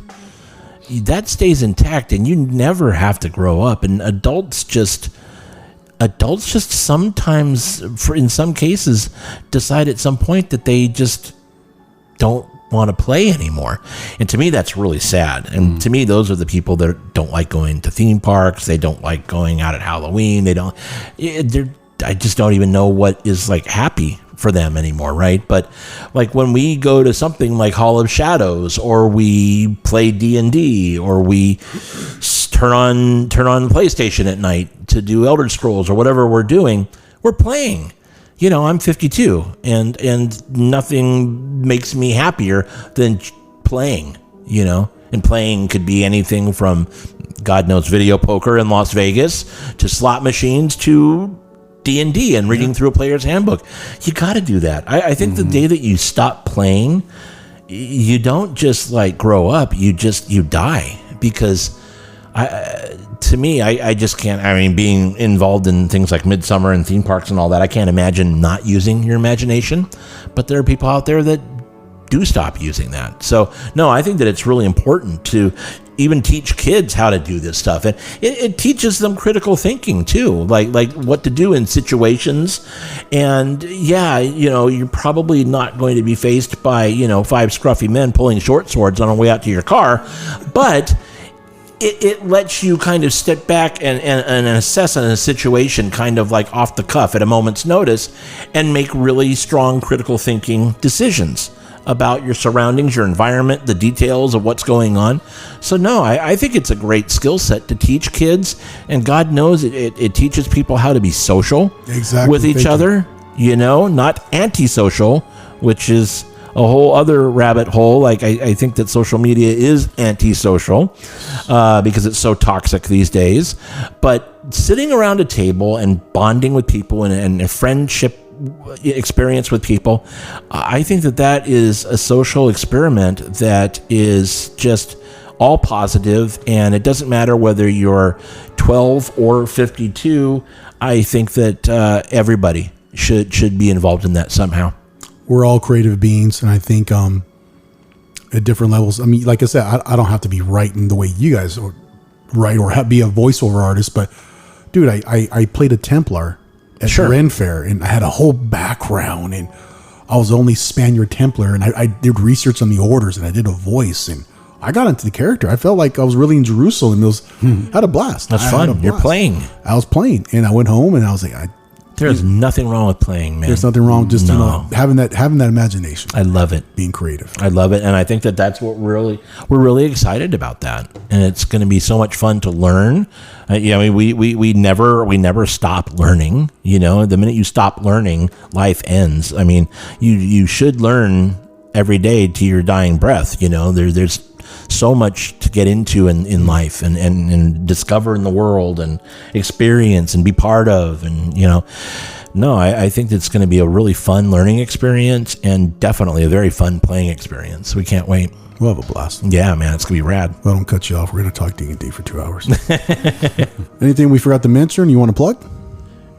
that stays intact, and you never have to grow up. And adults just sometimes, in some cases, decide at some point that they just don't want to play anymore. And to me, that's really sad. And to me, those are the people that don't like going to theme parks. They don't like going out at Halloween. I just don't even know what is like happy for them anymore, right? But like when we go to something like Hall of Shadows, or we play D&D, or we turn on PlayStation at night to do Elder Scrolls or whatever we're doing, we're playing. I'm 52, and nothing makes me happier than playing, and playing could be anything from, God knows, video poker in Las Vegas to slot machines to D&D and reading through a player's handbook. You got to do that. I think the day that you stop playing, you don't just like grow up, you die, because to me, I just can't. I mean, being involved in things like Midsummer and theme parks and all that, I can't imagine not using your imagination. But there are people out there that do stop using that. So, no, I think that it's really important to even teach kids how to do this stuff. And it teaches them critical thinking, too, like what to do in situations. And, yeah, you're probably not going to be faced by, 5 scruffy men pulling short swords on the way out to your car. But it lets you kind of step back and assess in a situation kind of like off the cuff at a moment's notice and make really strong critical thinking decisions about your surroundings, your environment, the details of what's going on. So no, I think it's a great skill set to teach kids, and God knows it teaches people how to be social with each other, not antisocial, which is a whole other rabbit hole. Like I think that social media is antisocial because it's so toxic these days. But sitting around a table and bonding with people and a friendship experience with people, I think that is a social experiment that is just all positive, and it doesn't matter whether you're 12 or 52. I think that everybody should be involved in that somehow. We're all creative beings, and I think at different levels. I mean, like I said, I don't have to be writing the way you guys write or be a voiceover artist, but dude, I played a Templar at Ren Fair, and I had a whole background, and I was only Spaniard Templar, and I did research on the orders, and I did a voice, and I got into the character. I felt like I was really in Jerusalem. It was had a blast. That's fun. You're playing. I was playing, and I went home, and I was like, there's nothing wrong with playing, man. There's nothing wrong with just having that imagination. I love it. Being creative. I love it, and I think that's what we're really excited about that, and it's going to be so much fun to learn. We never stop learning. The minute you stop learning, life ends. I mean, you should learn every day to your dying breath. There's so much to get into in life and discover in the world and experience and be part of. And, I think it's going to be a really fun learning experience and definitely a very fun playing experience. We can't wait. We'll have a blast. Yeah, man, it's going to be rad. Well, I don't cut you off. We're going to talk D&D for 2 hours. Anything we forgot to mention you want to plug?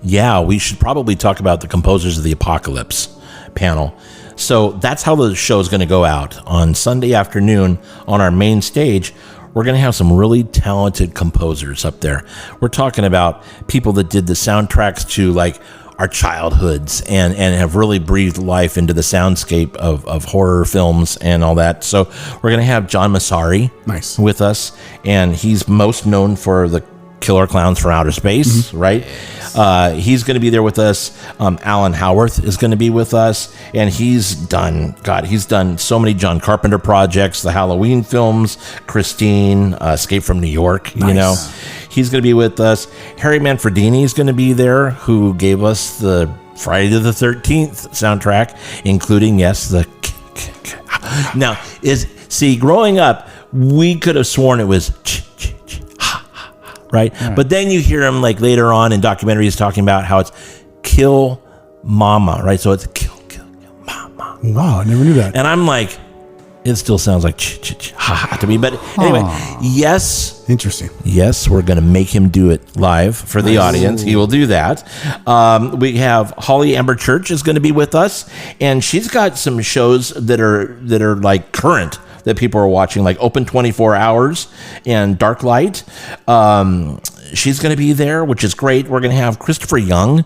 Yeah, we should probably talk about the Composers of the Apocalypse panel. So that's how the show is going to go out. On Sunday afternoon on our main stage, we're going to have some really talented composers up there. We're talking about people that did the soundtracks to like our childhoods and have really breathed life into the soundscape of horror films and all that. So we're going to have John Massari with us, and he's most known for the Killer Clowns from Outer Space, right? He's going to be there with us. Alan Howarth is going to be with us, and he's done so many John Carpenter projects, the Halloween films, Christine, Escape from New York, He's going to be with us. Harry Manfredini is going to be there, who gave us the Friday the 13th soundtrack, including, the... Now, growing up, we could have sworn it was... Right? But then you hear him like later on in documentaries talking about how it's kill mama, right? So it's kill mama. Wow, I never knew that. And I'm like, it still sounds like ha to me. But anyway, yes. Interesting. Yes, we're going to make him do it live for the audience. He will do that. We have Holly Amber Church is going to be with us, and she's got some shows that are like current that people are watching, like Open 24 Hours and Dark Light. She's going to be there, which is great. We're going to have Christopher Young,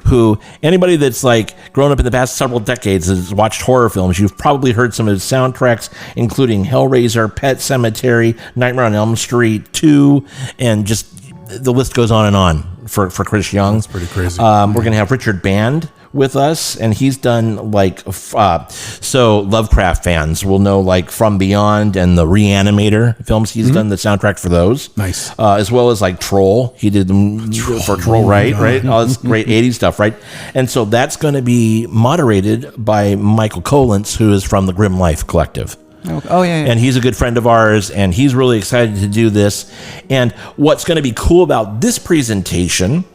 who anybody that's like grown up in the past several decades has watched horror films. You've probably heard some of his soundtracks, including Hellraiser, Pet Sematary, Nightmare on Elm Street 2, and just the list goes on and on for Chris Young. That's pretty crazy. We're going to have Richard Band with us, and he's done like so Lovecraft fans will know like From Beyond and the Reanimator films. He's done the soundtrack for those. Nice. As well as like Troll. He did them for Troll, right? All this great 80s stuff, right? And so that's going to be moderated by Michael Collins, who is from the Grim Life Collective. Oh, yeah. And he's a good friend of ours, and he's really excited to do this. And what's going to be cool about this presentation,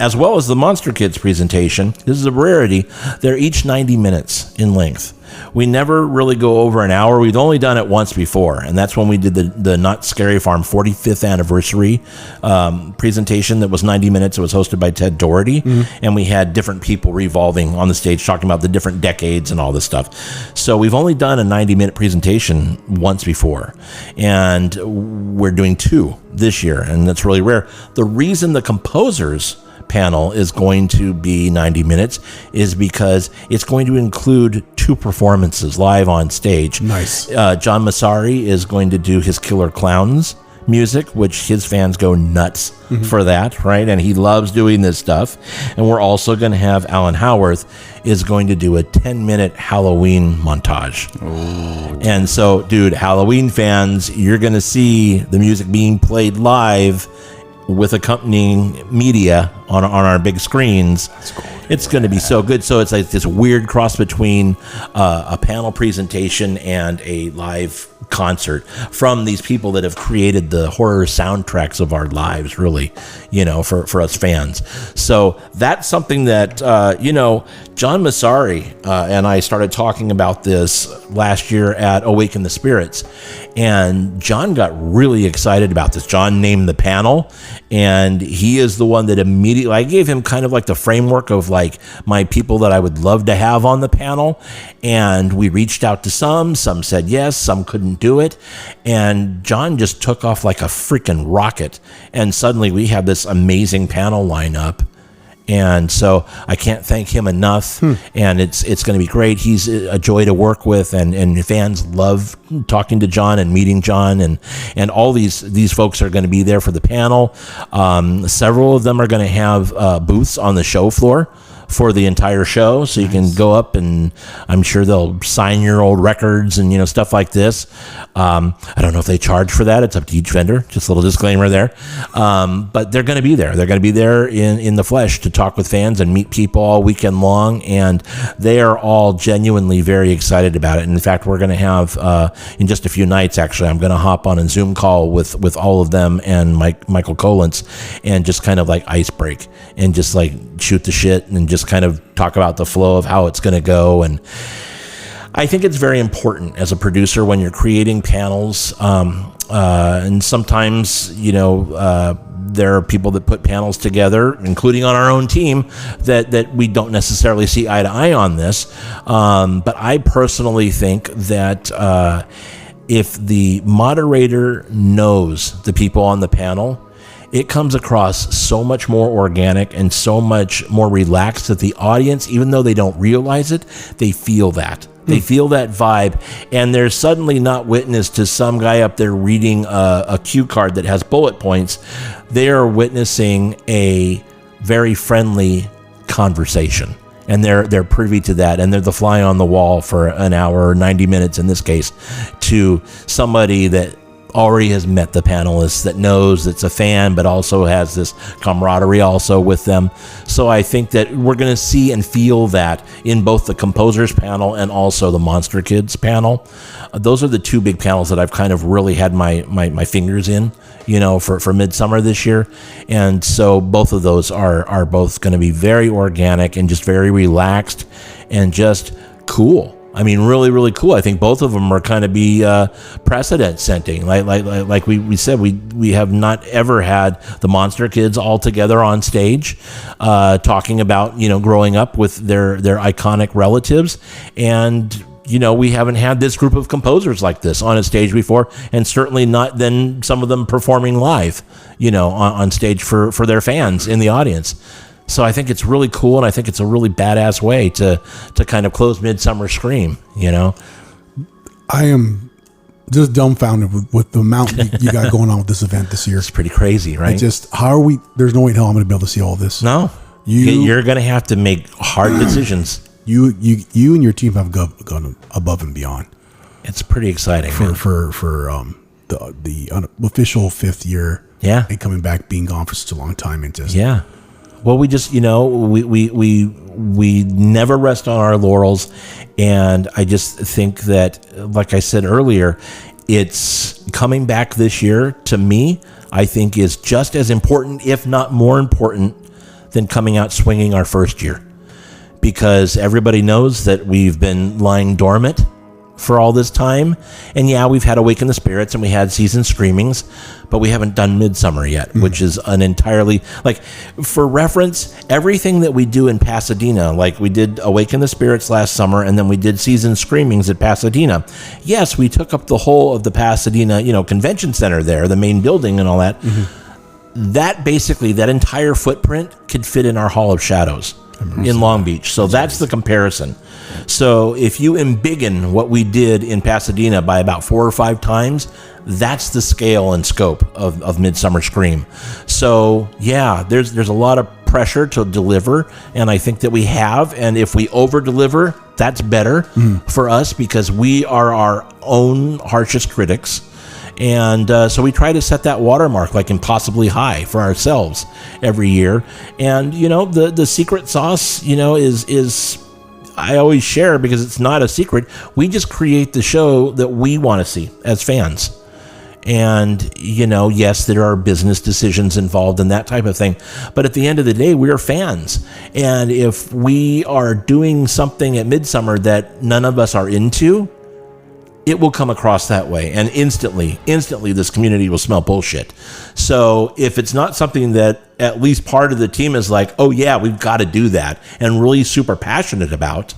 as well as the Monster Kids presentation, this is a rarity, they're each 90 minutes in length. We never really go over an hour. We've only done it once before, and that's when we did the Not Scary Farm 45th anniversary presentation that was 90 minutes. It was hosted by Ted Doherty, and we had different people revolving on the stage talking about the different decades and all this stuff. So we've only done a 90-minute presentation once before, and we're doing 2 this year, and that's really rare. The reason the composers panel is going to be 90 minutes is because it's going to include 2 performances live on stage. Nice. John Massari is going to do his Killer Clowns music, which his fans go nuts for that, right? And he loves doing this stuff. And we're also going to have Alan Howarth is going to do a 10-minute Halloween montage. And so, dude, Halloween fans, you're going to see the music being played live with accompanying media on our big screens. It's going to be so good. So it's like this weird cross between a panel presentation and a live concert from these people that have created the horror soundtracks of our lives, really, for us fans. So that's something that, John Massari and I started talking about this last year at Awaken the Spirits, and John got really excited about this. John named the panel, and he is the one that immediately, I gave him kind of like the framework of like my people that I would love to have on the panel, and we reached out to some said yes, some couldn't do it, and John just took off like a freaking rocket, and suddenly we have this amazing panel lineup. And so I can't thank him enough, and it's going to be great. He's a joy to work with, and fans love talking to John and meeting John, and all these folks are going to be there for the panel. Several of them are going to have booths on the show floor for the entire show, so you can go up, and I'm sure they'll sign your old records and stuff like this. I don't know if they charge for that. It's up to each vendor. Just a little disclaimer there. But they're going to be there. They're going to be there in the flesh to talk with fans and meet people all weekend long, and they are all genuinely very excited about it. And in fact, we're going to have in just a few nights, actually, I'm going to hop on a Zoom call with all of them and Michael Collins, and just kind of like ice break and just like shoot the shit and just kind of talk about the flow of how it's going to go. And I think it's very important as a producer when you're creating panels, and sometimes there are people that put panels together, including on our own team, that we don't necessarily see eye to eye on this, but I personally think that if the moderator knows the people on the panel, it comes across so much more organic and so much more relaxed that the audience, even though they don't realize it, they feel that. They feel that vibe, and they're suddenly not witness to some guy up there reading a cue card that has bullet points. They are witnessing a very friendly conversation, and they're privy to that, and they're the fly on the wall for an hour or 90 minutes in this case to somebody that already has met the panelists, that knows it's a fan, but also has this camaraderie also with them. So I think that we're going to see and feel that in both the composers panel and also the Monster Kids panel. Those are the 2 big panels that I've kind of really had my fingers in, for Midsummer this year. And so both of those are both going to be very organic and just very relaxed and just cool. I mean, really, really cool. I think both of them are kind of be precedent setting. Like we said, we have not ever had the Monster Kids all together on stage, talking about growing up with their iconic relatives, and we haven't had this group of composers like this on a stage before, and certainly not then some of them performing live, on stage for their fans in the audience. So I think it's really cool, and I think it's a really badass way to kind of close Midsummer Scream, I am just dumbfounded with the amount you got going on with this event this year. It's pretty crazy, right? How are we? There's no way in hell I'm going to be able to see all this. No. You're going to have to make hard decisions. You and your team have gone above and beyond. It's pretty exciting for the unofficial 5th year. Yeah, and coming back, being gone for such a long time, and just Well, we just we never rest on our laurels, and I just think that, like I said earlier, it's coming back this year. To me, I think is just as important, if not more important, than coming out swinging our first year, because everybody knows that we've been lying dormant for all this time. And we've had Awaken the Spirits and we had Season Screamings, but we haven't done Midsummer yet, which is an entirely, like, for reference, everything that we do in Pasadena, like we did Awaken the Spirits last summer and then we did Season Screamings at Pasadena. Yes, we took up the whole of the Pasadena, convention center there, the main building and all that. That basically, that entire footprint could fit in our Hall of Shadows in Long Beach. So that's the comparison. So if you embiggen what we did in Pasadena by about 4 or 5 times, that's the scale and scope of Midsummer Scream. So there's a lot of pressure to deliver, and I think that we have. And if we over deliver, that's better for us, because we are our own harshest critics. And so we try to set that watermark like impossibly high for ourselves every year. And the secret sauce is I always share, because it's not a secret. We just create the show that we want to see as fans. And, yes, there are business decisions involved and that type of thing. But at the end of the day, we are fans. And if we are doing something at Midsummer that none of us are into, it will come across that way. And instantly, this community will smell bullshit. So if it's not something that at least part of the team is like, oh yeah, we've got to do that, and really super passionate about,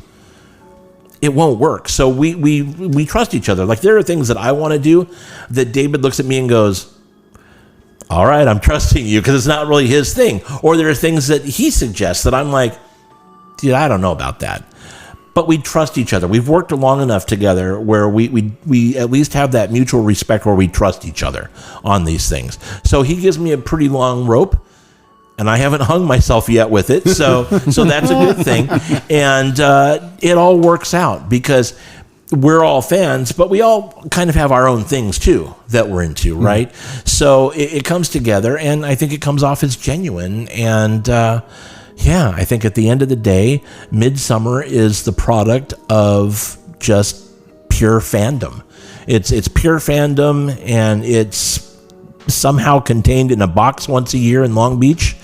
it won't work. So we trust each other. Like, there are things that I want to do that David looks at me and goes, all right, I'm trusting you, because it's not really his thing. Or there are things that he suggests that I'm like, dude, I don't know about that. But we trust each other. We've worked long enough together where we at least have that mutual respect where we trust each other on these things. So he gives me a pretty long rope, and I haven't hung myself yet with it. So that's a good thing. And it all works out, because we're all fans, but we all kind of have our own things too that we're into, right? So it comes together, and I think it comes off as genuine. And I think at the end of the day, Midsummer is the product of just pure fandom. It's pure fandom, and it's somehow contained in a box once a year in Long Beach.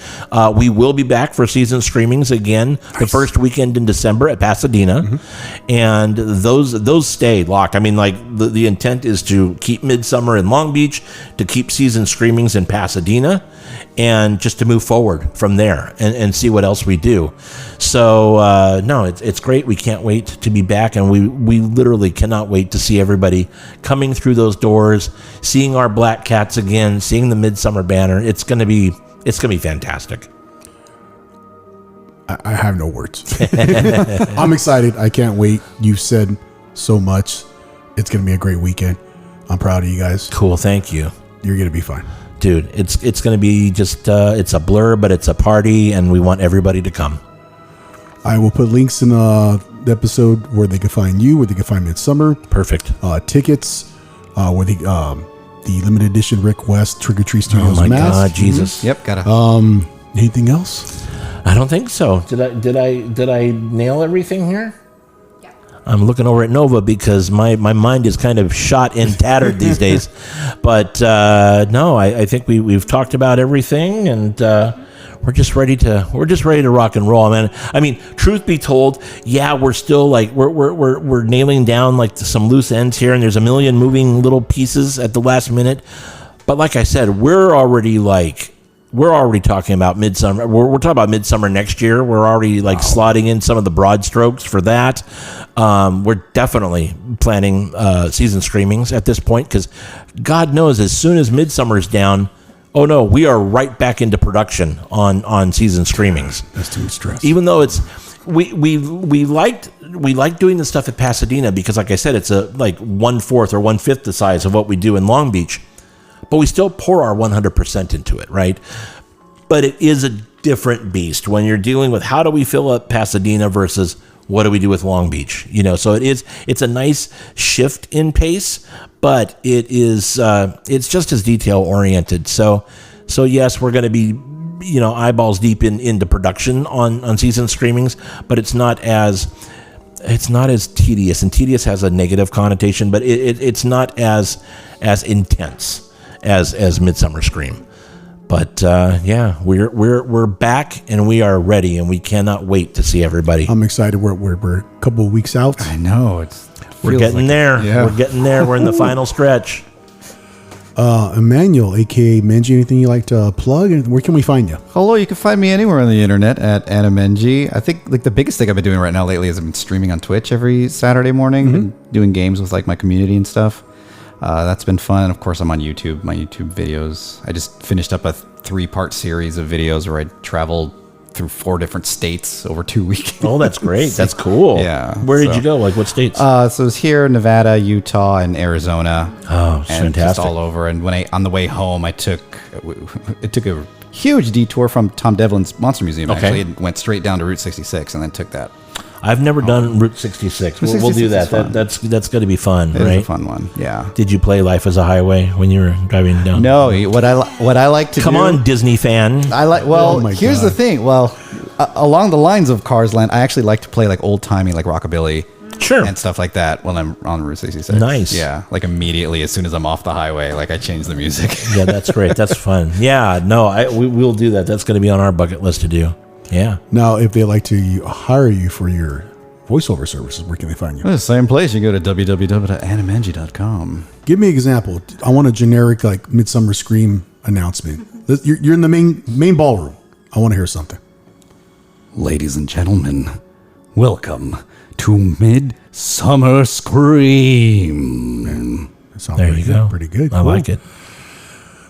We will be back for Season Screamings again the first weekend in December at Pasadena. And those stay locked. I mean, like, the intent is to keep Midsummer in Long Beach, to keep Season Screamings in Pasadena, and just to move forward from there and see what else we do. So it's great. We can't wait to be back, and we literally cannot wait to see everybody coming through those doors, seeing our black cats again, seeing the Midsummer banner. It's gonna be fantastic. I have no words. I'm excited. I can't wait. You've said so much. It's gonna be a great weekend. I'm proud of you guys. Cool. Thank you. You're gonna be fine. Dude, it's going to be just, it's a blur, but it's a party, and we want everybody to come. I will put links in the episode where they can find you, where they can find Midsummer. Perfect. Tickets, where the limited edition Rick West Trick or Treat Studios mask. Oh my mask. God, Jesus. Yep, gotta. Anything else? I don't think so. Did I nail everything here? I'm looking over at Nova because my mind is kind of shot and tattered these days. But no, I think we've talked about everything, and we're just ready to rock and roll, man. I mean, truth be told, we're still like we're nailing down like some loose ends here, and there's a million moving little pieces at the last minute. But like I said, we're already talking about Midsummer. We're talking about Midsummer next year. We're already slotting in some of the broad strokes for that. We're definitely planning Season Screamings at this point, because God knows, as soon as Midsummer's down, oh no, we are right back into production on Season Screamings. That's too much stress. Even though it's we liked doing the stuff at Pasadena, because like I said, it's a 1/4 or 1/5 the size of what we do in Long Beach. But we still pour our 100% into it, right? But it is a different beast when you're dealing with how do we fill up Pasadena versus what do we do with Long Beach. So it's a nice shift in pace, but it's just as detail oriented. So yes, we're going to be eyeballs deep into production on Season Screamings, but it's not as tedious, and tedious has a negative connotation, but it's not as intense as Midsummer Scream. But we're back and we are ready, and we cannot wait to see everybody. I'm excited. We're a couple of weeks out. I know We're getting there. Yeah. We're getting there. We're in the final stretch. Emmanuel, aka Menji, anything you like to plug? And where can we find you? Hello, you can find me anywhere on the internet at Anamenji. I think the biggest thing I've been doing right now lately is I've been streaming on Twitch every Saturday morning and doing games with my community and stuff. That's been fun. Of course, I'm on YouTube, my YouTube videos. I just finished up a 3-part series of videos where I traveled through 4 different states over 2 weeks. Oh, that's great. That's cool. Yeah. Where did you go? Like what states? So it was here, Nevada, Utah, and Arizona. Oh, and fantastic. just all over. And on the way home, it took a huge detour from Tom Devlin's Monster Museum. Okay. Actually, it went straight down to Route 66 and then took that. I've never done Route 66. We'll do 66 that. is fun. That's going to be fun, It right? was a fun one. Yeah. Did you play Life as a Highway when you were driving down? No, what I like to Come do. on, Disney fan. I like. Well, Oh my here's God. the thing. Well, along the lines of Cars Land, I actually like to play like old timey, like rockabilly, Sure. and stuff like that when I'm on Route 66. Nice. Yeah, like immediately as soon as I'm off the highway, like I change the music. Yeah, that's great. That's fun. Yeah, no, we'll do that. That's going to be on our bucket list to do. Yeah. Now, if they like to hire you for your voiceover services, where can they find you? The same place. You go to www.animanji.com. Give me an example. I want a generic like Midsummer Scream announcement. You're in the main ballroom. I want to hear something. Ladies and gentlemen, welcome to Midsummer Scream. That sounds There pretty you good. go. Pretty good. I Cool. like it.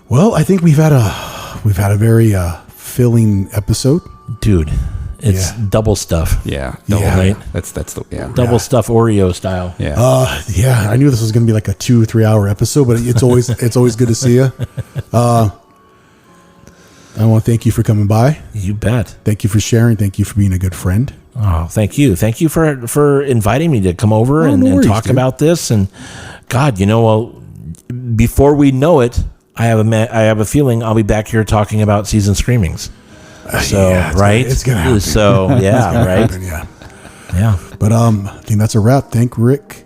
Well, I think we've had a very filling episode. Dude, it's Yeah. double stuff. Yeah, Yeah. Right? That's the Double stuff Oreo style. yeah. Yeah, I knew this was going to be like a 2-3 hour episode, but it's always good to see you. I want to thank you for coming by. You bet. Thank you for sharing. Thank you for being a good friend. Oh, thank you. Thank you for inviting me to come over Oh, and no worries, talk dude. about this. And God, before we know it, I have a feeling I'll be back here talking about Season Screamings. So, Yeah, right? it's gonna happen. So, yeah, right? Yeah. Yeah. But I think that's a wrap. Thank Rick.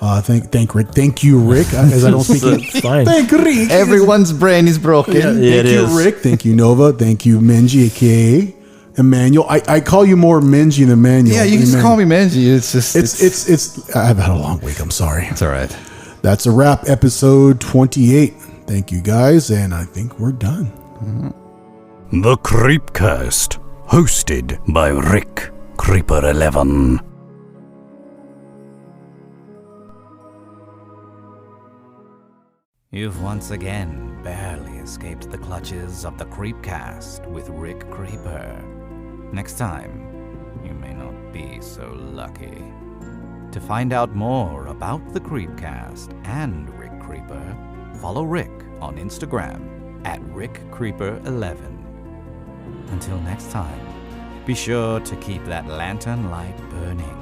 Thank Rick. Thank you, Rick. As I don't speak It's fine. Thank Rick. Everyone's brain is broken. Yeah, Thank you, is. Rick. Thank you, Nova. Thank you, Menji, aka Emmanuel. I call you more Menji than Emmanuel. Yeah, you can just call me Manji. It's just It's. I've had a long week. I'm sorry. it's all right. That's a wrap. Episode 28. Thank you, guys, and I think we're done. The Creepcast, hosted by Rick Creeper 11. You've once again barely escaped the clutches of the Creepcast with Rick Creeper. Next time, you may not be so lucky. To find out more about the Creepcast and Rick Creeper, follow Rick on Instagram at RickCreeper11. Until next time, be sure to keep that lantern light burning